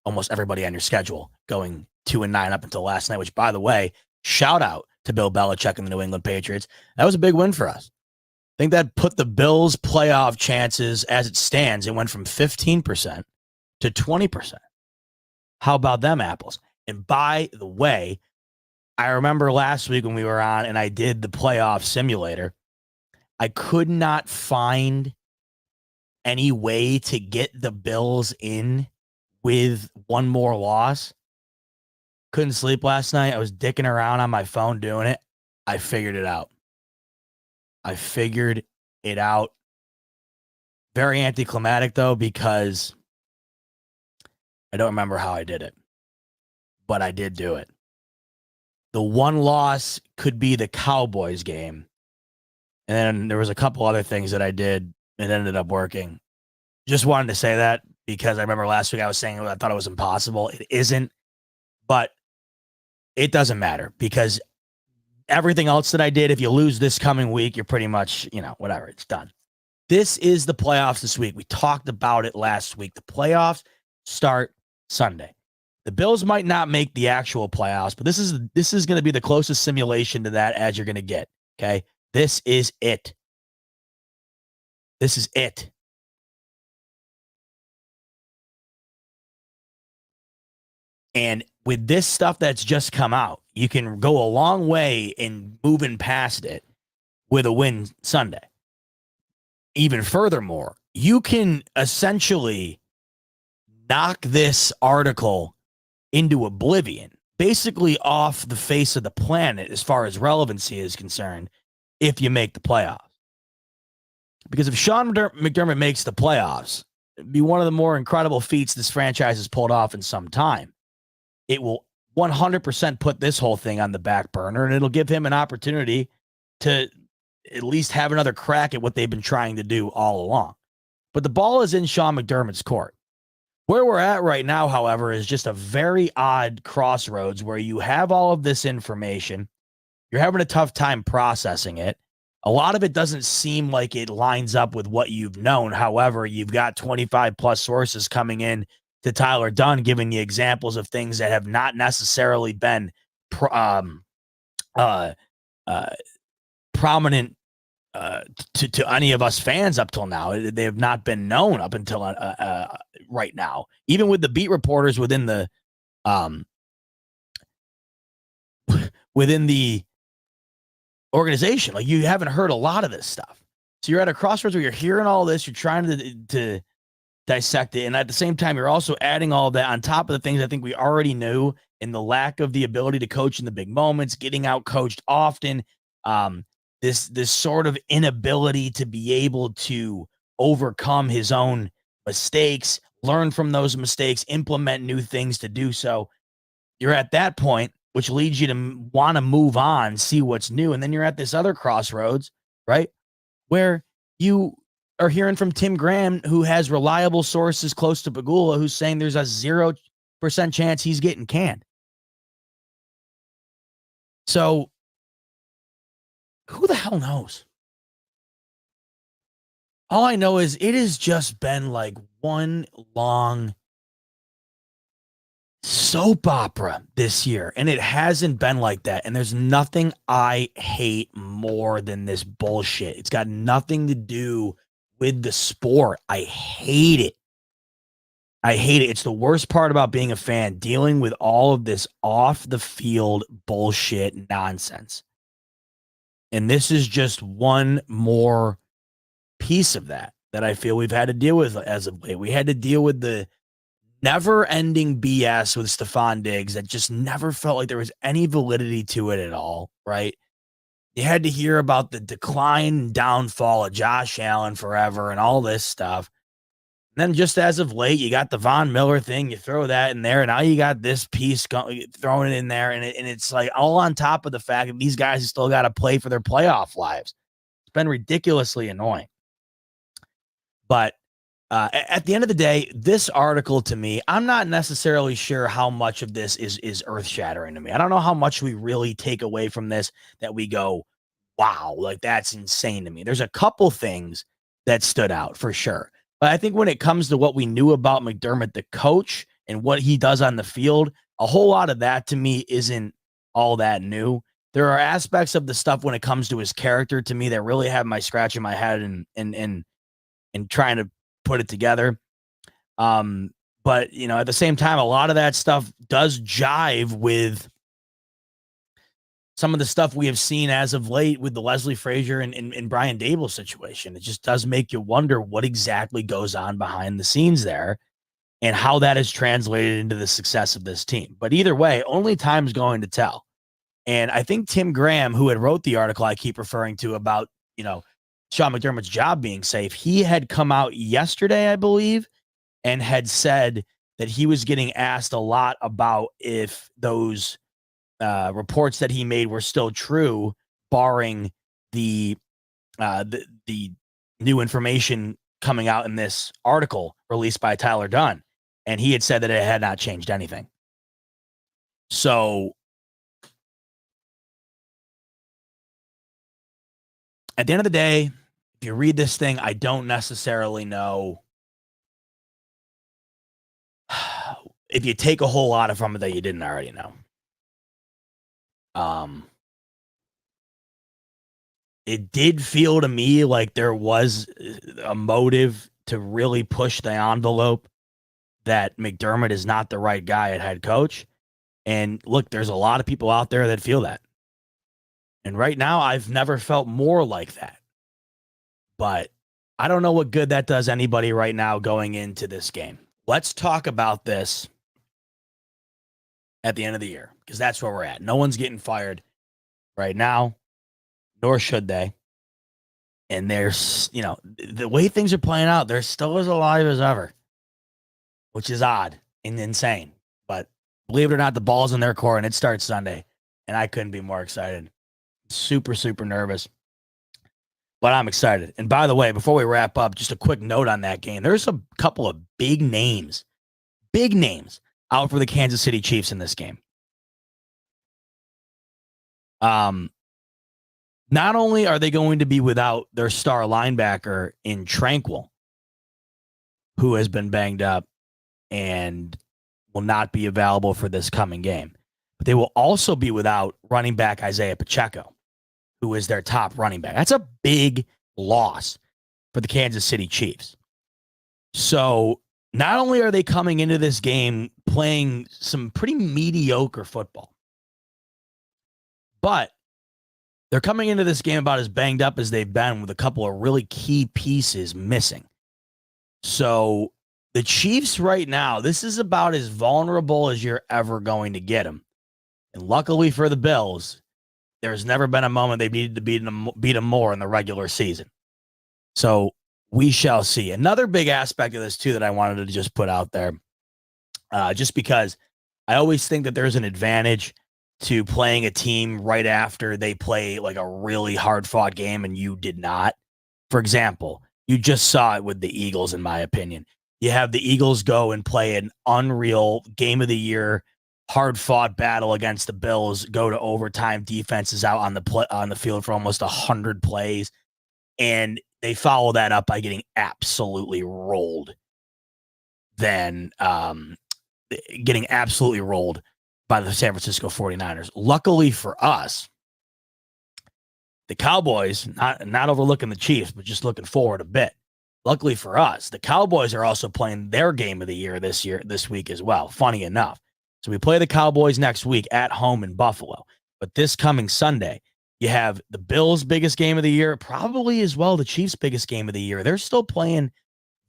almost everybody on your schedule, going 2-9 up until last night, which, by the way, shout out to Bill Belichick and the New England Patriots. That was a big win for us. I think that put the Bills' playoff chances as it stands. It went from 15% to 20%. How about them apples? And by the way, I remember last week when we were on and I did the playoff simulator, I could not find any way to get the Bills in with one more loss. Couldn't sleep last night. I was dicking around on my phone doing it. I figured it out. Very anticlimactic, though, because I don't remember how I did it, but I did do it. The one loss could be the Cowboys game, And then there was a couple other things that I did and ended up working. Just wanted to say that because I remember last week I was saying I thought it was impossible. It isn't, but it doesn't matter because everything else that I did, if you lose this coming week, you're pretty much, whatever, it's done. This is the playoffs this week. We talked about it last week. The playoffs start Sunday. The Bills might not make the actual playoffs, but this is going to be the closest simulation to that as you're going to get. Okay. This is it. This is it. And with this stuff that's just come out, you can go a long way in moving past it with a win Sunday. Even furthermore, you can essentially knock this article into oblivion, basically off the face of the planet as far as relevancy is concerned, if you make the playoffs. Because if Sean McDermott makes the playoffs, it'd be one of the more incredible feats this franchise has pulled off in some time. It will 100% put this whole thing on the back burner, and it'll give him an opportunity to at least have another crack at what they've been trying to do all along. But the ball is in Sean McDermott's court. Where we're at right now, however, is just a very odd crossroads where you have all of this information. You're having a tough time processing it. A lot of it doesn't seem like it lines up with what you've known. However, you've got 25 plus sources coming in to Tyler Dunn, giving you examples of things that have not necessarily been prominent to any of us fans up till now. They have not been known up until right now. Even with the beat reporters within the organization, like you haven't heard a lot of this stuff. So you're at a crossroads where you're hearing all this, you're trying to dissect it, and at the same time, you're also adding all that on top of the things I think we already knew, and the lack of the ability to coach in the big moments, getting out coached often. This sort of inability to be able to overcome his own mistakes, learn from those mistakes, implement new things to do so. You're at that point, which leads you to want to move on, see what's new. And then you're at this other crossroads, right? Where you are hearing from Tim Graham, who has reliable sources close to Pagula, who's saying there's a 0% chance he's getting canned. So who the hell knows? All I know is it has just been like one long soap opera this year, and it hasn't been like that. And there's nothing I hate more than this bullshit. It's got nothing to do with the sport. I hate it. I hate it. It's the worst part about being a fan, dealing with all of this off the field bullshit nonsense. And this is just one more piece of that I feel we've had to deal with as of late. We had to deal with the never-ending BS with Stephon Diggs that just never felt like there was any validity to it at all, right? You had to hear about the decline and downfall of Josh Allen forever and all this stuff. And then just as of late, you got the Von Miller thing. You throw that in there, and now you got this piece throwing it in there, and it's like all on top of the fact that these guys still got to play for their playoff lives. It's been ridiculously annoying. But at the end of the day, this article to me, I'm not necessarily sure how much of this is earth-shattering to me. I don't know how much we really take away from this that we go, wow, like that's insane to me. There's a couple things that stood out for sure. But I think when it comes to what we knew about McDermott, the coach, and what he does on the field, a whole lot of that to me isn't all that new. There are aspects of the stuff when it comes to his character to me that really have my scratch in my head and trying to put it together. But, you know, at the same time, a lot of that stuff does jive with some of the stuff we have seen as of late with the Leslie Frazier and Brian Dable situation. It just does make you wonder what exactly goes on behind the scenes there and how that is translated into the success of this team. But either way, only time's going to tell. And I think Tim Graham, who had wrote the article I keep referring to about, you know, Sean McDermott's job being safe, he had come out yesterday, I believe, and had said that he was getting asked a lot about if those reports that he made were still true, barring the the new information coming out in this article released by Tyler Dunn, and he had said that it had not changed anything. So at the end of the day, if you read this thing, I don't necessarily know if you take a whole lot from it that you didn't already know. It did feel to me like there was a motive to really push the envelope that McDermott is not the right guy at head coach. And look, there's a lot of people out there that feel that. And right now, I've never felt more like that. But I don't know what good that does anybody right now going into this game. Let's talk about this at the end of the year, because that's where we're at. No one's getting fired right now, nor should they. And there's, the way things are playing out, they're still as alive as ever, which is odd and insane. But believe it or not, the ball's in their court and it starts Sunday. And I couldn't be more excited. Super, super nervous. But I'm excited. And by the way, before we wrap up, just a quick note on that game. There's a couple of big names out for the Kansas City Chiefs in this game. Not only are they going to be without their star linebacker in Tranquil, who has been banged up and will not be available for this coming game, but they will also be without running back Isaiah Pacheco, who is their top running back. That's a big loss for the Kansas City Chiefs. So not only are they coming into this game playing some pretty mediocre football, but they're coming into this game about as banged up as they've been, with a couple of really key pieces missing. So the Chiefs right now, this is about as vulnerable as you're ever going to get them. And luckily for the Bills, there's never been a moment they needed to beat them more in the regular season. So we shall see. Another big aspect of this, too, that I wanted to just put out there, just because I always think that there's an advantage to playing a team right after they play like a really hard-fought game and you did not. For example, you just saw it with the Eagles, in my opinion. You have the Eagles go and play an unreal game of the year, hard-fought battle against the Bills, go to overtime, defense is out on the field for almost 100 plays, and they follow that up by getting absolutely rolled. Getting absolutely rolled by the San Francisco 49ers. Luckily for us, the Cowboys, not overlooking the Chiefs, but just looking forward a bit. Luckily for us, the Cowboys are also playing their game of the year this week as well, funny enough. So we play the Cowboys next week at home in Buffalo. But this coming Sunday, you have the Bills' biggest game of the year, probably as well the Chiefs' biggest game of the year. They're still playing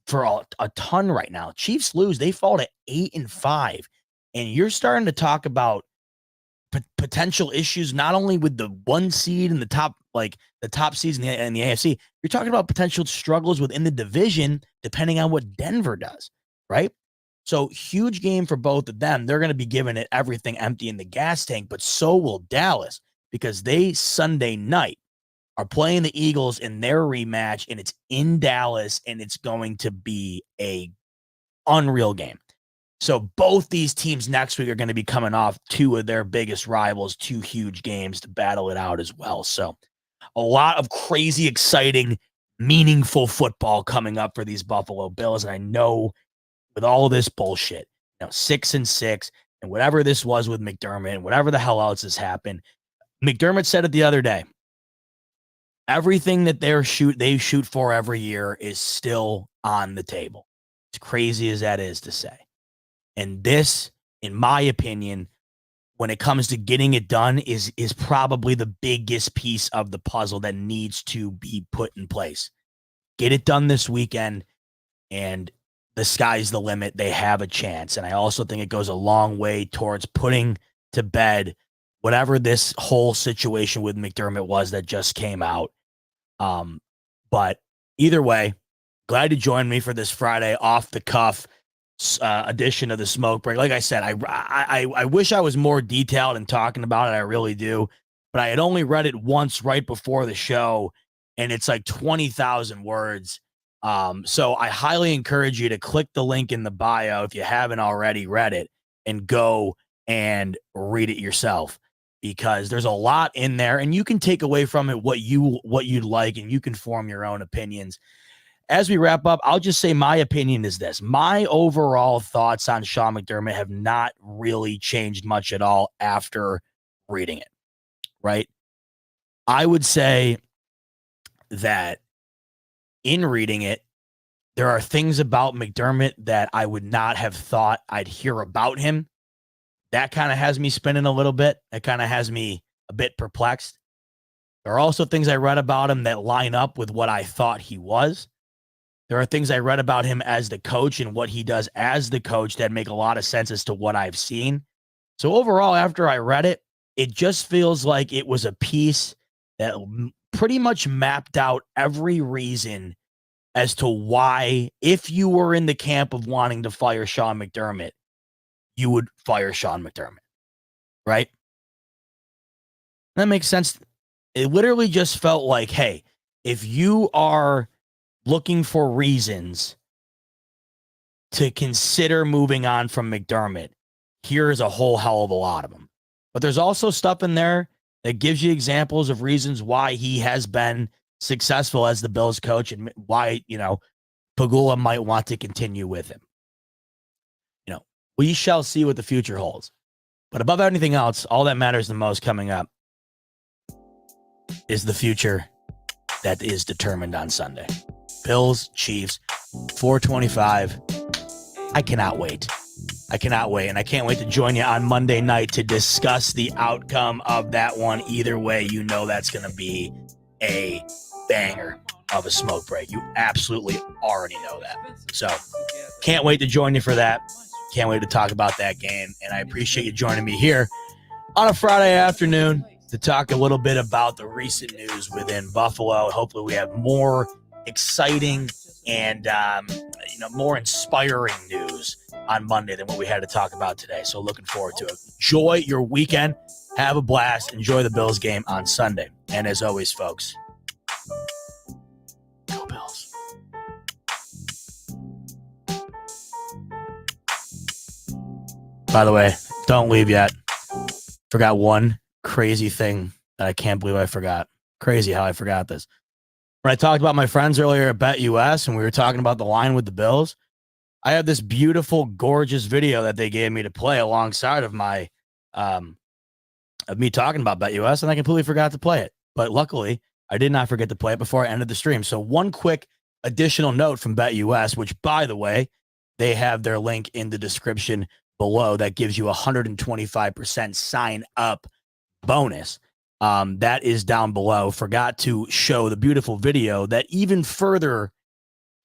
for a ton right now. Chiefs lose. They fall to 8-5. And you're starting to talk about potential issues, not only with the one seed and the top seeds in the AFC. You're talking about potential struggles within the division, depending on what Denver does, right? So huge game for both of them. They're going to be giving it everything empty in the gas tank, but so will Dallas, because they Sunday night are playing the Eagles in their rematch, and it's in Dallas, and it's going to be a unreal game. So both these teams next week are going to be coming off two of their biggest rivals, two huge games to battle it out as well. So a lot of crazy, exciting, meaningful football coming up for these Buffalo Bills. And I know with all this bullshit, 6-6, and whatever this was with McDermott and whatever the hell else has happened, McDermott said it the other day. Everything that they shoot for every year is still on the table. As crazy as that is to say. And this, in my opinion, when it comes to getting it done, is probably the biggest piece of the puzzle that needs to be put in place. Get it done this weekend, and the sky's the limit. They have a chance. And I also think it goes a long way towards putting to bed whatever this whole situation with McDermott was that just came out. But either way, glad to join me for this Friday off the cuff edition of the Smoke Break. Like I said, I wish I was more detailed in talking about it. I really do, but I had only read it once right before the show, and it's like 20,000 words. So I highly encourage you to click the link in the bio if you haven't already read it and go and read it yourself, because there's a lot in there and you can take away from it what you'd like, and you can form your own opinions. As we wrap up, I'll just say my opinion is this. My overall thoughts on Sean McDermott have not really changed much at all after reading it, right? I would say that in reading it, there are things about McDermott that I would not have thought I'd hear about him. That kind of has me spinning a little bit. It kind of has me a bit perplexed. There are also things I read about him that line up with what I thought he was. There are things I read about him as the coach and what he does as the coach that make a lot of sense as to what I've seen. So overall, after I read it, it just feels like it was a piece that pretty much mapped out every reason as to why, if you were in the camp of wanting to fire Sean McDermott, you would fire Sean McDermott, right? That makes sense. It literally just felt like, hey, if you are looking for reasons to consider moving on from McDermott, here's a whole hell of a lot of them. But there's also stuff in there that gives you examples of reasons why he has been successful as the Bills coach and why, Pagula might want to continue with him. We shall see what the future holds. But above anything else, all that matters the most coming up is the future that is determined on Sunday. Bills, Chiefs, 425. I cannot wait. And I can't wait to join you on Monday night to discuss the outcome of that one. Either way, that's going to be a banger of a smoke break. You absolutely already know that. So can't wait to join you for that. Can't wait to talk about that game. And I appreciate you joining me here on a Friday afternoon to talk a little bit about the recent news within Buffalo. Hopefully we have more exciting and more inspiring news on Monday than what we had to talk about today. So looking forward to it. Enjoy your weekend. Have a blast. Enjoy the Bills game on Sunday. And as always, folks, go Bills. By the way, don't leave yet. Forgot one crazy thing that I can't believe I forgot. Crazy how I forgot this. When I talked about my friends earlier at BetUS and we were talking about the line with the Bills, I have this beautiful, gorgeous video that they gave me to play alongside of my of me talking about BetUS, and I completely forgot to play it. But luckily, I did not forget to play it before I ended the stream. So one quick additional note from BetUS, which, by the way, they have their link in the description below that gives you 125% sign up bonus. That is down below. Forgot to show the beautiful video that even further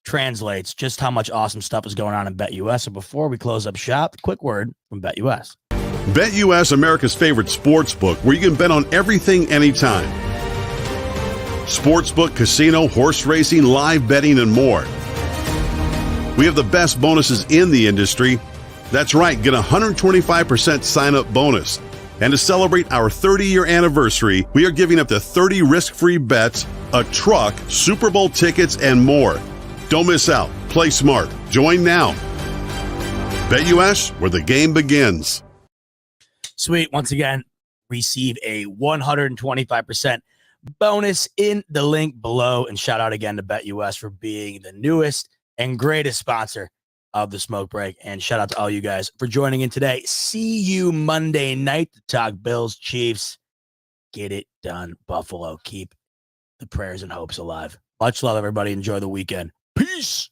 translates just how much awesome stuff is going on in BetUS. So before we close up shop, quick word from BetUS. BetUS, America's favorite sports book, where you can bet on everything anytime. Sportsbook, casino, horse racing, live betting, and more. We have the best bonuses in the industry. That's right, get a 125% sign-up bonus. And to celebrate our 30-year anniversary, we are giving up to 30 risk-free bets, a truck, Super Bowl tickets, and more. Don't miss out. Play smart. Join now. BetUS, where the game begins. Sweet. Once again, receive a 125% bonus in the link below. And shout out again to BetUS for being the newest and greatest sponsor of the smoke break. And shout out to all you guys for joining in today. See you Monday night to talk Bills, Chiefs. Get it done, Buffalo. Keep the prayers and hopes alive. Much love, everybody. Enjoy the weekend. Peace.